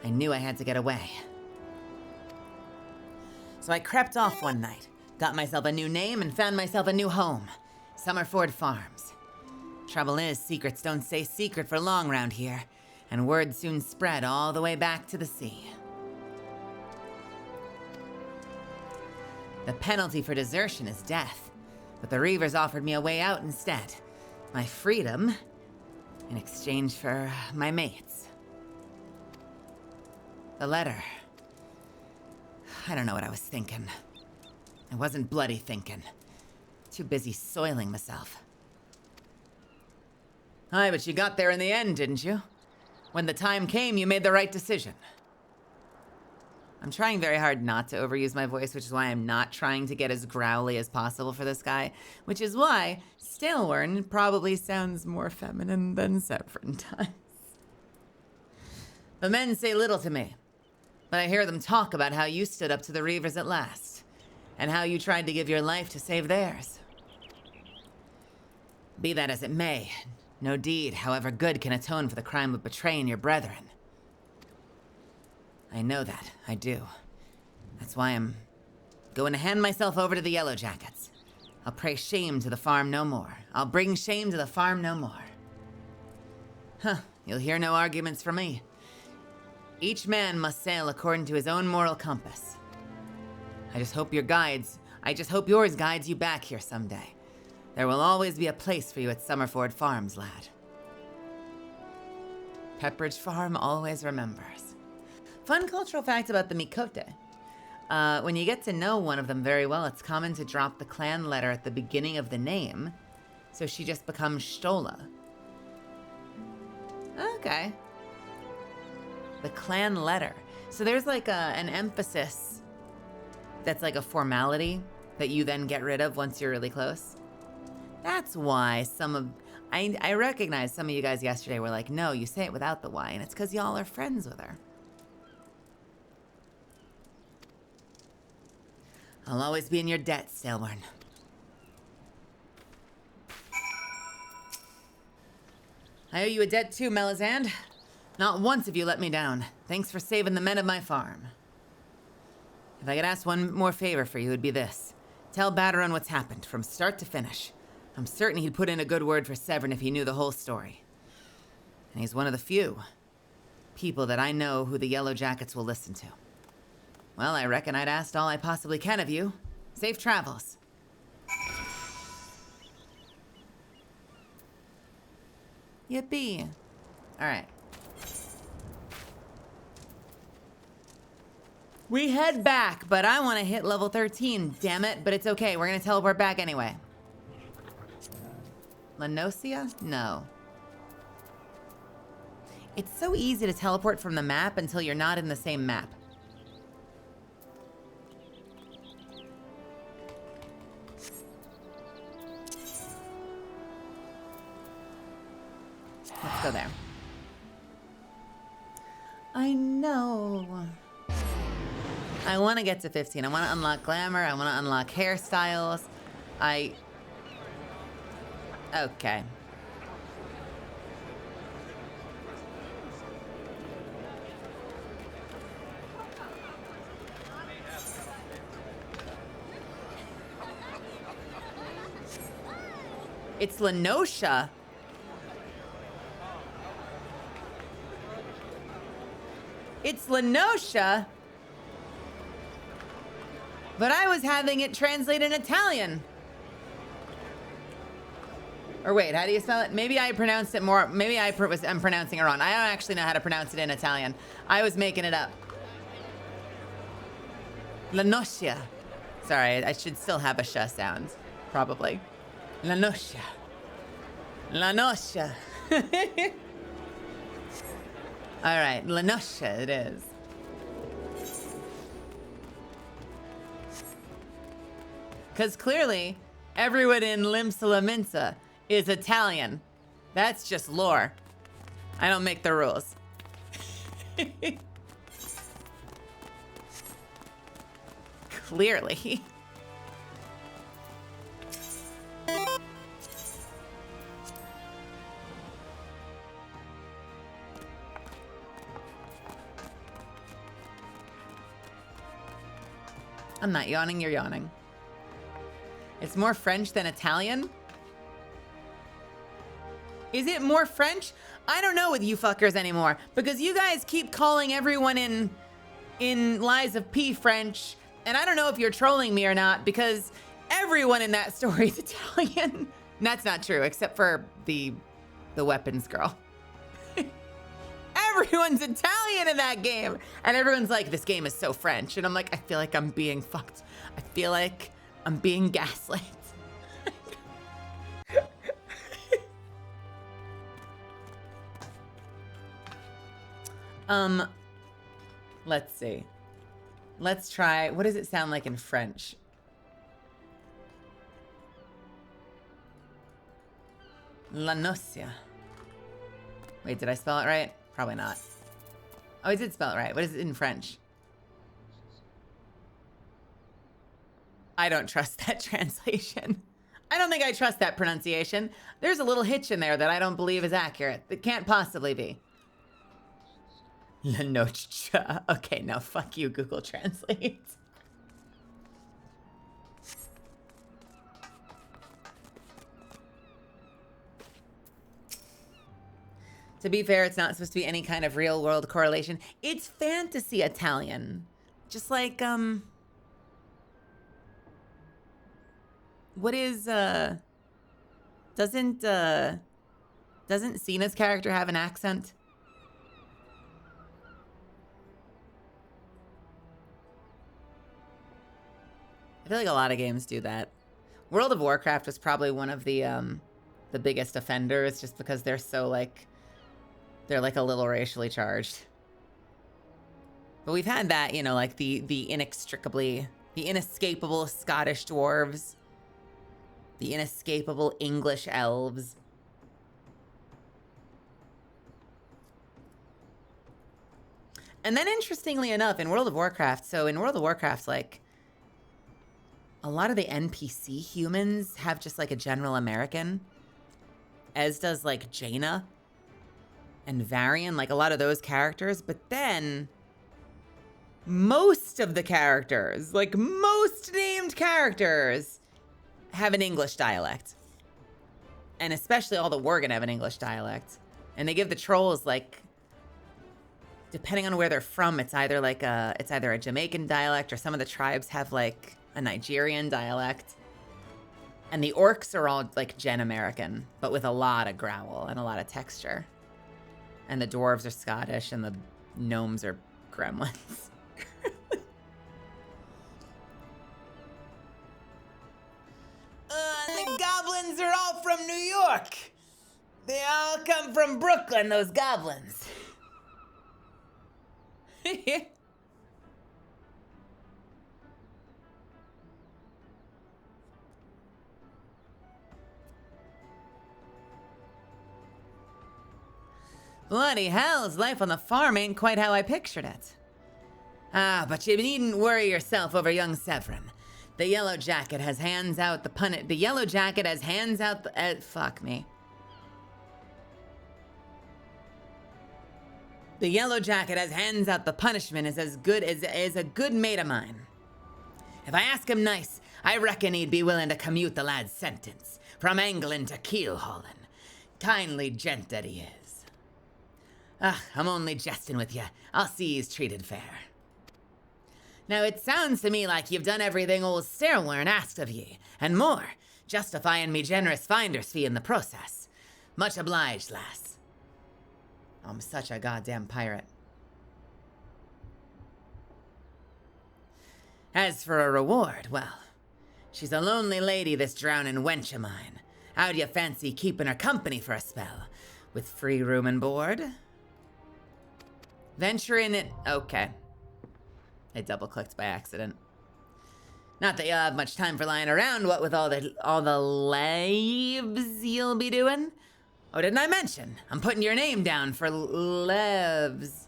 I knew I had to get away. So I crept off one night, got myself a new name, and found myself a new home. Summerford Farms. Trouble is, secrets don't stay secret for long round here, and word soon spread all the way back to the sea. The penalty for desertion is death, but the Reavers offered me a way out instead. My freedom in exchange for my mates. The letter. I don't know what I was thinking. I wasn't bloody thinking. Too busy soiling myself. Aye, but you got there in the end, didn't you? When the time came, you made the right decision. I'm trying very hard not to overuse my voice, which is why I'm not trying to get as growly as possible for this guy, which is why Stalewern probably sounds more feminine than Severin does. The men say little to me, but I hear them talk about how you stood up to the Reavers at last, and how you tried to give your life to save theirs. Be that as it may, no deed, however good, can atone for the crime of betraying your brethren. I know that, I do. That's why I'm going to hand myself over to the Yellow Jackets. I'll pray shame to the farm no more. I'll bring shame to the farm no more. Huh, you'll hear no arguments from me. Each man must sail according to his own moral compass. I just hope yours guides you back here someday. There will always be a place for you at Summerford Farms, lad. Pepperidge Farm always remembers. Fun cultural fact about the Mikote. When you get to know one of them very well, it's common to drop the clan letter at the beginning of the name, so she just becomes Shtola. Okay. The clan letter. So there's like an emphasis that's like a formality that you then get rid of once you're really close. That's why I recognized some of you guys yesterday were like, no, you say it without the Y, and it's because y'all are friends with her. I'll always be in your debt, Stalewern. I owe you a debt too, Melisande. Not once have you let me down. Thanks for saving the men of my farm. If I could ask one more favor for you, it'd be this. Tell Baderon what's happened, from start to finish. I'm certain he'd put in a good word for Severin if he knew the whole story. And he's one of the few people that I know who the Yellow Jackets will listen to. Well, I reckon I'd asked all I possibly can of you. Safe travels. Yippee. All right. We head back, but I want to hit level 13, damn it. But it's okay, we're gonna teleport back anyway. Lenosia? No. It's so easy to teleport from the map until you're not in the same map. let's go there. I know. I want to get to 15. I want to unlock glamour. I want to unlock hairstyles. Okay. It's Lenosha. It's Lenosha. But I was having it translate in Italian. Or wait, how do you spell it? Maybe I pronounced it more. Maybe I'm pronouncing it wrong. I don't actually know how to pronounce it in Italian. I was making it up. Lenosha. Sorry, I should still have a sh sound. Probably. Lenosha. Lenosha. All right, Lenosha it is. Because clearly, everyone in Limsa Minsa is Italian. That's just lore. I don't make the rules. Clearly. I'm not yawning, you're yawning. It's more French than Italian? Is it more French? I don't know with you fuckers anymore, because you guys keep calling everyone in Lies of P French, and I don't know if you're trolling me or not, because everyone in that story is Italian. That's not true, except for the weapons girl. Everyone's Italian in that game. And everyone's like, this game is so French. And I'm like, I feel like I'm being fucked. I feel like I'm being gaslit. Let's see. Let's try, what does it sound like in French? La nocia. Wait, did I spell it right? Probably not. Oh, I did spell it right. What is it in French? I don't trust that translation. I don't think I trust that pronunciation. There's a little hitch in there that I don't believe is accurate. It can't possibly be. La noche. Okay, now fuck you, Google Translate. To be fair, it's not supposed to be any kind of real world correlation. It's fantasy Italian. Just like, what is, doesn't Cena's character have an accent? I feel like a lot of games do that. World of Warcraft was probably one of the biggest offenders, just because they're so like, they're like a little racially charged. But we've had that, you know, like the inescapable Scottish dwarves, the inescapable English elves. And then interestingly enough, in World of Warcraft, so in World of Warcraft, like, a lot of the NPC humans have just like a general American, as does like Jaina and Varian, like a lot of those characters. But then most of the characters, like most named characters, have an English dialect. And especially all the Worgen have an English dialect. And they give the trolls, like, depending on where they're from, it's either a Jamaican dialect, or some of the tribes have like a Nigerian dialect. And the orcs are all like Gen American, but with a lot of growl and a lot of texture. And the dwarves are Scottish, and the gnomes are gremlins. The goblins are all from New York. They all come from Brooklyn, those goblins. Bloody hell's life on the farm ain't quite how I pictured it. Ah, but you needn't worry yourself over young Severin. The Yellow Jacket has hands out the Yellow Jacket has hands out the, fuck me. The Yellow Jacket as hands out the punishment is as good as a good mate of mine. If I ask him nice, I reckon he'd be willing to commute the lad's sentence from Anglin to Keelhaulin. Kindly gent that he is. Ah, I'm only jesting with you. I'll see he's treated fair. Now it sounds to me like you've done everything old Stairwern asked of ye, and more, justifying me generous finder's fee in the process. Much obliged, lass. I'm such a goddamn pirate. As for a reward, well, she's a lonely lady, this drowning wench of mine. How'd you fancy keeping her company for a spell? With free room and board? Venturing it. Okay. I double-clicked by accident. Not that you'll have much time for lying around, what with all the lives you'll be doing. Oh, didn't I mention? I'm putting your name down for lives.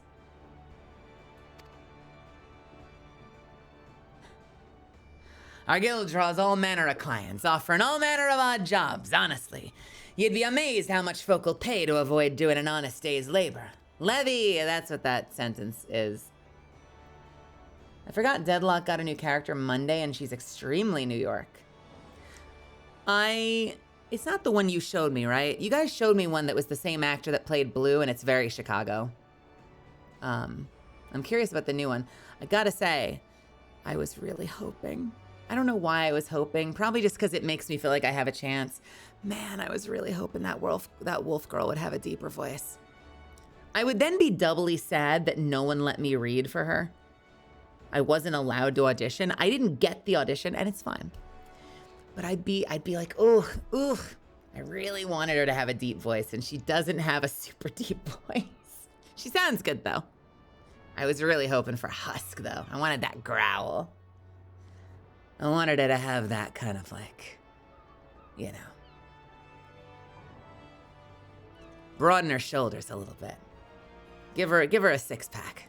Our guild draws all manner of clients, offering all manner of odd jobs, honestly. You'd be amazed how much folk will pay to avoid doing an honest day's labor. Levy, that's what that sentence is. I forgot Deadlock got a new character Monday and she's extremely New York. It's not the one you showed me, right? You guys showed me one that was the same actor that played Blue and it's very Chicago. I'm curious about the new one. I gotta say, I was really hoping. I don't know why I was hoping. Probably just because it makes me feel like I have a chance. Man, I was really hoping that wolf girl would have a deeper voice. I would then be doubly sad that no one let me read for her. I wasn't allowed to audition. I didn't get the audition, and it's fine. But I'd be like, ooh, I really wanted her to have a deep voice, and she doesn't have a super deep voice. She sounds good, though. I was really hoping for Husk, though. I wanted that growl. I wanted her to have that kind of like, you know. Broaden her shoulders a little bit. Give her a six-pack.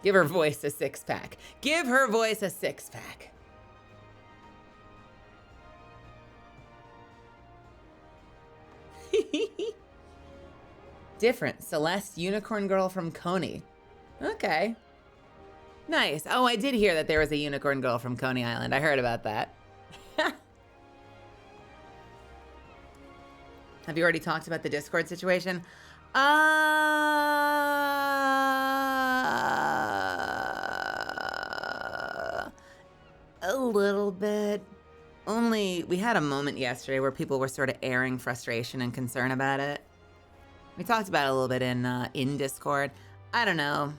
Give her voice a six-pack. Give her voice a six-pack. Different. Celeste, unicorn girl from Coney. Okay. Nice. Oh, I did hear that there was a unicorn girl from Coney Island. I heard about that. Have you already talked about the Discord situation? A little bit. Only, we had a moment yesterday where people were sort of airing frustration and concern about it. We talked about it a little bit in Discord. I don't know.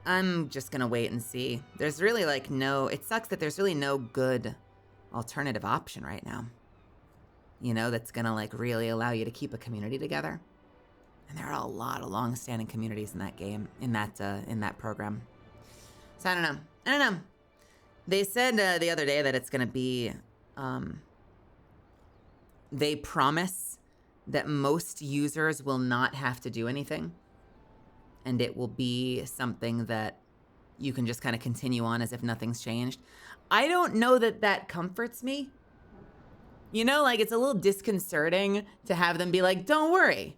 I'm just gonna wait and see. There's really like it sucks that there's really no good alternative option right now. You know, that's gonna like really allow you to keep a community together. And there are a lot of long-standing communities in that game, in that program. So I don't know. They said the other day that it's gonna be, they promise that most users will not have to do anything. And it will be something that you can just kind of continue on as if nothing's changed. I don't know that that comforts me. You know, like it's a little disconcerting to have them be like, don't worry,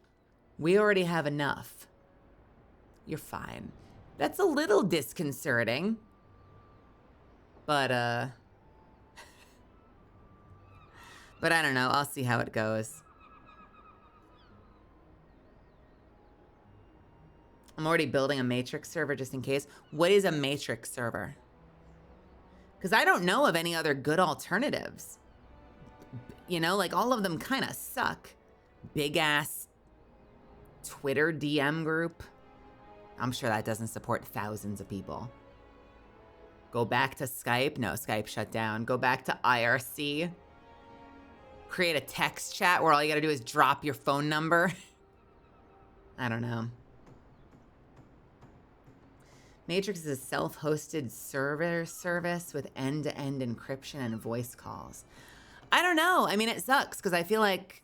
we already have enough. You're fine. That's a little disconcerting. But I don't know. I'll see how it goes. I'm already building a Matrix server just in case. What is a Matrix server? Because I don't know of any other good alternatives. You know, like all of them kind of suck. Big ass Twitter DM group. I'm sure that doesn't support thousands of people. Go back to Skype. No, Skype shut down. Go back to IRC. Create a text chat where all you gotta do is drop your phone number. I don't know. Matrix is a self-hosted server service with end-to-end encryption and voice calls. I don't know. I mean, it sucks because I feel like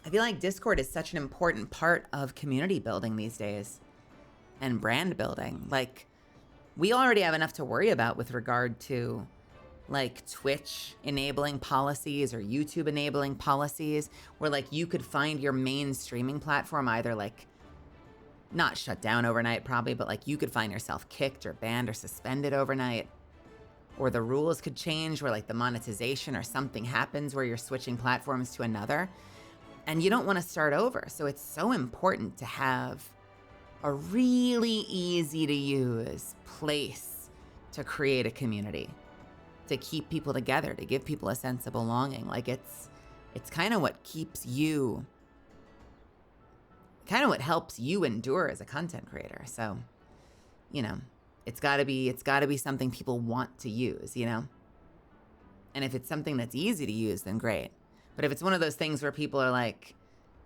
I feel like Discord is such an important part of community building these days and brand building. Like, we already have enough to worry about with regard to like Twitch enabling policies or YouTube enabling policies where like you could find your main streaming platform either like not shut down overnight probably, but like you could find yourself kicked or banned or suspended overnight. Or the rules could change where like the monetization or something happens where you're switching platforms to another. And you don't want to start over. So it's so important to have a really easy to use place to create a community, to keep people together, to give people a sense of belonging. Like it's kind of what keeps you, kind of what helps you endure as a content creator. So, you know, it's gotta be something people want to use, you know? And if it's something that's easy to use, then great. But if it's one of those things where people are like,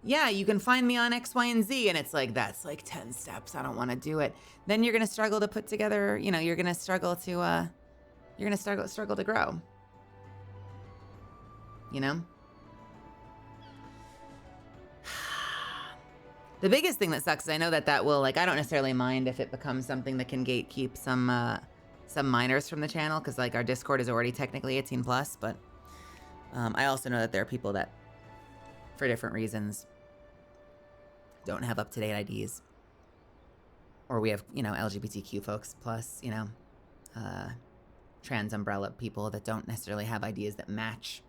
yeah, you can find me on X, Y, and Z, and it's like, that's like 10 steps, I don't want to do it, then you're going to struggle to put together, you know, you're going to struggle to grow. You know? The biggest thing that sucks is I know that will, like, I don't necessarily mind if it becomes something that can gatekeep some minors from the channel, because, like, our Discord is already technically 18 plus, but I also know that there are people that, for different reasons, don't have up-to-date IDs. Or we have, you know, LGBTQ folks, plus, you know, trans umbrella people that don't necessarily have IDs that match.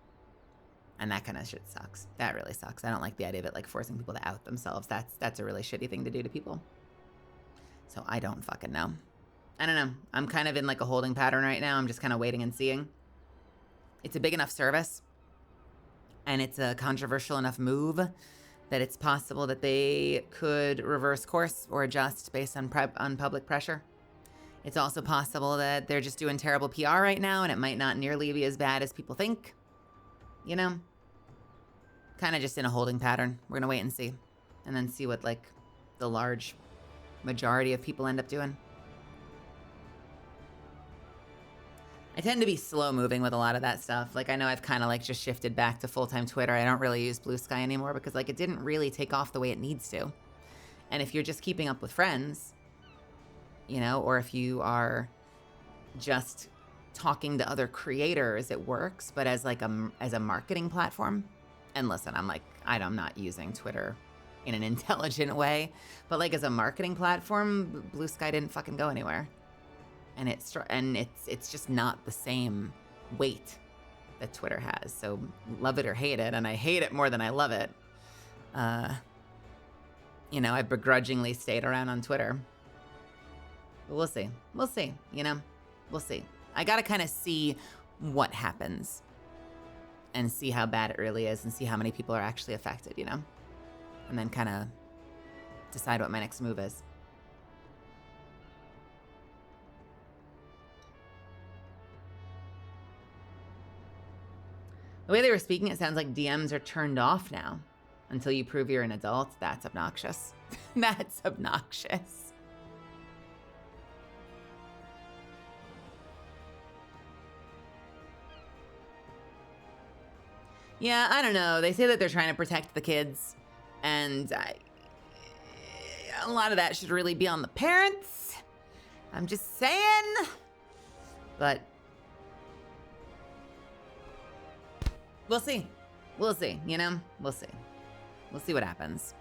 And that kind of shit sucks. That really sucks. I don't like the idea of it, like, forcing people to out themselves. That's a really shitty thing to do to people. So I don't fucking know. I don't know. I'm kind of in, like, a holding pattern right now. I'm just kind of waiting and seeing. It's a big enough service, and it's a controversial enough move that it's possible that they could reverse course or adjust based on public pressure. It's also possible that they're just doing terrible PR right now, and it might not nearly be as bad as people think. You know? Kind of just in a holding pattern. We're gonna wait and see. And then see what, like, the large majority of people end up doing. I tend to be slow moving with a lot of that stuff. Like, I know I've kind of, like, just shifted back to full-time Twitter. I don't really use Blue Sky anymore because, like, it didn't really take off the way it needs to. And if you're just keeping up with friends, you know, or if you are just talking to other creators, it works. But as, like, as a marketing platform, and listen, I'm not using Twitter in an intelligent way, but, like, as a marketing platform, Blue Sky didn't fucking go anywhere. And it's just not the same weight that Twitter has. So love it or hate it, and I hate it more than I love it. You know, I begrudgingly stayed around on Twitter. But we'll see. We'll see, you know? We'll see. I gotta kind of see what happens and see how bad it really is and see how many people are actually affected, you know? And then kind of decide what my next move is. The way they were speaking, it sounds like DMs are turned off now until you prove you're an adult. That's obnoxious. That's obnoxious. Yeah, I don't know. They say that they're trying to protect the kids, and a lot of that should really be on the parents. I'm just saying. But we'll see. We'll see, you know? We'll see. We'll see what happens.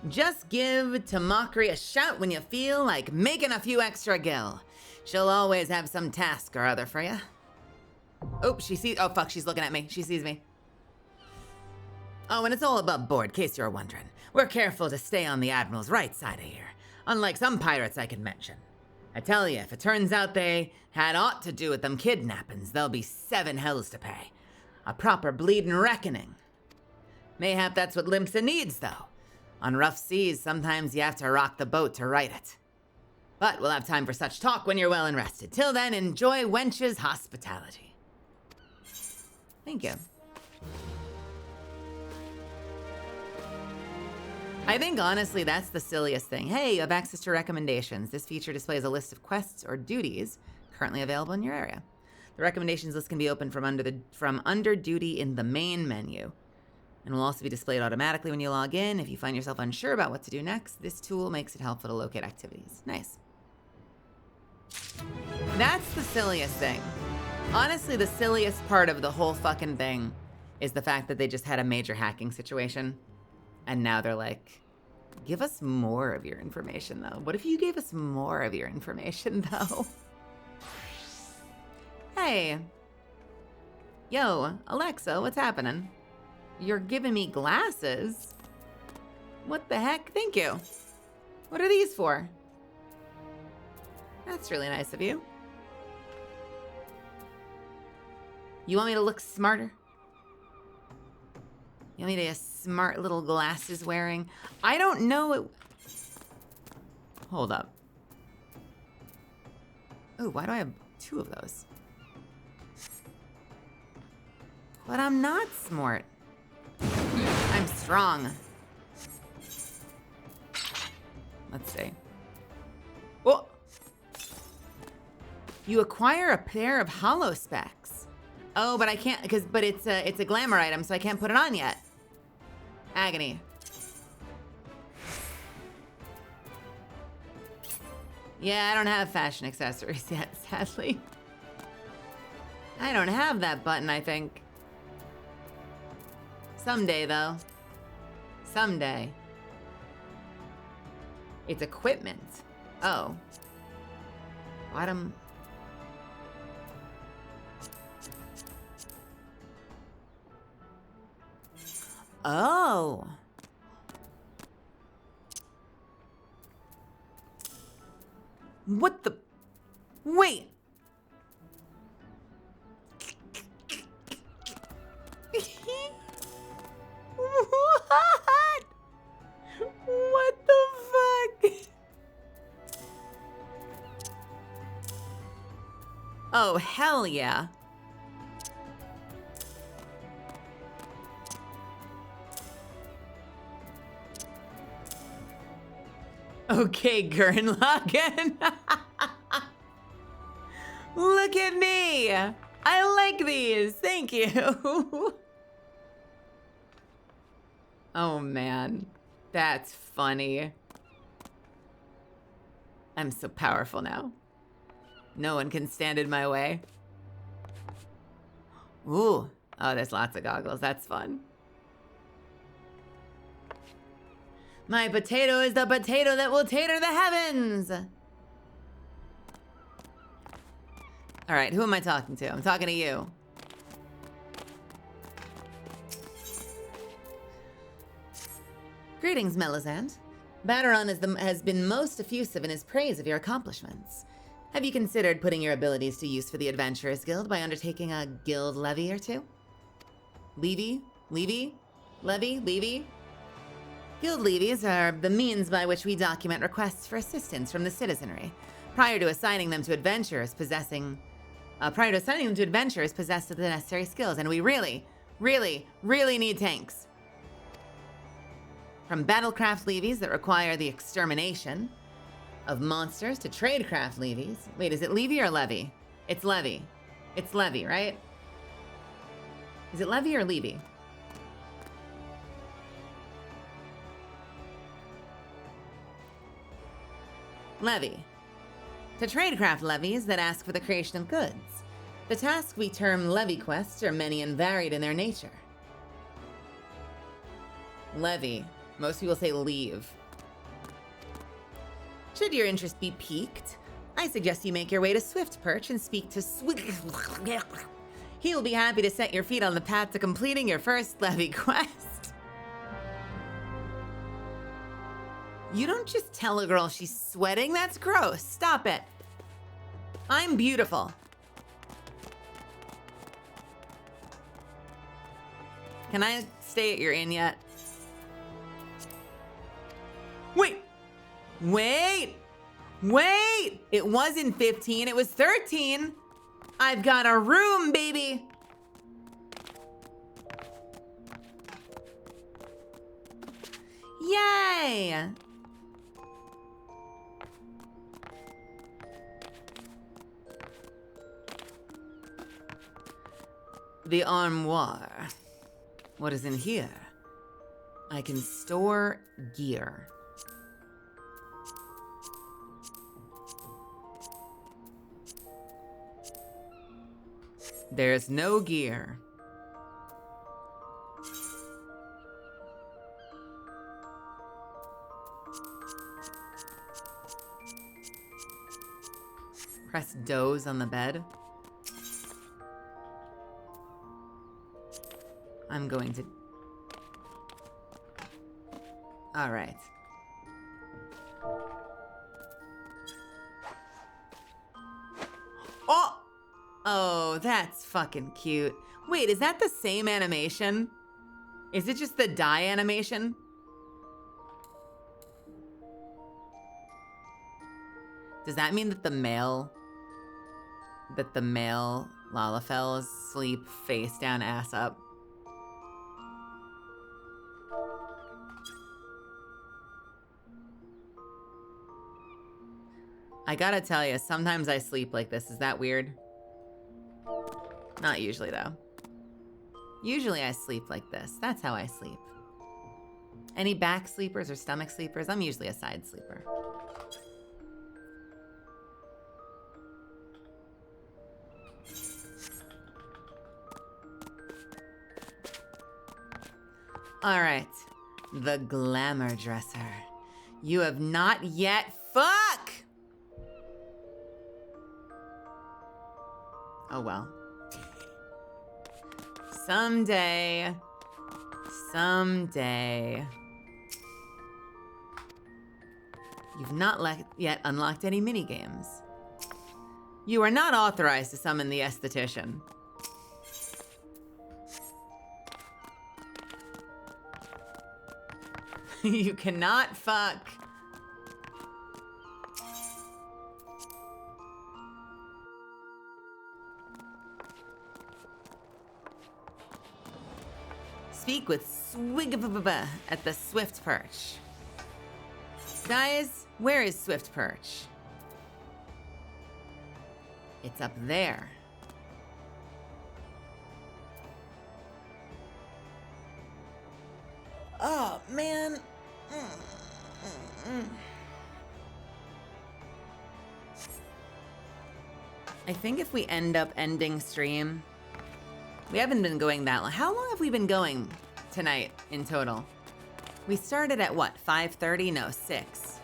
Just give to Mockery a shout when you feel like making a few extra gil. She'll always have some task or other for you. Oh, oh fuck, she's looking at me. She sees me. Oh, and it's all above board, in case you're wondering. We're careful to stay on the Admiral's right side of here. Unlike some pirates I can mention. I tell you, if it turns out they had aught to do with them kidnappings, there'll be 7 hells to pay. A proper bleeding reckoning. Mayhap that's what Limpsa needs, though. On rough seas, sometimes you have to rock the boat to right it. But we'll have time for such talk when you're well and rested. Till then, enjoy Wench's hospitality. Thank you. I think honestly that's the silliest thing. Hey, you have access to recommendations. This feature displays a list of quests or duties currently available in your area. The recommendations list can be opened from under duty in the main menu, and will also be displayed automatically when you log in. If you find yourself unsure about what to do next, this tool makes it helpful to locate activities. Nice. That's the silliest thing. Honestly, the silliest part of the whole fucking thing is the fact that they just had a major hacking situation. And now they're like, give us more of your information, though. What if you gave us more of your information, though? Hey. Yo, Alexa, what's happening? You're giving me glasses? What the heck? Thank you. What are these for? That's really nice of you. You want me to look smarter? You want me to be a smart little glasses wearing? I don't know it. Hold up. Oh, why do I have 2 of those? But I'm not smart. I'm strong. Let's see. Oh! You acquire a pair of hollow specs. Oh, but I can't, but it's a glamour item, so I can't put it on yet. Agony. Yeah, I don't have fashion accessories yet, sadly. I don't have that button, I think. Someday, though. Someday. It's equipment. Oh. Bottom. Oh. What the? Wait. What? What the fuck? Oh, hell yeah. Okay, Gurren-Lagann. Look at me. I like these. Thank you. Oh, man. That's funny. I'm so powerful now. No one can stand in my way. Ooh. Oh, there's lots of goggles. That's fun. My potato is the potato that will tater the heavens. All right, who am I talking to? I'm talking to you. Greetings, Melisande. Baderon has been most effusive in his praise of your accomplishments. Have you considered putting your abilities to use for the Adventurers Guild by undertaking a guild levy or two? Levy? Guild levies are the means by which we document requests for assistance from the citizenry, prior to assigning them to adventurers possessed with the necessary skills, and we really, really, really need tanks. From battlecraft levies that require the extermination of monsters to tradecraft levies. Wait, is it levy or levy? It's levy. It's levy, right? Is it levy or levy? Levy. To tradecraft levies that ask for the creation of goods. The tasks we term levy quests are many and varied in their nature. Levy. Most people say leave. Should your interest be piqued, I suggest you make your way to Swiftperch and speak to He will be happy to set your feet on the path to completing your first levy quest. You don't just tell a girl she's sweating. That's gross. Stop it. I'm beautiful. Can I stay at your inn yet? Wait. It wasn't 15. It was 13. I've got a room, baby. Yay. Yay! The armoire. What is in here? I can store gear. There's no gear. Press doze on the bed. I'm going to... All right. Oh! Oh, that's fucking cute. Wait, is that the same animation? Is it just the die animation? Does that mean that the male Lalafells sleep face down, ass up? I gotta tell you, sometimes I sleep like this. Is that weird? Not usually, though. Usually I sleep like this. That's how I sleep. Any back sleepers or stomach sleepers? I'm usually a side sleeper. All right. The glamour dresser. You have not yet... Fuck! Oh, well. Someday. Someday. You've not yet unlocked any minigames. You are not authorized to summon the esthetician. You cannot fuck. Speak with Swigababa at the Swift Perch. Guys, where is Swift Perch? It's up there. Oh, man. I think if we end up ending stream, we haven't been going that long. How long have we been going tonight in total? We started at what, 5:30? No, 6.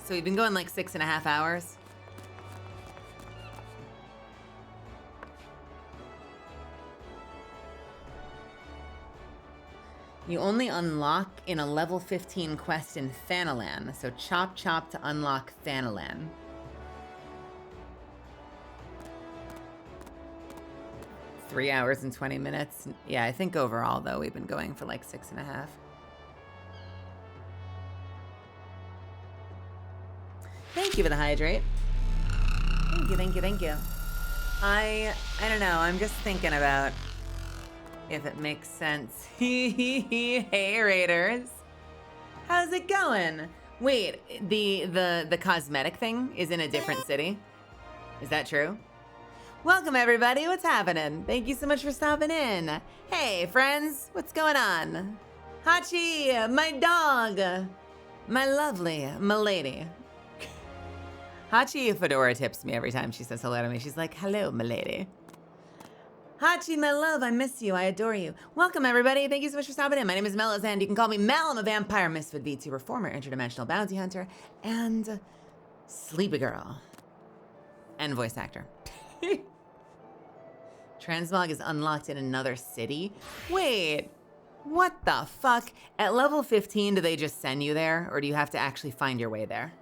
So we've been going like 6.5 hours. You only unlock in a level 15 quest in Thanalan, so chop chop to unlock Thanalan. Three hours and 20 minutes. Yeah, I think overall, though, we've been going for like 6.5. Thank you for the hydrate. Thank you, thank you, thank you. I don't know. I'm just thinking about if it makes sense. Hey, Raiders. How's it going? Wait, the cosmetic thing is in a different city? Is that true? Welcome, everybody. What's happening? Thank you so much for stopping in. Hey, friends. What's going on? Hachi, my dog. My lovely milady. Hachi Fedora tips me every time she says hello to me. She's like, hello, milady. Hachi, my love, I miss you. I adore you. Welcome, everybody. Thank you so much for stopping in. My name is Melizand. You can call me Mel. I'm a vampire misfit VTuber, former interdimensional bounty hunter, and sleepy girl. And voice actor. Transmog is unlocked in another city? Wait, what the fuck? At level 15, do they just send you there? Or do you have to actually find your way there?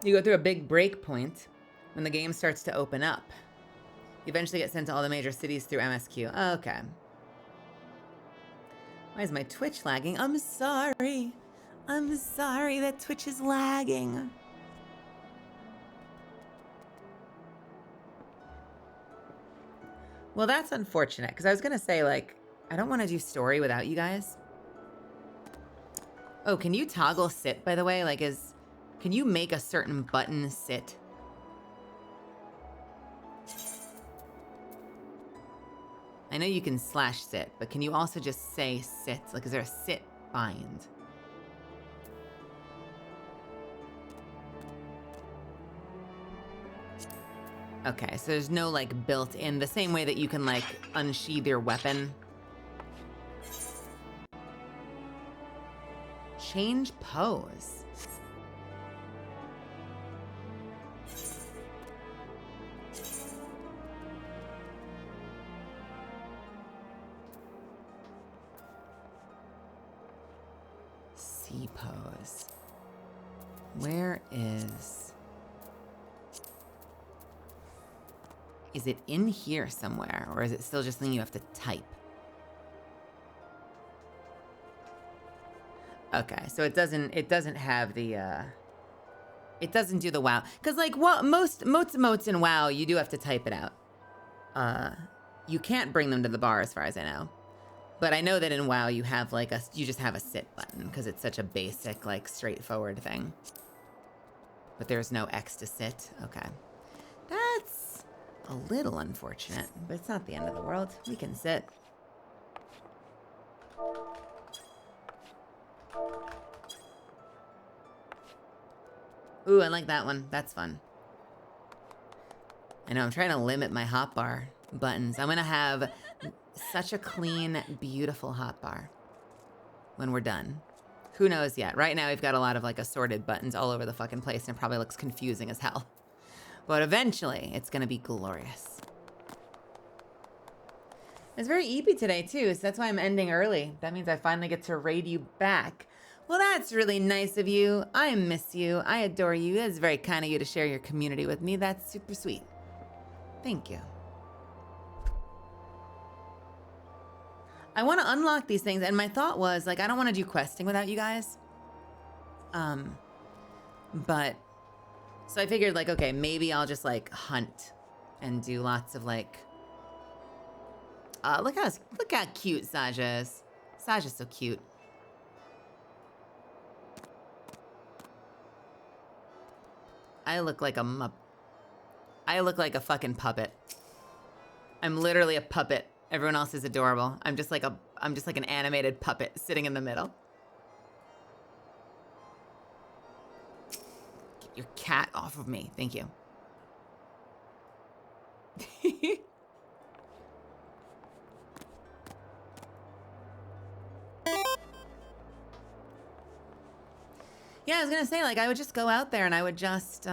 You go through a big break point when the game starts to open up. You eventually get sent to all the major cities through MSQ. Okay. Why is my Twitch lagging? I'm sorry. I'm sorry that Twitch is lagging. Well, that's unfortunate, because I was going to say, like, I don't want to do story without you guys. Oh, can you toggle sit, by the way? Like, can you make a certain button sit? I know you can slash sit, but can you also just say sit? Like, is there a sit bind? Okay, so there's no, like, built-in, the same way that you can, like, unsheath your weapon. Change pose. C pose. Where is... Is it in here somewhere, or is it still just something you have to type? Okay, so it doesn't have the it doesn't do the WoW, because like what most emotes in WoW, you do have to type it out. You can't bring them to the bar as far as I know, but I know that in WoW you have like you just have a sit button because it's such a basic, like, straightforward thing. But there's no X to sit. Okay, that's a little unfortunate, but it's not the end of the world. We can sit. Ooh, I like that one. That's fun. I know, I'm trying to limit my hotbar buttons. I'm gonna have such a clean, beautiful hotbar when we're done. Who knows yet? Right now we've got a lot of, like, assorted buttons all over the fucking place, and it probably looks confusing as hell. But eventually, it's gonna be glorious. It's very eepy today, too, so that's why I'm ending early. That means I finally get to raid you back. Well, that's really nice of you. I miss you. I adore you. It's very kind of you to share your community with me. That's super sweet. Thank you. I want to unlock these things, and my thought was, like, I don't want to do questing without you guys. But... So I figured, like, okay, maybe I'll just, like, hunt and do lots of, like... look how cute Saja is. Saja's so cute. I look like I look like a fucking puppet. I'm literally a puppet. Everyone else is adorable. I'm just like an animated puppet sitting in the middle. Get your cat off of me. Thank you. Yeah, I was gonna say, like, I would just go out there and I would just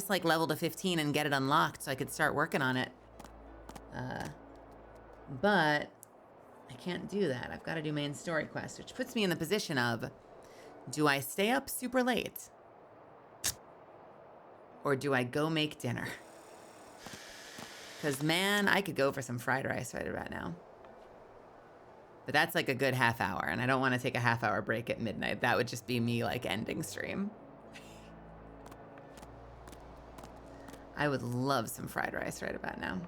like level to 15 and get it unlocked so I could start working on it. But I can't do that. I've got to do main story quest, which puts me in the position of, do I stay up super late? Or do I go make dinner? Because, man, I could go for some fried rice right about now. But that's like a good half hour, and I don't want to take a half-hour break at midnight. That would just be me, like, ending stream. I would love some fried rice right about now.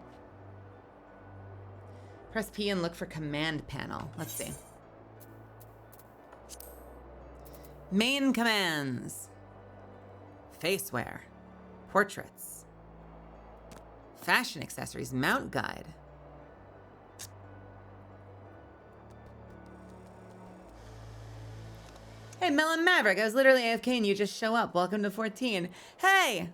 Press P and look for command panel. Let's see. Main commands. Faceware. Portraits. Fashion accessories. Mount guide. Hey, Melon Maverick, I was literally AFK and you just show up. Welcome to 14. Hey!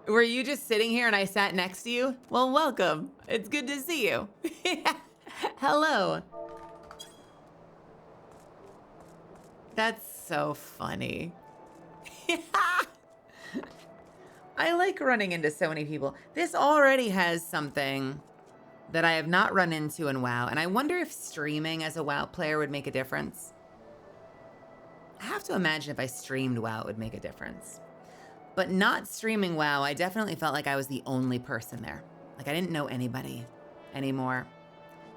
Were you just sitting here and I sat next to you? Well, welcome. It's good to see you. Hello. That's so funny. I like running into so many people. This already has something that I have not run into in WoW, and I wonder if streaming as a WoW player would make a difference. I have to imagine if I streamed WoW, it would make a difference. But not streaming WoW, I definitely felt like I was the only person there. Like, I didn't know anybody anymore.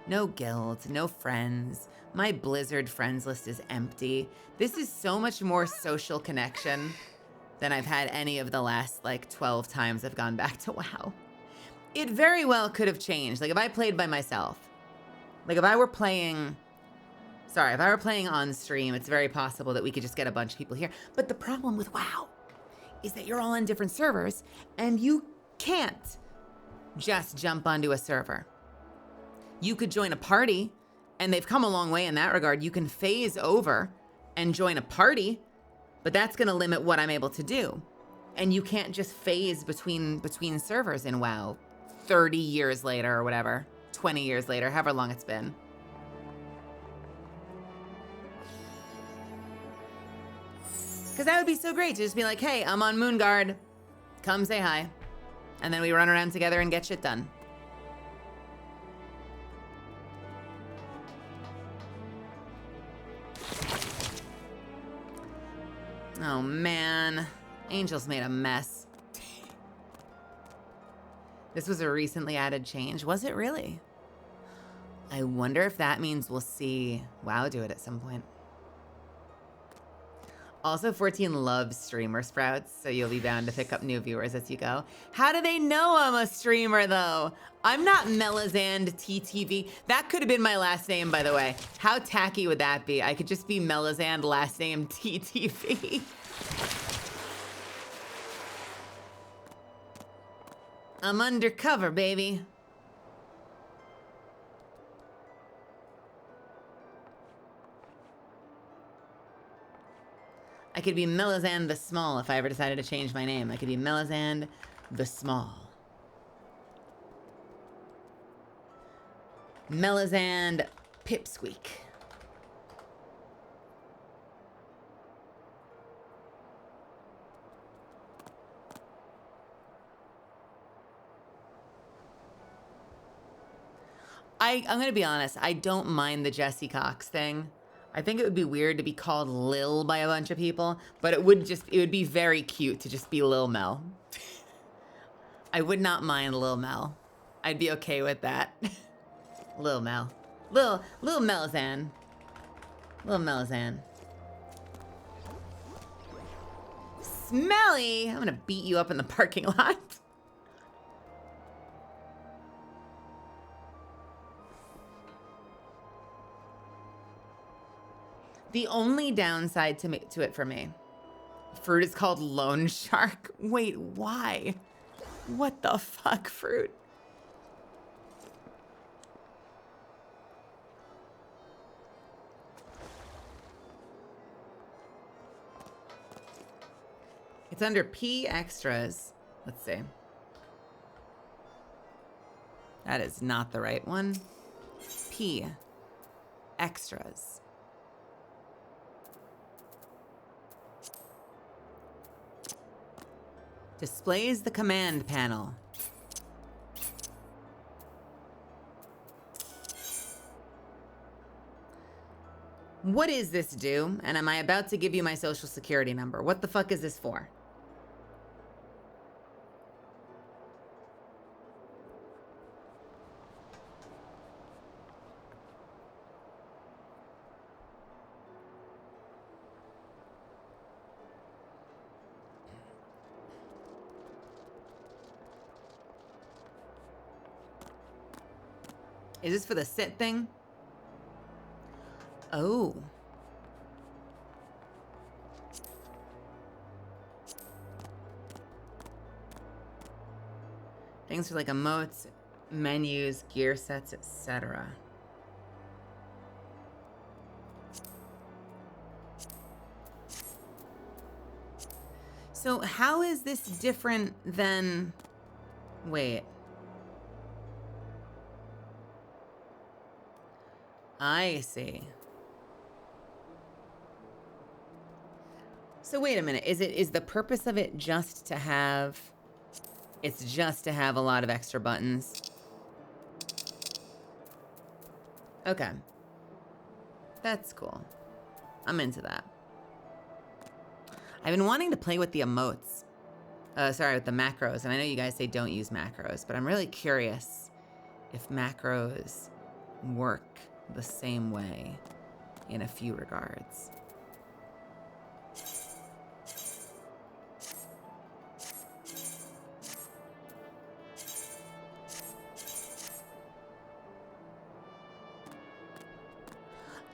No guild, no friends. My Blizzard friends list is empty. This is so much more social connection than I've had any of the last like 12 times I've gone back to WoW. It very well could have changed. Like if I played by myself, like if I were playing on stream, it's very possible that we could just get a bunch of people here. But the problem with WoW is that you're all on different servers and you can't just jump onto a server. You could join a party, and they've come a long way in that regard. You can phase over and join a party, but that's gonna limit what I'm able to do. And you can't just phase between servers in WoW 30 years later or whatever, 20 years later, however long it's been. Because that would be so great to just be like, hey, I'm on Moonguard, come say hi. And then we run around together and get shit done. Oh man, Angel's made a mess. This was a recently added change. Was it really? I wonder if that means we'll see WoW do it at some point. Also, 14 loves streamer sprouts, so you'll be bound to pick up new viewers as you go. How do they know I'm a streamer, though? I'm not Melazand TTV. That could have been my last name, by the way. How tacky would that be? I could just be Melazand, last name TTV. I'm undercover, baby. I could be Melazand the Small if I ever decided to change my name. I could be Melazand the Small. Melazand Pipsqueak. I'm gonna be honest, I don't mind the Jesse Cox thing. I think it would be weird to be called Lil by a bunch of people, but it would be very cute to just be Lil Mel. I would not mind Lil Mel. I'd be okay with that. Lil Mel. Lil Melazan. Lil Melazan. Smelly! I'm gonna beat you up in the parking lot. The only downside to it for me, fruit is called Lone Shark. Wait, why? What the fuck, fruit? It's under P extras. Let's see. That is not the right one. P extras. Displays the command panel. What is this do? And am I about to give you my social security number? What the fuck is this for? Is this for the sit thing? Oh. Things for like emotes, menus, gear sets, etc. So how is this different than... Wait. I see. So wait a minute. Is the purpose of it just to have... It's just to have a lot of extra buttons? Okay. That's cool. I'm into that. I've been wanting to play with the emotes. Sorry, with the macros. And I know you guys say don't use macros, but I'm really curious if macros work the same way in a few regards.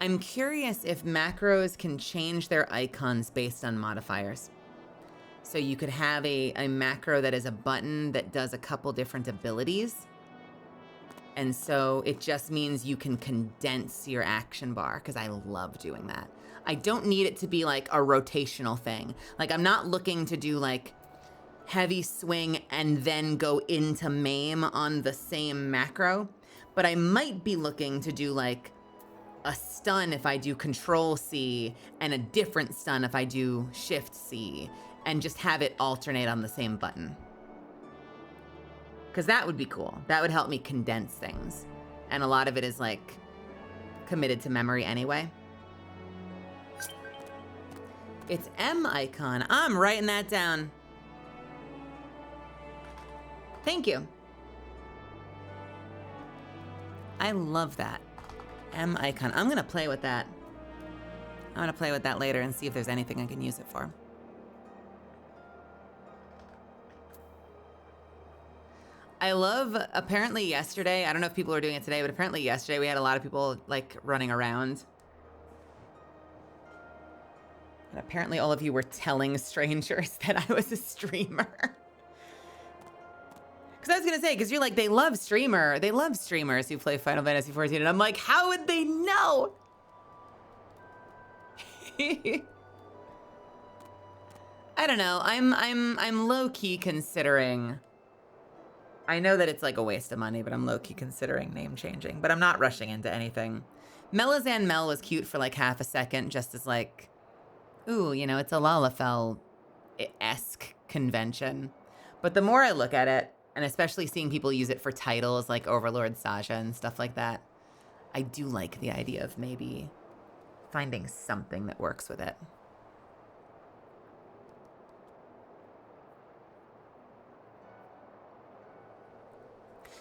I'm curious if macros can change their icons based on modifiers. So you could have a macro that is a button that does a couple different abilities. And so it just means you can condense your action bar, because I love doing that. I don't need it to be like a rotational thing. Like, I'm not looking to do like heavy swing and then go into maim on the same macro, but I might be looking to do like a stun if I do Control C and a different stun if I do Shift C, and just have it alternate on the same button. Because that would be cool. That would help me condense things. And a lot of it is like committed to memory anyway. It's M icon. I'm writing that down. Thank you. I love that. M icon. I'm gonna play with that. I'm gonna play with that later and see if there's anything I can use it for. I love, apparently yesterday, I don't know if people are doing it today, but apparently yesterday we had a lot of people like running around. And apparently all of you were telling strangers that I was a streamer. Because I was gonna say, because you're like, they love streamers who play Final Fantasy XIV, and I'm like, how would they know? I don't know. I'm low key considering. I know that it's like a waste of money, but I'm low key considering name changing. But I'm not rushing into anything. Melazan Mel was cute for like half a second, just as like, ooh, you know, it's a Lalafell-esque convention. But the more I look at it, and especially seeing people use it for titles like Overlord Saja and stuff like that, I do like the idea of maybe finding something that works with it.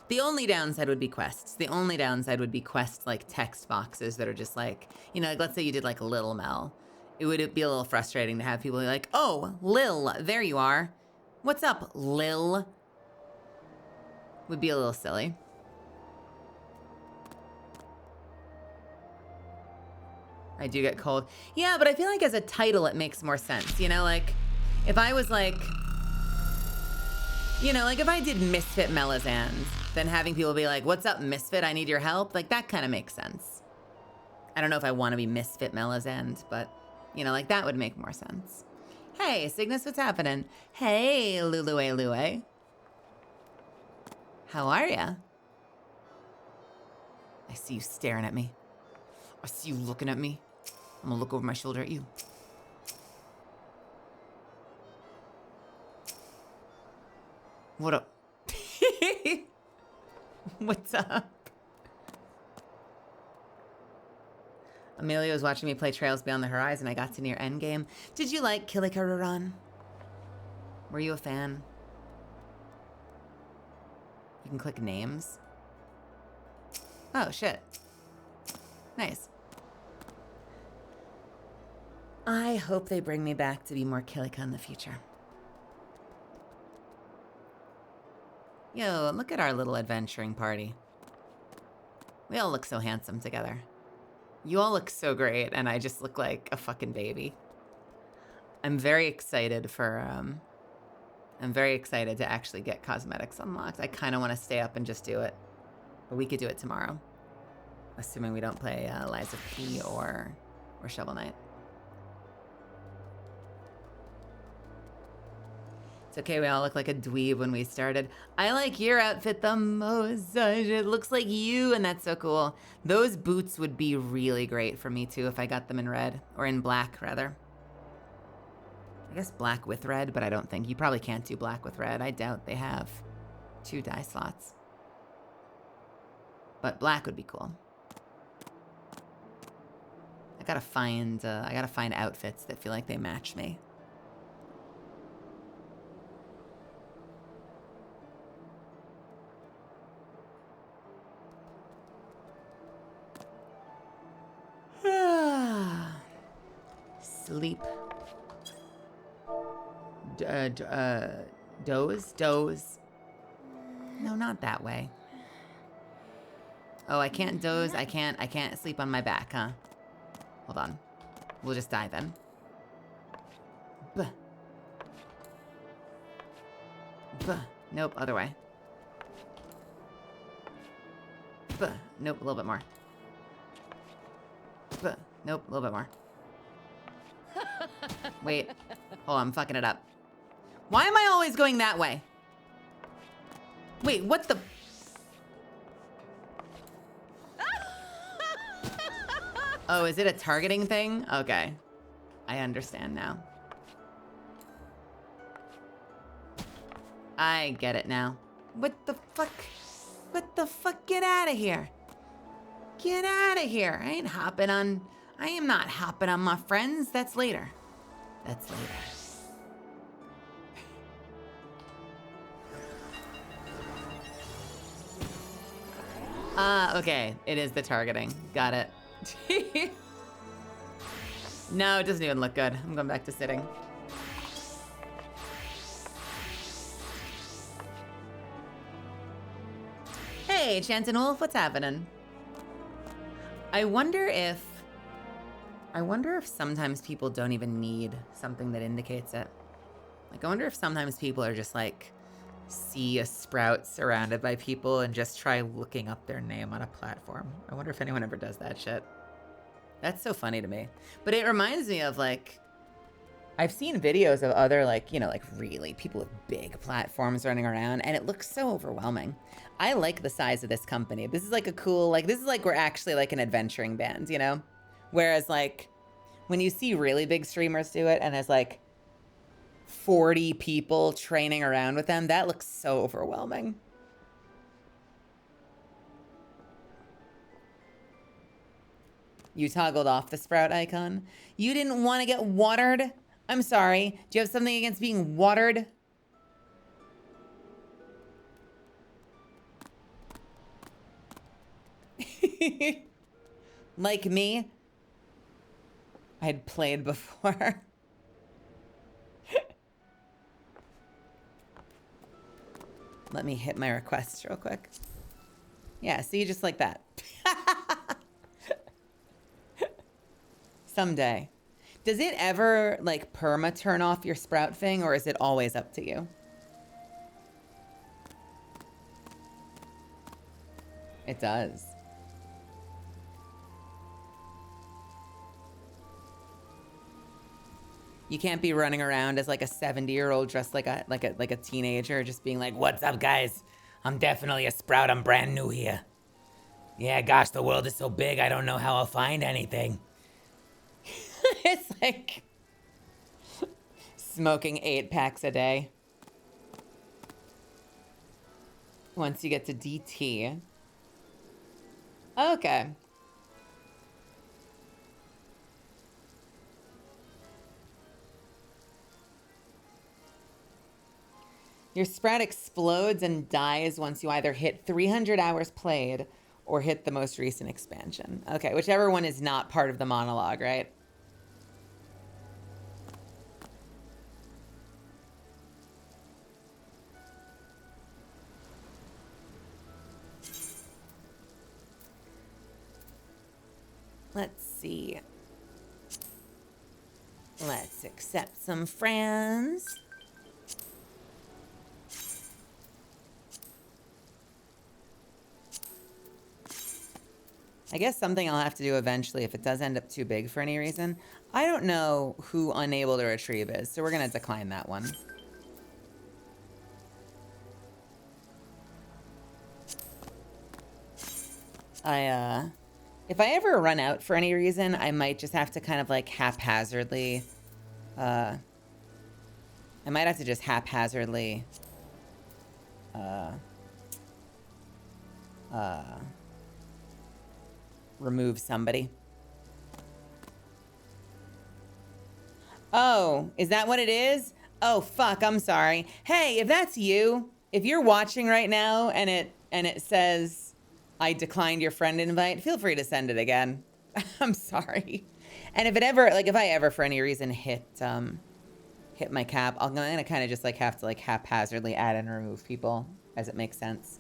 The only downside would be quests. The only downside would be quests like text boxes that are just like, you know, like let's say you did like Lil Mel. It would be a little frustrating to have people be like, oh, Lil, there you are. What's up, Lil? Would be a little silly. I do get cold. Yeah, but I feel like as a title, it makes more sense. You know, like if I was like, you know, like if I did Misfit Melazand, then having people be like, what's up, Misfit? I need your help. Like that kind of makes sense. I don't know if I want to be Misfit Melazand, but you know, like that would make more sense. Hey, Cygnus, what's happening? Hey, Lulue. How are ya? I see you staring at me. I see you looking at me. I'm gonna look over my shoulder at you. What up? What's up? Amelia was watching me play Trails Beyond the Horizon. I got to near endgame. Did you like Kilikaruran? Were you a fan? You can click names. Oh, shit. Nice. I hope they bring me back to be more Kilika in the future. Yo, look at our little adventuring party. We all look so handsome together. You all look so great, and I just look like a fucking baby. I'm very excited for, I'm very excited to actually get cosmetics unlocked. I kind of want to stay up and just do it. But we could do it tomorrow. Assuming we don't play Lies of P or Shovel Knight. It's okay, we all look like a dweeb when we started. I like your outfit the most. It looks like you, and that's so cool. Those boots would be really great for me too if I got them in red, or in black rather. I guess black with red, but I don't think, you probably can't do black with red. I doubt they have 2 dye slots. But black would be cool. I gotta find outfits that feel like they match me. Sleep. Doze. No, not that way. Oh, I can't doze. I can't sleep on my back, huh? Hold on. We'll just die then. Buh. Nope, other way. Nope, a little bit more. Nope, a little bit more. Wait. Hold on, I'm fucking it up. Why am I always going that way? Wait, what the... Oh, is it a targeting thing? Okay. I understand now. I get it now. What the fuck? What the fuck? Get out of here. Get out of here. I am not hopping on my friends. That's later. That's later. Okay. It is the targeting. Got it. No, it doesn't even look good. I'm going back to sitting. Hey, Chanton Wolf, what's happening? I wonder if sometimes people don't even need something that indicates it. Like, I wonder if sometimes people are just like, see a sprout surrounded by people and just try looking up their name on a platform. I wonder if anyone ever does that shit. That's so funny to me. But it reminds me of like, I've seen videos of other like, you know, like really people with big platforms running around and it looks so overwhelming. I like the size of this company. This is like a cool, like this is like we're actually like an adventuring band, you know? Whereas like when you see really big streamers do it and there's like 40 people training around with them, that looks so overwhelming. You toggled off the sprout icon. You didn't want to get watered? I'm sorry. Do you have something against being watered? Like me? I had played before. Let me hit my request real quick. Yeah, see, just like that. Someday. Does it ever, like, perma turn off your sprout thing, or is it always up to you? It does. You can't be running around as like a 70-year-old dressed like a teenager, just being like, "What's up, guys? I'm definitely a sprout. I'm brand new here. Yeah, gosh, the world is so big. I don't know how I'll find anything." It's like smoking 8 packs a day. Once you get to DT. Okay. Your sprout explodes and dies once you either hit 300 hours played or hit the most recent expansion. Okay, whichever one is not part of the monologue, right? Let's see. Let's accept some friends. I guess something I'll have to do eventually if it does end up too big for any reason. I don't know who unable to retrieve is, so we're gonna decline that one. If I ever run out for any reason, I might just have to kind of like haphazardly, I might have to just haphazardly, remove somebody. Oh, is that what it is? Oh, fuck, I'm sorry. Hey, if that's you, if you're watching right now and it says, "I declined your friend invite," feel free to send it again. I'm sorry. And if it ever, like, if I ever for any reason hit my cap, I'm gonna kind of just like have to like haphazardly add and remove people as it makes sense.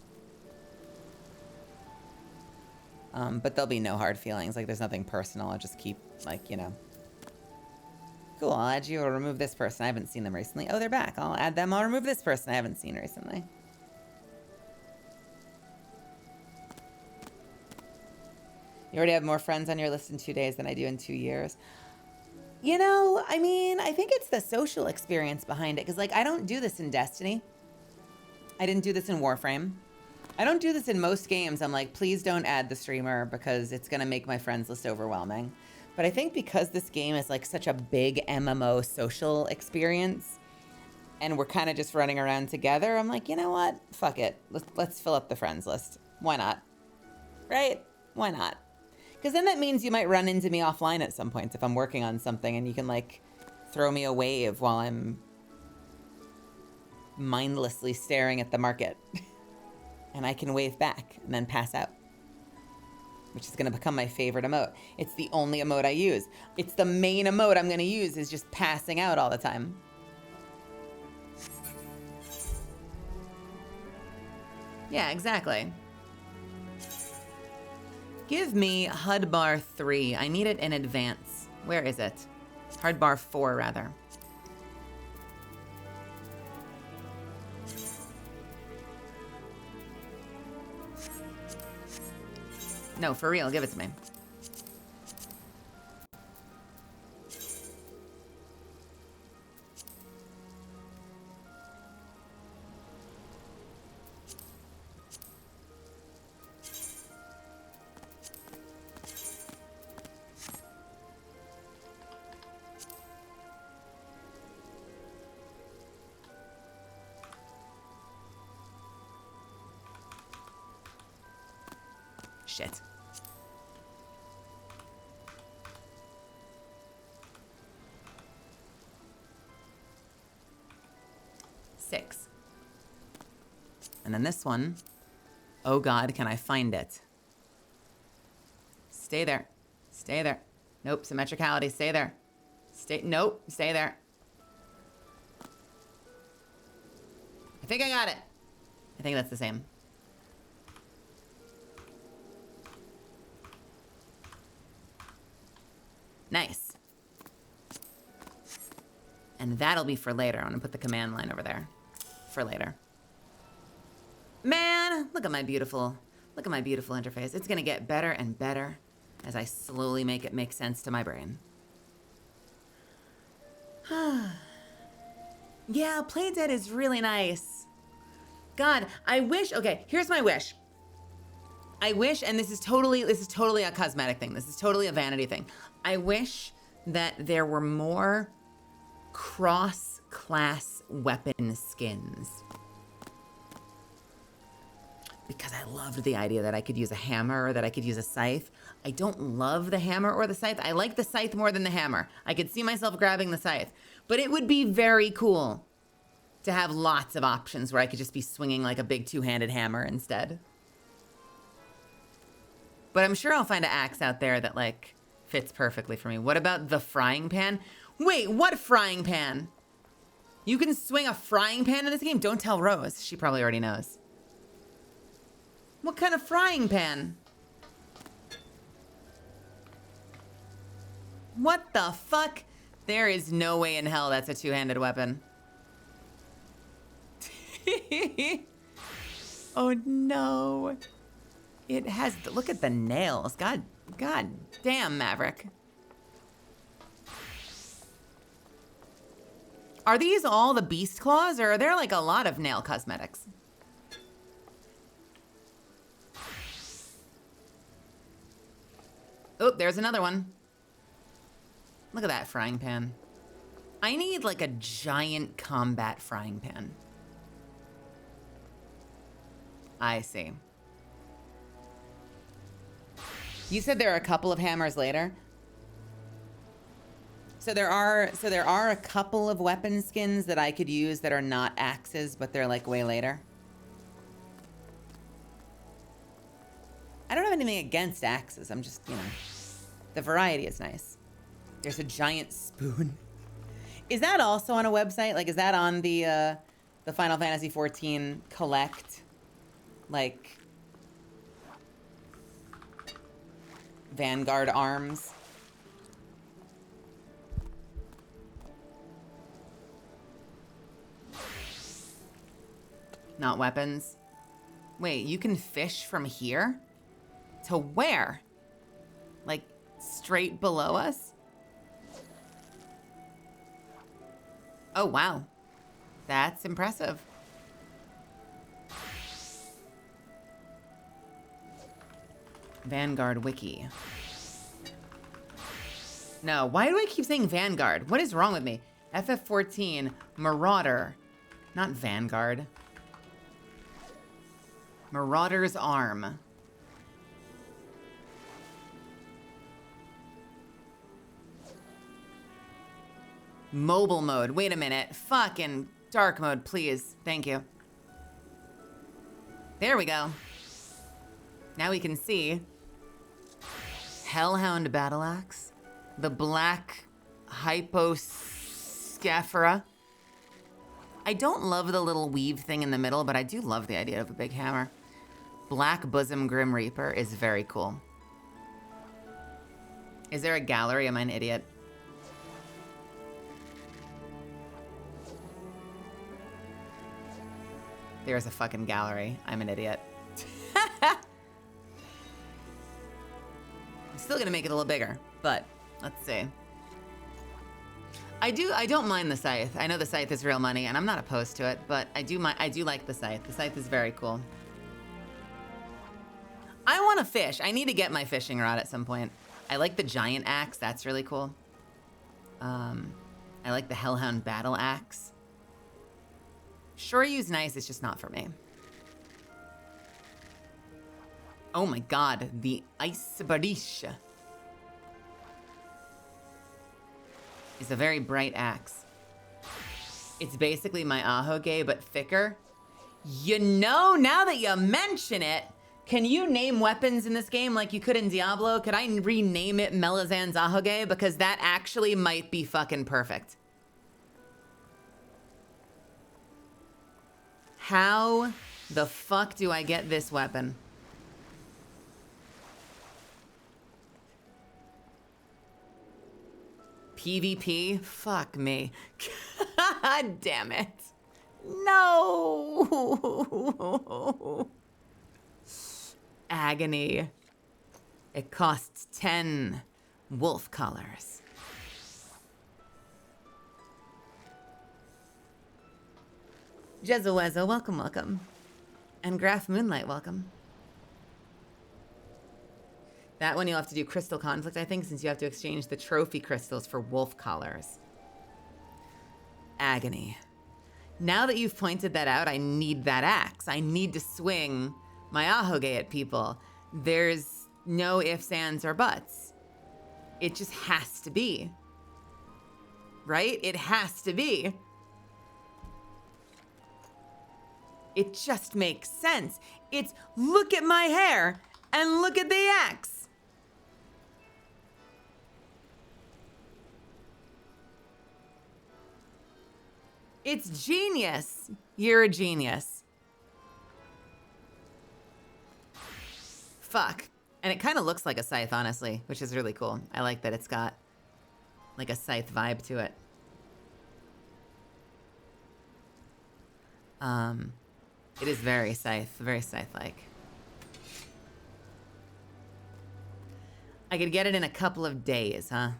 But there'll be no hard feelings. Like, there's nothing personal. I'll just keep, like, you know. Cool, I'll add you or remove this person. I haven't seen them recently. Oh, they're back. I'll add them. I'll remove this person I haven't seen recently. You already have more friends on your list in 2 days than I do in 2 years. You know, I mean, I think it's the social experience behind it. Because, like, I don't do this in Destiny. I didn't do this in Warframe. I don't do this in most games. I'm like, please don't add the streamer because it's going to make my friends list overwhelming. But I think because this game is like such a big MMO social experience and we're kind of just running around together, I'm like, you know what? Fuck it. Let's fill up the friends list. Why not? Right? Why not? Because then that means you might run into me offline at some point if I'm working on something and you can like throw me a wave while I'm mindlessly staring at the market. And I can wave back and then pass out, which is going to become my favorite emote. It's the only emote I use. It's the main emote I'm going to use is just passing out all the time. Yeah, exactly. Give me HUD bar 3. I need it in advance. Where is it? HUD bar 4, rather. No, for real, give it to me. Shit. Six. And then this one. Oh God, can I find it? Stay there. Stay there. Nope, symmetricality, stay there. Nope, stay there. I think I got it. I think that's the same. Nice. And that'll be for later. I'm gonna put the command line over there for later. Man, look at my beautiful interface. It's gonna get better and better as I slowly make it make sense to my brain. Yeah, Play Dead is really nice. God, I wish, okay, here's my wish. I wish, and this is totally a cosmetic thing. This is totally a vanity thing. I wish that there were more cross-class weapon skins. Because I loved the idea that I could use a hammer or that I could use a scythe. I don't love the hammer or the scythe. I like the scythe more than the hammer. I could see myself grabbing the scythe. But it would be very cool to have lots of options where I could just be swinging like a big two-handed hammer instead. But I'm sure I'll find an axe out there that like fits perfectly for me. What about the frying pan? Wait, what frying pan? You can swing a frying pan in this game? Don't tell Rose. She probably already knows. What kind of frying pan? What the fuck? There is no way in hell that's a two-handed weapon. Oh no. It has, look at the nails. God damn, Maverick. Are these all the beast claws or are there like a lot of nail cosmetics? Oh, there's another one. Look at that frying pan. I need like a giant combat frying pan. I see. You said there are a couple of hammers later. So there are a couple of weapon skins that I could use that are not axes, but they're like way later. I don't have anything against axes. I'm just, you know, the variety is nice. There's a giant spoon. Is that also on a website? Like, is that on the Final Fantasy XIV Collect, like, Vanguard arms? Not weapons. Wait, you can fish from here? To where? Like, straight below us? Oh, wow. That's impressive. Vanguard Wiki. No, why do I keep saying Vanguard? What is wrong with me? FF14, Marauder, not Vanguard. Marauder's Arm. Mobile mode. Wait a minute. Fucking dark mode, please. Thank you. There we go. Now we can see. Hellhound Battle Axe. The Black Hyposcaphera. I don't love the little weave thing in the middle, but I do love the idea of a big hammer. Black Bosom Grim Reaper is very cool. Is there a gallery? Am I an idiot? There's a fucking gallery. I'm an idiot. I'm still gonna make it a little bigger, but let's see. I don't mind the scythe. I know the scythe is real money, and I'm not opposed to it, but I do like the scythe. The scythe is very cool. I want to fish. I need to get my fishing rod at some point. I like the giant axe. That's really cool. I like the Hellhound Battle Axe. Shoryu's nice, it's just not for me. Oh my god, the Ice Barish is a very bright axe. It's basically my Ahoge, but thicker. You know, now that you mention it, can you name weapons in this game like you could in Diablo? Could I rename it Melazan's Ahoge? Because that actually might be fucking perfect. How the fuck do I get this weapon? PvP? Fuck me. God damn it. No. Agony. It costs 10 wolf collars. Jezowezo, welcome, welcome. And Graph Moonlight, welcome. That one you'll have to do Crystal Conflict, I think, since you have to exchange the trophy crystals for wolf collars. Agony. Now that you've pointed that out, I need that axe. I need to swing my Ahoge at people. There's no ifs, ands, or buts. It just has to be. Right? It has to be. It just makes sense. It's look at my hair and look at the axe. It's genius. You're a genius. Fuck. And it kind of looks like a scythe, honestly, which is really cool. I like that it's got like a scythe vibe to it. It is very scythe-like. I could get it in a couple of days, huh?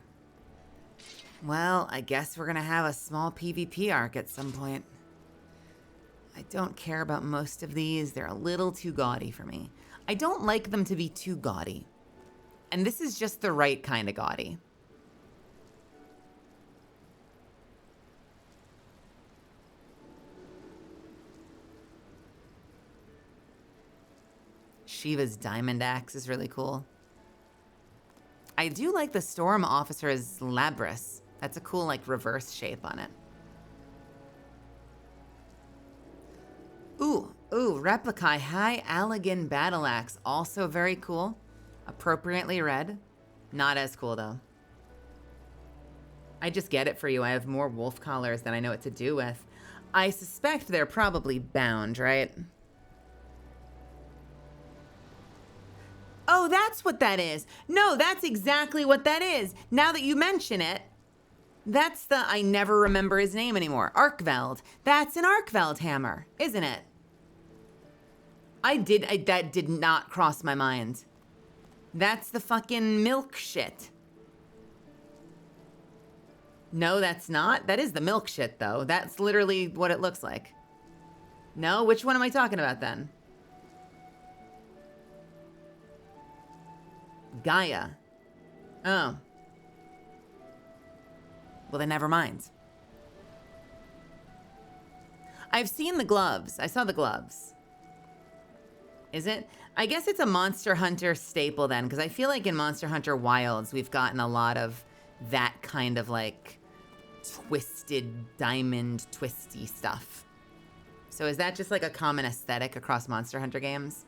Well, I guess we're gonna have a small PvP arc at some point. I don't care about most of these. They're a little too gaudy for me. I don't like them to be too gaudy. And this is just the right kind of gaudy. Shiva's diamond axe is really cool. I do like the Storm Officer's Labrys. That's a cool, like, reverse shape on it. Ooh, Replica High Allegan Battle Axe. Also very cool. Appropriately red. Not as cool, though. I just get it for you. I have more wolf collars than I know what to do with. I suspect they're probably bound, right? Oh, that's what that is. No, that's exactly what that is. Now that you mention it, that's the, I never remember his name anymore. Arkveld. That's an Arkveld hammer, isn't it? That did not cross my mind. That's the fucking milk shit. No, that's not. That is the milk shit, though. That's literally what it looks like. No? Which one am I talking about, then? Gaia. Oh. Well, then never mind. I've seen the gloves. I saw the gloves. Is it? I guess it's a Monster Hunter staple, then, because I feel like in Monster Hunter Wilds, we've gotten a lot of that kind of, like, twisted diamond twisty stuff. So is that just like a common aesthetic across Monster Hunter games?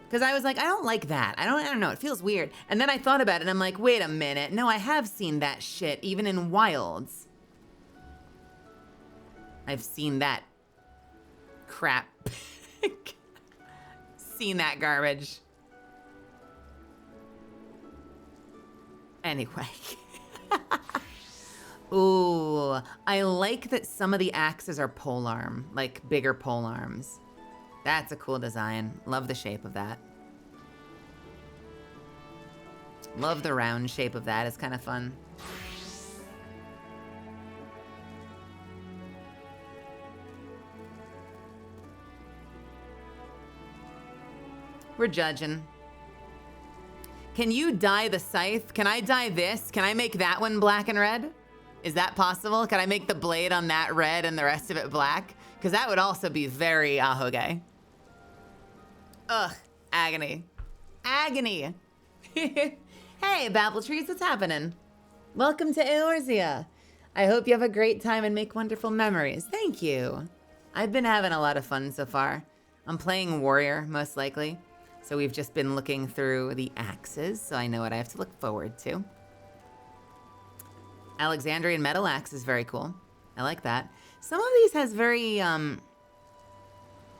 Because I was like, I don't like that. I don't know. It feels weird. And then I thought about it and I'm like, wait a minute. No, I have seen that shit even in Wilds. I've seen that crap. Seen that garbage. Anyway. Ooh, I like that some of the axes are polearm, like bigger polearms. That's a cool design. Love the shape of that. Love the round shape of that. It's kind of fun. We're judging. Can you dye the scythe? Can I dye this? Can I make that one black and red? Is that possible? Can I make the blade on that red and the rest of it black? Because that would also be very ahoge. Ugh, agony. Agony. Hey, Babble Trees, what's happening? Welcome to Eorzea. I hope you have a great time and make wonderful memories. Thank you. I've been having a lot of fun so far. I'm playing Warrior, most likely. So we've just been looking through the axes, so I know what I have to look forward to. Alexandrian metal axe is very cool. I like that. Some of these has very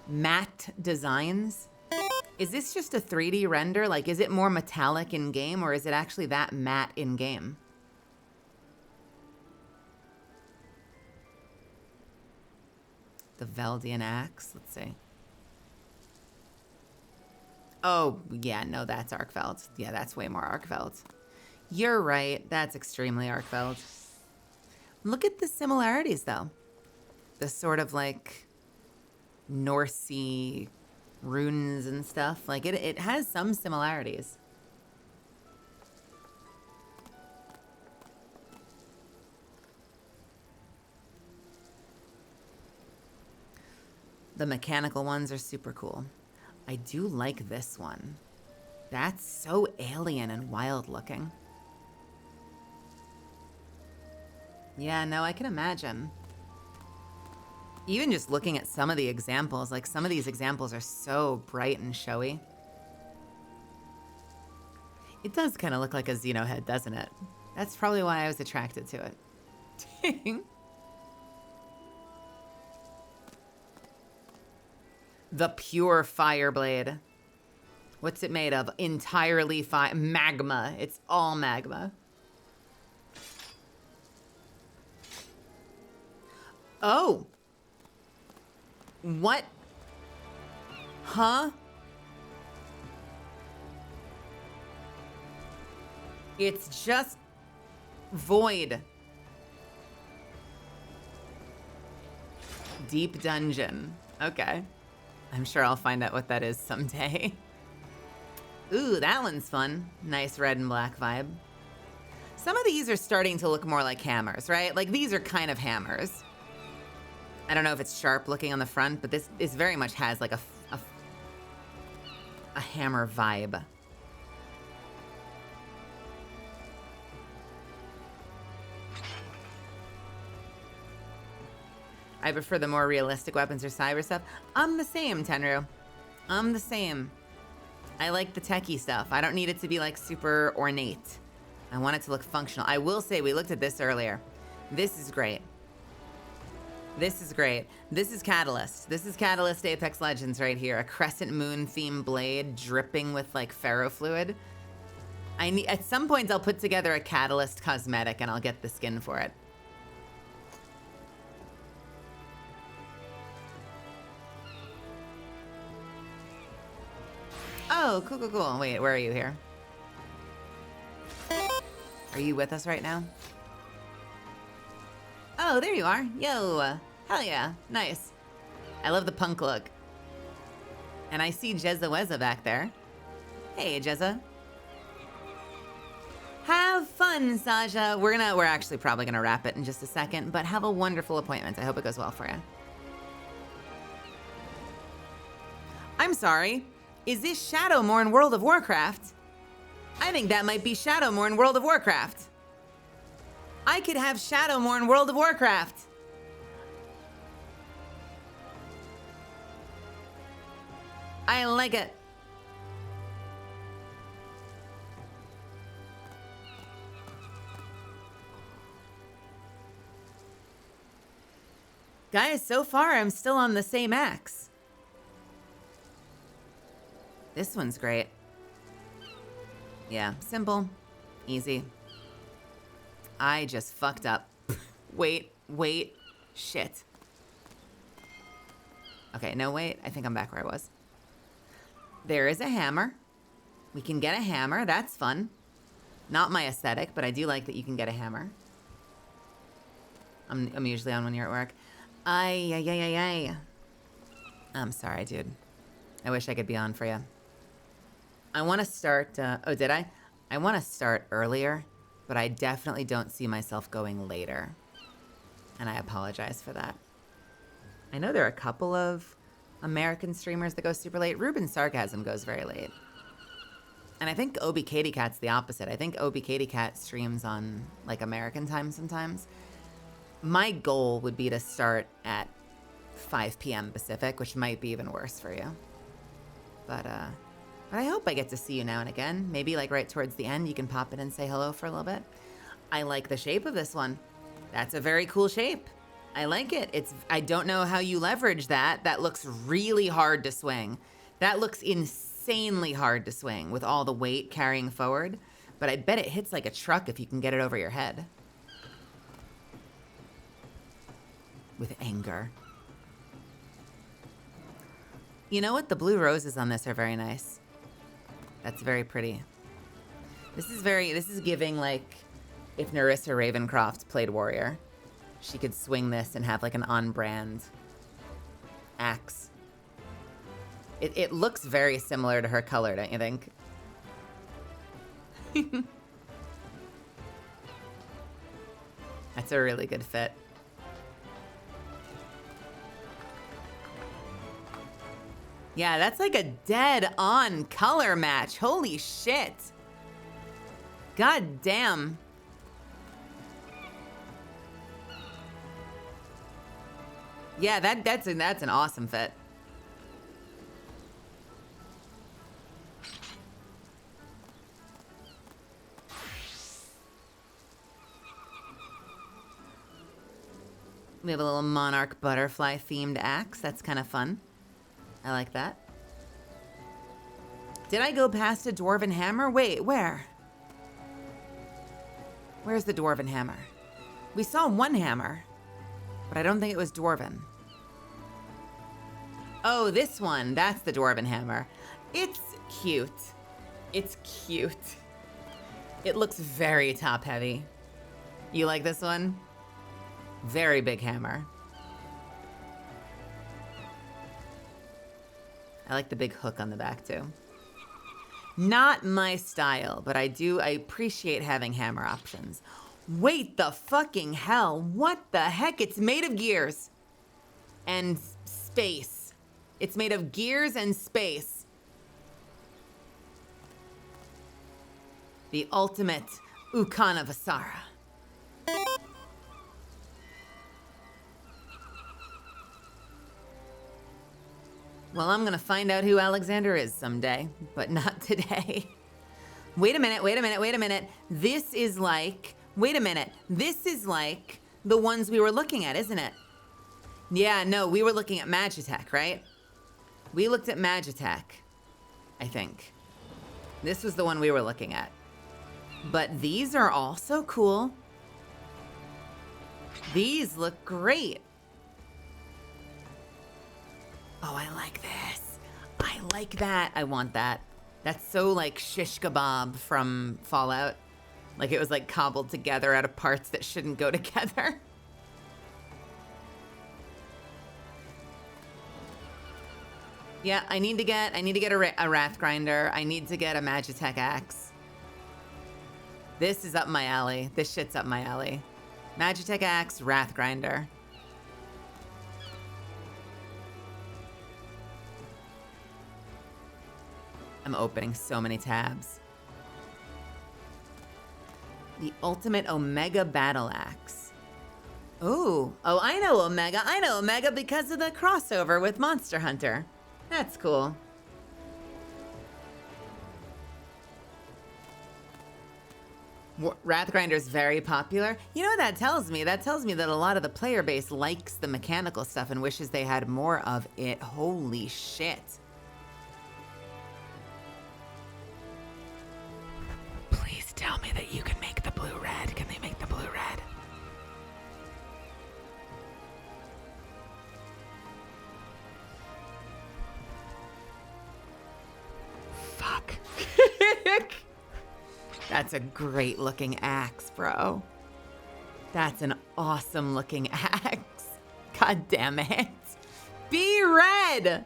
matte designs. Is this just a 3D render? Like, is it more metallic in game, or is it actually that matte in game? The Veldian axe, let's see. Oh, yeah, no, that's Arkveld. Yeah, that's way more Arkveld. You're right, that's extremely Arkveld. Look at the similarities, though. The sort of, like, Norsey runes and stuff. Like, it has some similarities. The mechanical ones are super cool. I do like this one. That's so alien and wild looking. Yeah, no, I can imagine. Even just looking at some of the examples, like some of these examples are so bright and showy. It does kind of look like a Xeno head, doesn't it? That's probably why I was attracted to it. The pure fire blade. What's it made of? Entirely magma. It's all magma. Oh. What? Huh? It's just void. Deep dungeon. Okay. I'm sure I'll find out what that is someday. Ooh, that one's fun. Nice red and black vibe. Some of these are starting to look more like hammers, right? Like, these are kind of hammers. I don't know if it's sharp looking on the front, but this very much has like a hammer vibe. I prefer the more realistic weapons or cyber stuff. I'm the same, Tenru. I'm the same. I like the techie stuff. I don't need it to be like super ornate. I want it to look functional. I will say we looked at this earlier. This is great. This is great. This is Catalyst. This is Catalyst Apex Legends right here. A crescent moon themed blade dripping with like ferrofluid. At some point I'll put together a Catalyst cosmetic and I'll get the skin for it. Oh, cool, cool, cool. Wait, where are you here? Are you with us right now? Oh, there you are. Yo, hell yeah, nice. I love the punk look. And I see Jezza Wezza back there. Hey, Jezza. Have fun, Saja. We're actually probably gonna wrap it in just a second, but have a wonderful appointment. I hope it goes well for you. I'm sorry. Is this Shadowmourne World of Warcraft? I think that might be Shadowmourne World of Warcraft. I could have Shadowmourne World of Warcraft. I like it. Guys, so far I'm still on the same axe. This one's great. Yeah, simple, easy. I just fucked up. Wait, shit. Okay, no, wait, I think I'm back where I was. There is a hammer. We can get a hammer, that's fun. Not my aesthetic, but I do like that you can get a hammer. I'm usually on when you're at work. Ay. I'm sorry, dude. I wish I could be on for you. I want to start, oh, did I? I want to start earlier, but I definitely don't see myself going later. And I apologize for that. I know there are a couple of American streamers that go super late. Ruben Sarcasm goes very late. And I think Obi Katie Cat's the opposite. I think Obi Katie Cat streams on like American time sometimes. My goal would be to start at 5 p.m. Pacific, which might be even worse for you. But I hope I get to see you now and again. Maybe like right towards the end, you can pop in and say hello for a little bit. I like the shape of this one. That's a very cool shape. I like it. I don't know how you leverage that. That looks really hard to swing. That looks insanely hard to swing with all the weight carrying forward. But I bet it hits like a truck if you can get it over your head. With anger. You know what? The blue roses on this are very nice. That's very pretty. This is giving like if Narissa Ravencroft played warrior. She could swing this and have like an on-brand axe. It looks very similar to her color, don't you think? That's a really good fit. Yeah, that's like a dead-on color match. Holy shit. God damn. Yeah, that's an awesome fit. We have a little monarch butterfly themed axe. That's kind of fun. I like that. Did I go past a dwarven hammer? Wait, where? Where's the dwarven hammer? We saw one hammer, but I don't think it was dwarven. Oh, this one. That's the dwarven hammer. It's cute. It's cute. It looks very top heavy. You like this one? Very big hammer. I like the big hook on the back too. Not my style, but I appreciate having hammer options. Wait the fucking hell. What the heck? It's made of gears and space. It's made of gears and space. The ultimate Ukana Vasara. Well, I'm gonna find out who Alexander is someday, but not today. Wait a minute, wait a minute, wait a minute. This is like, wait a minute. This is like the ones we were looking at, isn't it? Yeah, no, we were looking at Magitech, right? We looked at Magitech, I think. This was the one we were looking at. But these are also cool. These look great. Oh, I like this. I like that. I want that. That's so like shish kebab from Fallout. Like it was like cobbled together out of parts that shouldn't go together. Yeah, I need to get a Wrath Grinder. I need to get a Magitech Axe. This is up my alley. This shit's up my alley. Magitech Axe, Wrath Grinder. I'm opening so many tabs. The Ultimate Omega Battle Axe. Ooh. Oh, I know Omega. I know Omega because of the crossover with Monster Hunter. That's cool. Wrath Grinder is very popular. You know what that tells me? That tells me that a lot of the player base likes the mechanical stuff and wishes they had more of it. Holy shit. Please tell me that you can make the blue red. Can they make the blue red? Fuck. That's a great looking axe, bro. That's an awesome looking axe. God damn it. Be red.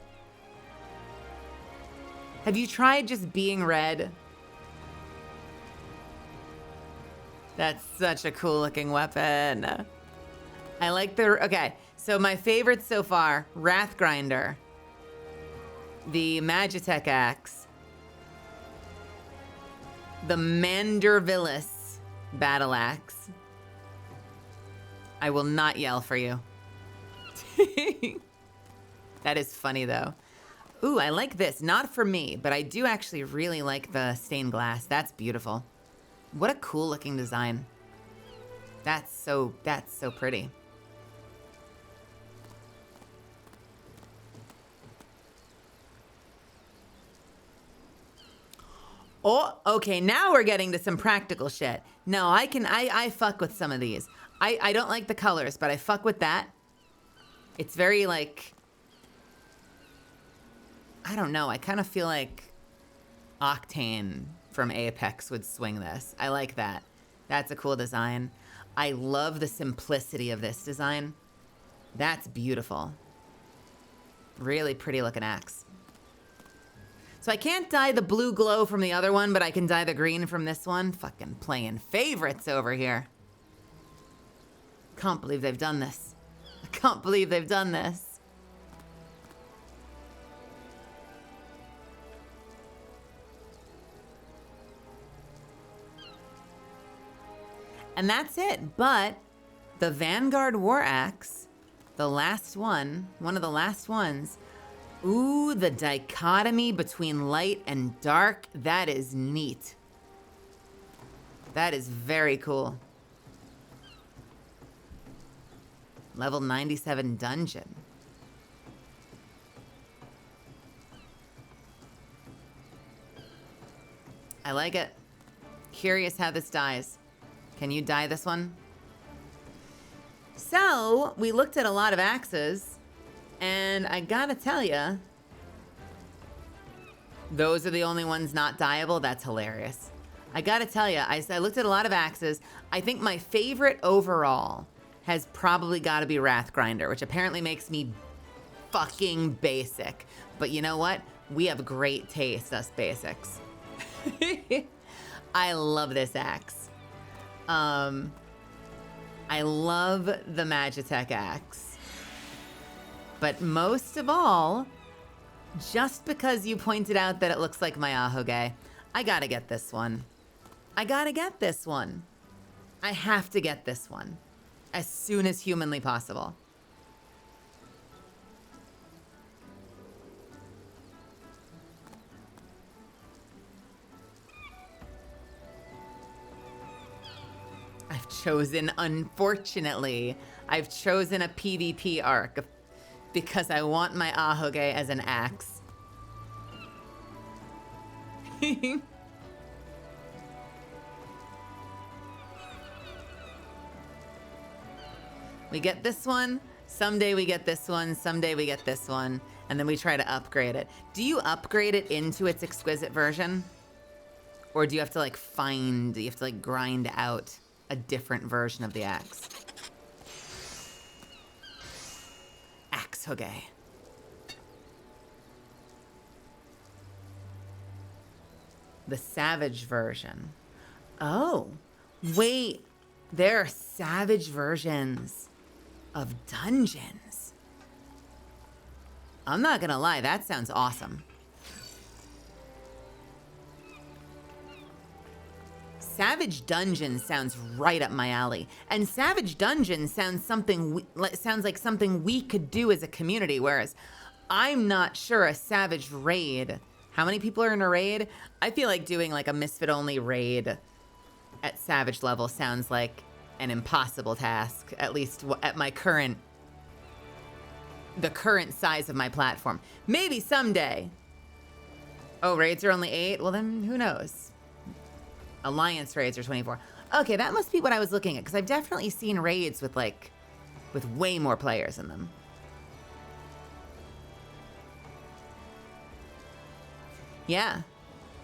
Have you tried just being red? That's such a cool looking weapon. I like the, okay. So my favorites so far, Wrath Grinder, the Magitech Axe, the Mandervillis Battle Axe. I will not yell for you. That is funny though. Ooh, I like this. Not for me, but I do actually really like the stained glass. That's beautiful. What a cool looking design. That's so pretty. Oh, okay, now we're getting to some practical shit. No, I fuck with some of these. I don't like the colors, but I fuck with that. It's very like, I don't know, I kind of feel like Octane from Apex would swing this. I like that. That's a cool design. I love the simplicity of this design. That's beautiful. Really pretty looking axe. So I can't dye the blue glow from the other one, but I can dye the green from this one. Fucking playing favorites over here. Can't believe they've done this. I can't believe they've done this. And that's it. But the Vanguard War Axe, the last one of the last ones. Ooh, the dichotomy between light and dark. That is neat. That is very cool. Level 97 dungeon. I like it. Curious how this dies. Can you dye this one? So, we looked at a lot of axes, and I gotta tell ya, those are the only ones not dyeable. That's hilarious. I gotta tell ya, I looked at a lot of axes. I think my favorite overall has probably gotta be Wrath Grinder, which apparently makes me fucking basic. But you know what? We have great taste, us basics. I love this axe. I love the Magitech axe. But most of all, just because you pointed out that it looks like my Ahoge, I gotta get this one. I gotta get this one. I have to get this one as soon as humanly possible. chosen, unfortunately, I've chosen a PvP arc because I want my Ahoge as an axe. We get this one, someday we get this one, someday we get this one, and then we try to upgrade it. Do you upgrade it into its exquisite version? Or do you have to like grind out a different version of the axe? Axe Hoge. The savage version. Oh, wait, there are savage versions of dungeons. I'm not gonna lie, that sounds awesome. Savage Dungeons sounds right up my alley. And Savage Dungeons sounds like something we could do as a community, whereas I'm not sure a Savage raid. How many people are in a raid? I feel like doing like a Misfit only raid at Savage level sounds like an impossible task, at least at my the current size of my platform. Maybe someday. Oh, raids are only 8? Well then, who knows? Alliance raids are 24. Okay, that must be what I was looking at, because I've definitely seen raids with way more players in them. Yeah.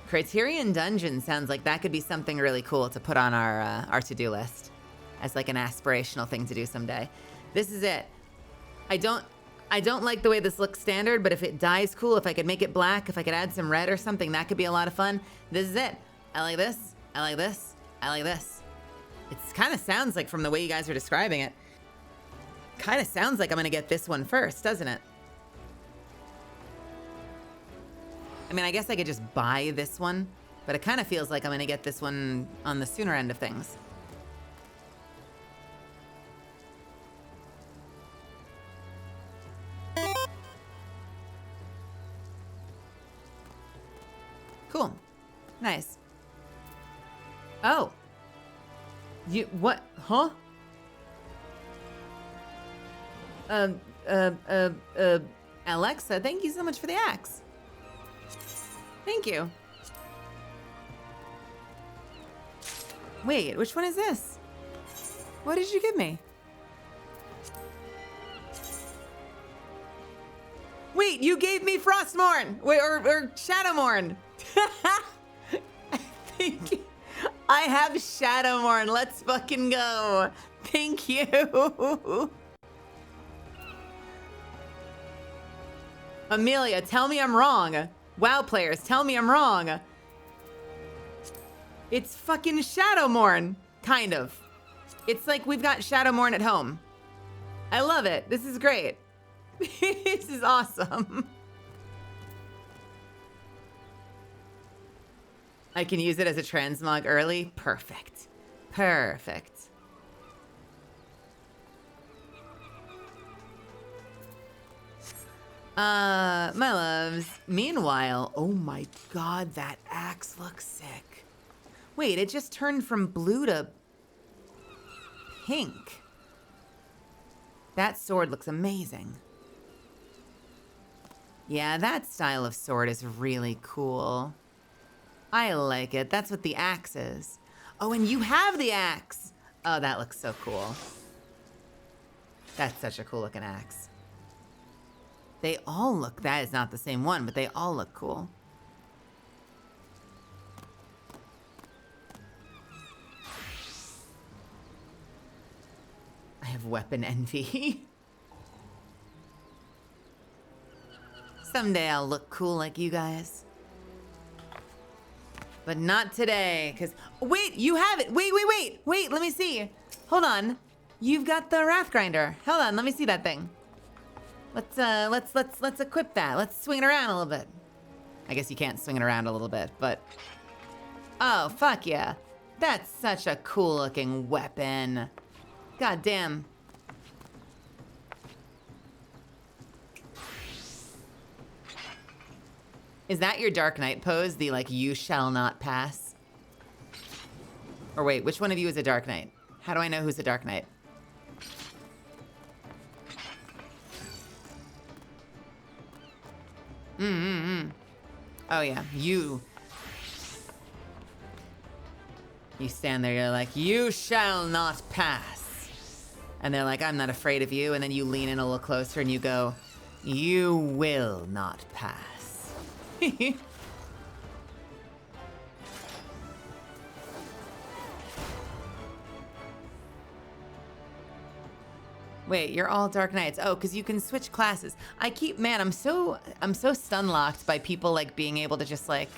Criterion Dungeon sounds like that could be something really cool to put on our to-do list as like an aspirational thing to do someday. This is it. I don't like the way this looks standard, but if it dies cool, if I could make it black, if I could add some red or something, that could be a lot of fun. This is it. I like this. I like this. I like this. It kind of sounds like, from the way you guys are describing it, kind of sounds like I'm gonna get this one first, doesn't it? I mean, I guess I could just buy this one, but it kind of feels like I'm gonna get this one on the sooner end of things. Cool. Nice. Oh. What? Huh? Alexa, thank you so much for the axe. Thank you. Wait, which one is this? What did you give me? Wait, you gave me Frostmourne! Wait, or Shadowmourne. Thank you. I have Shadowmourne. Let's fucking go. Thank you. Amelia, tell me I'm wrong. WoW players, tell me I'm wrong. It's fucking Shadowmourne, kind of. It's like we've got Shadowmourne at home. I love it. This is great. This is awesome. I can use it as a transmog early. Perfect. Perfect. My loves. Meanwhile, oh my god, that axe looks sick. Wait, it just turned from blue to pink. That sword looks amazing. Yeah, that style of sword is really cool. I like it. That's what the axe is. Oh, and you have the axe. Oh, that looks so cool. That's such a cool looking axe. They all look, that is not the same one, but they all look cool. I have weapon envy. Someday I'll look cool like you guys. But not today, because... Wait, you have it! Wait, let me see. Hold on. You've got the Wrath Grinder. Hold on, let me see that thing. Let's equip that. Let's swing it around a little bit. I guess you can't swing it around a little bit, but... Oh, fuck yeah. That's such a cool looking weapon. God damn. Is that your Dark Knight pose? The, like, you shall not pass? Or wait, which one of you is a Dark Knight? How do I know who's a Dark Knight? Oh yeah, you stand there, you're like, you shall not pass. And they're like, I'm not afraid of you. And then you lean in a little closer and you go, you will not pass. Wait, you're all Dark Knights. Oh, because you can switch classes. Man, I'm so stun locked by people like being able to just like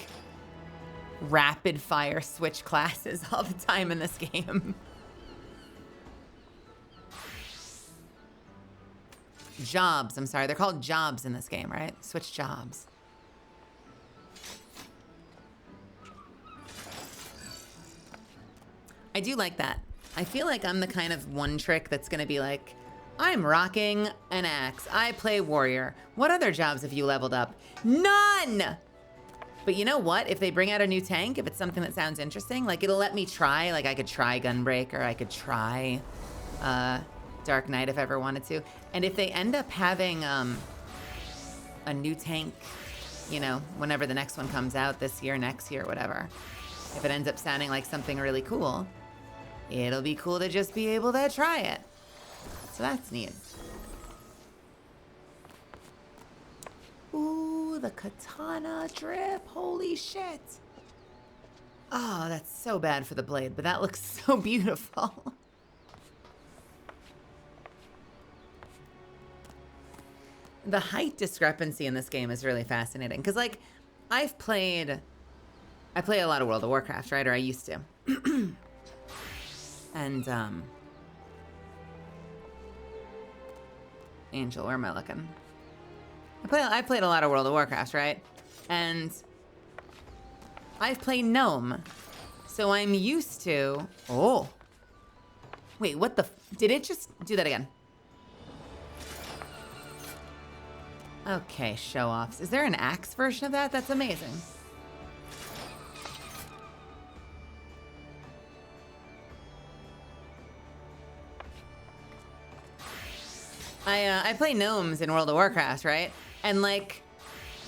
rapid fire switch classes all the time in this game. Jobs, I'm sorry. They're called jobs in this game, right? Switch jobs. I do like that. I feel like I'm the kind of one trick that's gonna be like, I'm rocking an axe. I play warrior. What other jobs have you leveled up? None! But you know what? If they bring out a new tank, if it's something that sounds interesting, like it'll let me try, like I could try Gunbreaker, I could try Dark Knight if I ever wanted to. And if they end up having a new tank, you know, whenever the next one comes out, this year, next year, whatever, if it ends up sounding like something really cool, it'll be cool to just be able to try it. So that's neat. Ooh, the katana drip. Holy shit. Oh, that's so bad for the blade, but that looks so beautiful. The height discrepancy in this game is really fascinating because, like, I play a lot of World of Warcraft, right? Or I used to. And, Angel, where am I looking? I played a lot of World of Warcraft, right? And I've played Gnome. So I'm used to... Oh. Wait, what the... Did it just do that again? Okay, show-offs. Is there an axe version of that? That's amazing. I play gnomes in World of Warcraft, right? And like,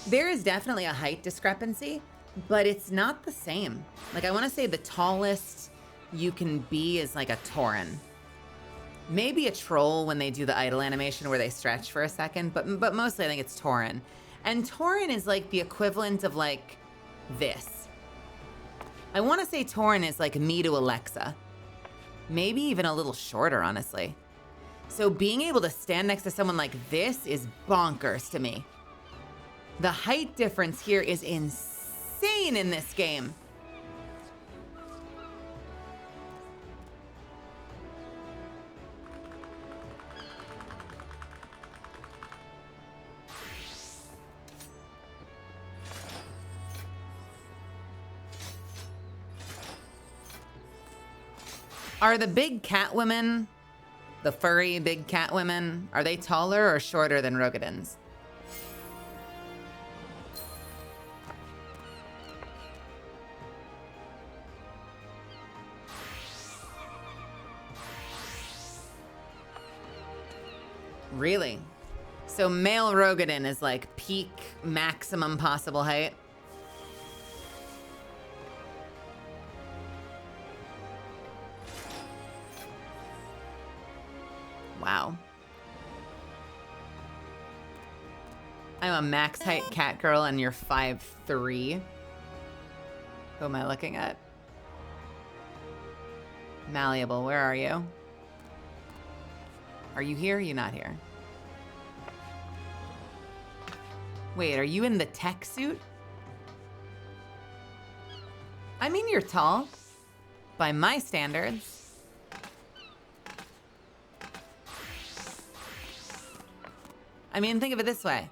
there is definitely a height discrepancy, but it's not the same. Like, I want to say the tallest you can be is like a Tauren. Maybe a troll when they do the idle animation where they stretch for a second, but mostly I think it's Tauren. And Tauren is like the equivalent of like this. I want to say Tauren is like me to Alexa. Maybe even a little shorter, honestly. So being able to stand next to someone like this is bonkers to me. The height difference here is insane in this game. Are the big cat women, the furry big cat women, are they taller or shorter than Rogadins? Really? So male Rogadin is like peak maximum possible height? Wow. I'm a max height cat girl and you're 5'3". Who am I looking at? Malleable, where are you? Are you here? Are you not here? Wait, are you in the tech suit? I mean, you're tall. By my standards. I mean, think of it this way.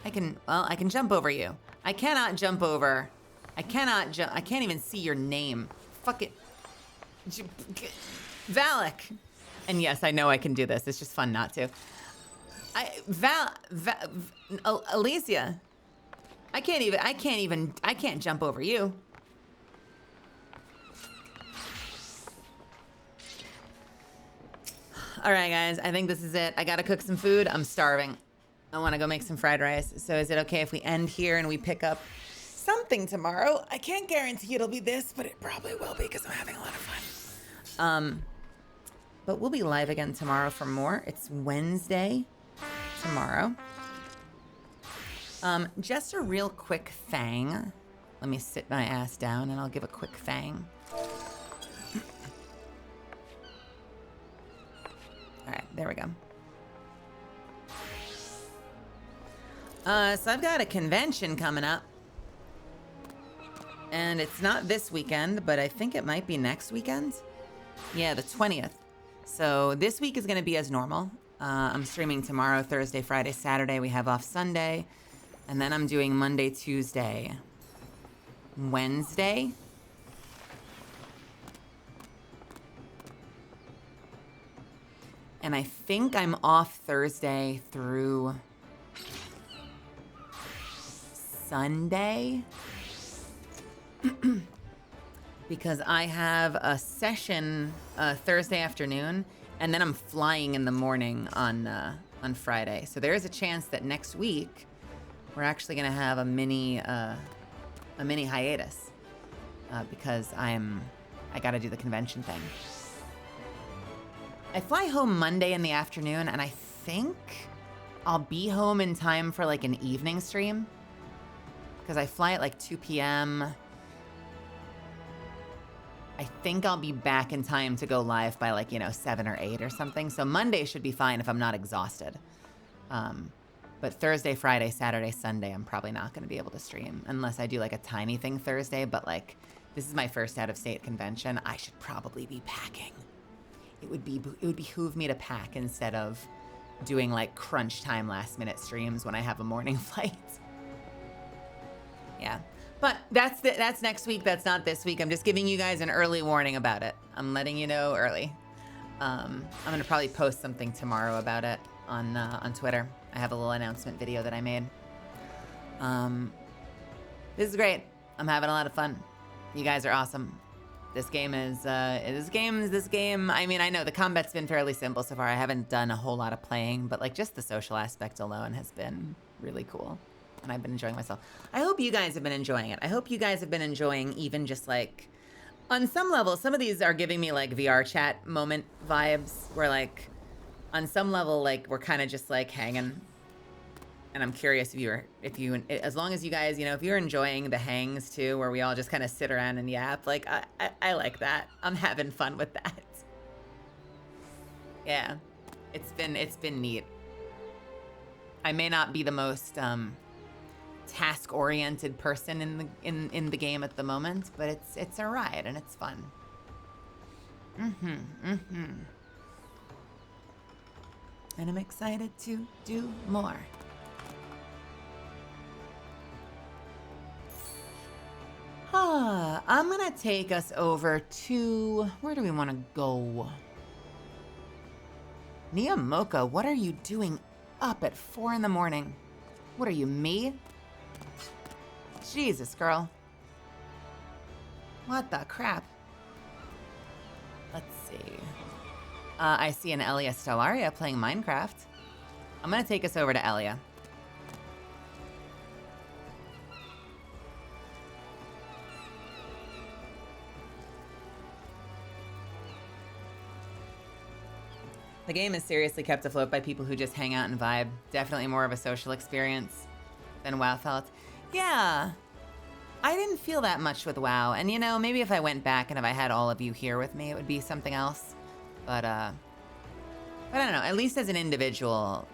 I can jump over you. I cannot jump over. I can't even see your name. Fuck it. Valak. And yes, I know I can do this. It's just fun not to. Alicia. I can't jump over you. All right, guys, I think this is it. I gotta cook some food. I'm starving. I wanna go make some fried rice. So is it okay if we end here and we pick up something tomorrow? I can't guarantee it'll be this, but it probably will be because I'm having a lot of fun. But we'll be live again tomorrow for more. It's Wednesday tomorrow. Just a real quick thang. Let me sit my ass down and I'll give a quick thang. All right, there we go. So I've got a convention coming up. And it's not this weekend, but I think it might be next weekend. Yeah, the 20th. So this week is going to be as normal. I'm streaming tomorrow, Thursday, Friday, Saturday. We have off Sunday. And then I'm doing Monday, Tuesday, Wednesday. And I think I'm off Thursday through Sunday. Because I have a session Thursday afternoon, and then I'm flying in the morning on Friday. So there is a chance that next week we're actually gonna have a mini hiatus because I gotta do the convention thing. I fly home Monday in the afternoon, and I think I'll be home in time for like an evening stream because I fly at like 2 p.m. I think I'll be back in time to go live by like, 7 or 8 or something. So Monday should be fine if I'm not exhausted. But Thursday, Friday, Saturday, Sunday, I'm probably not going to be able to stream unless I do like a tiny thing Thursday. But like, this is my first out-of-state convention. I should probably be packing. It would behoove me to pack instead of doing like crunch time last-minute streams when I have a morning flight. Yeah. But that's next week. That's not this week. I'm just giving you guys an early warning about it. I'm letting you know early. I'm gonna probably post something tomorrow about it on Twitter. I have a little announcement video that I made. This is great. I'm having a lot of fun. You guys are awesome. This game. I mean, I know the combat's been fairly simple so far. I haven't done a whole lot of playing, but like just the social aspect alone has been really cool. And I've been enjoying myself. I hope you guys have been enjoying it. I hope you guys have been enjoying even just like, on some level, some of these are giving me like VR chat moment vibes where like, on some level, like we're kind of just like hanging. And I'm curious if you, as long as you guys, if you're enjoying the hangs too, where we all just kind of sit around and yap, like I like that. I'm having fun with that. Yeah, it's been neat. I may not be the most, task-oriented person in the game at the moment, but it's a ride and it's fun. And I'm excited to do more. I'm gonna take us over to, where do we want to go? Niyamoka, what are you doing up at 4 in the morning? What are you, me? Jesus, girl. What the crap? Let's see. I see an Elia Stellaria playing Minecraft. I'm gonna take us over to Elia. The game is seriously kept afloat by people who just hang out and vibe. Definitely more of a social experience than WoW felt. Yeah, I didn't feel that much with WoW. And maybe if I went back and if I had all of you here with me, it would be something else. But I don't know, at least as an individual,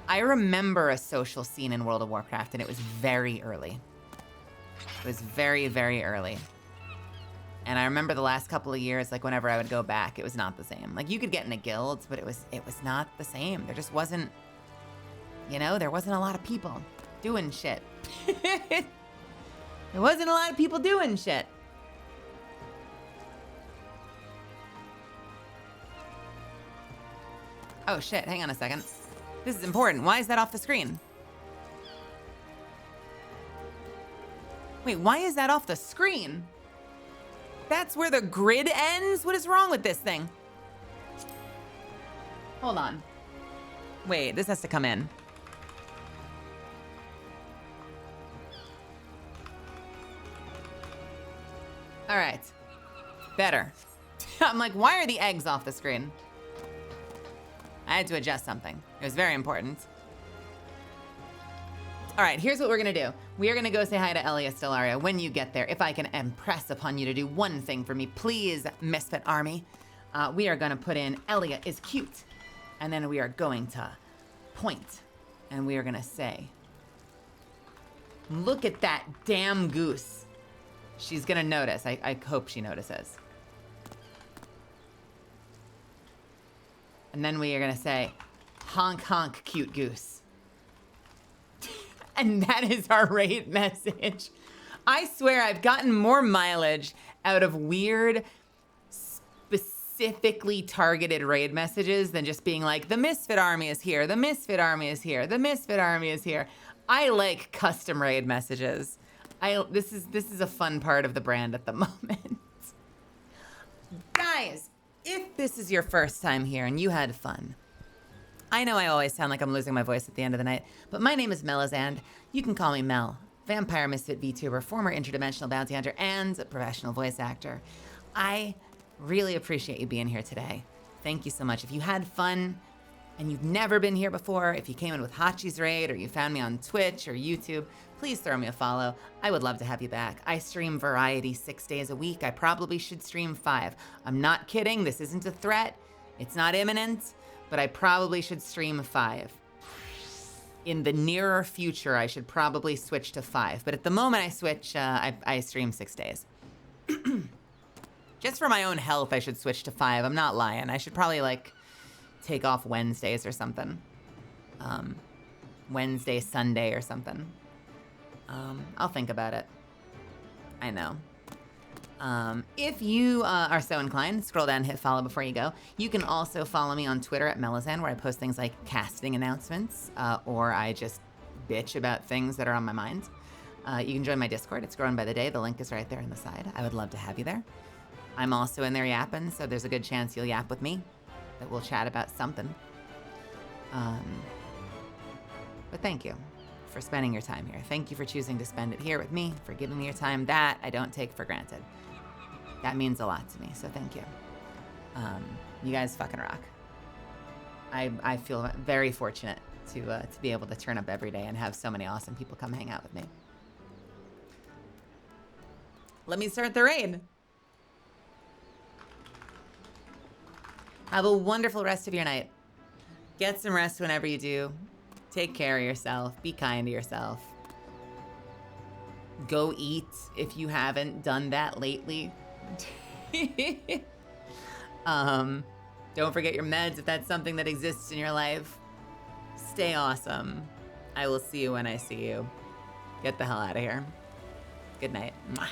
I remember a social scene in World of Warcraft and it was very early. It was very, very early. And I remember the last couple of years, like whenever I would go back, it was not the same. Like you could get into guilds, but it was not the same. There just wasn't, there wasn't a lot of people doing shit. There wasn't a lot of people doing shit. Oh shit, hang on a second. This is important. Why is that off the screen? Wait, why is that off the screen? That's where the grid ends? What is wrong with this thing? Hold on. Wait, this has to come in. All right. Better. I'm like, why are the eggs off the screen? I had to adjust something. It was very important. All right, here's what we're gonna do. We are gonna go say hi to Elia Stellaria. When you get there, if I can impress upon you to do one thing for me, please, Misfit Army. We are gonna put in Elia is cute. And then we are going to point. And we are gonna say, look at that damn goose. She's gonna notice. I hope she notices. And then we are gonna say, honk honk cute goose. And that is our raid message. I swear I've gotten more mileage out of weird, specifically targeted raid messages than just being like, the Misfit Army is here, the Misfit Army is here, the Misfit Army is here. I like custom raid messages. This is a fun part of the brand at the moment. Guys, if this is your first time here and you had fun, I know I always sound like I'm losing my voice at the end of the night, but my name is Melazand. You can call me Mel, vampire misfit VTuber, former interdimensional bounty hunter, and a professional voice actor. I really appreciate you being here today. Thank you so much. If you had fun and you've never been here before, if you came in with Hachi's Raid or you found me on Twitch or YouTube, please throw me a follow. I would love to have you back. I stream variety 6 days a week. I probably should stream 5. I'm not kidding. This isn't a threat. It's not imminent. But I probably should stream 5. In the nearer future, I should probably switch to 5. But at the moment I switch, I stream 6 days. Just for my own health, I should switch to 5. I'm not lying. I should probably, like, take off Wednesdays or something. Wednesday, Sunday or something. I'll think about it. I know. If you are so inclined, scroll down and hit follow before you go. You can also follow me on Twitter at Melazan, where I post things like casting announcements, or I just bitch about things that are on my mind. You can join my Discord. It's growing by the day. The link is right there on the side. I would love to have you there. I'm also in there yapping, so there's a good chance you'll yap with me, that we'll chat about something. But thank you for spending your time here. Thank you for choosing to spend it here with me, for giving me your time. That I don't take for granted. That means a lot to me, so thank you. You guys fucking rock. I feel very fortunate to be able to turn up every day and have so many awesome people come hang out with me. Let me start the raid. Have a wonderful rest of your night. Get some rest whenever you do. Take care of yourself. Be kind to yourself. Go eat if you haven't done that lately. Don't forget your meds if that's something that exists in your life. Stay awesome. I will see you when I see you. Get the hell out of here. Good night. Mwah.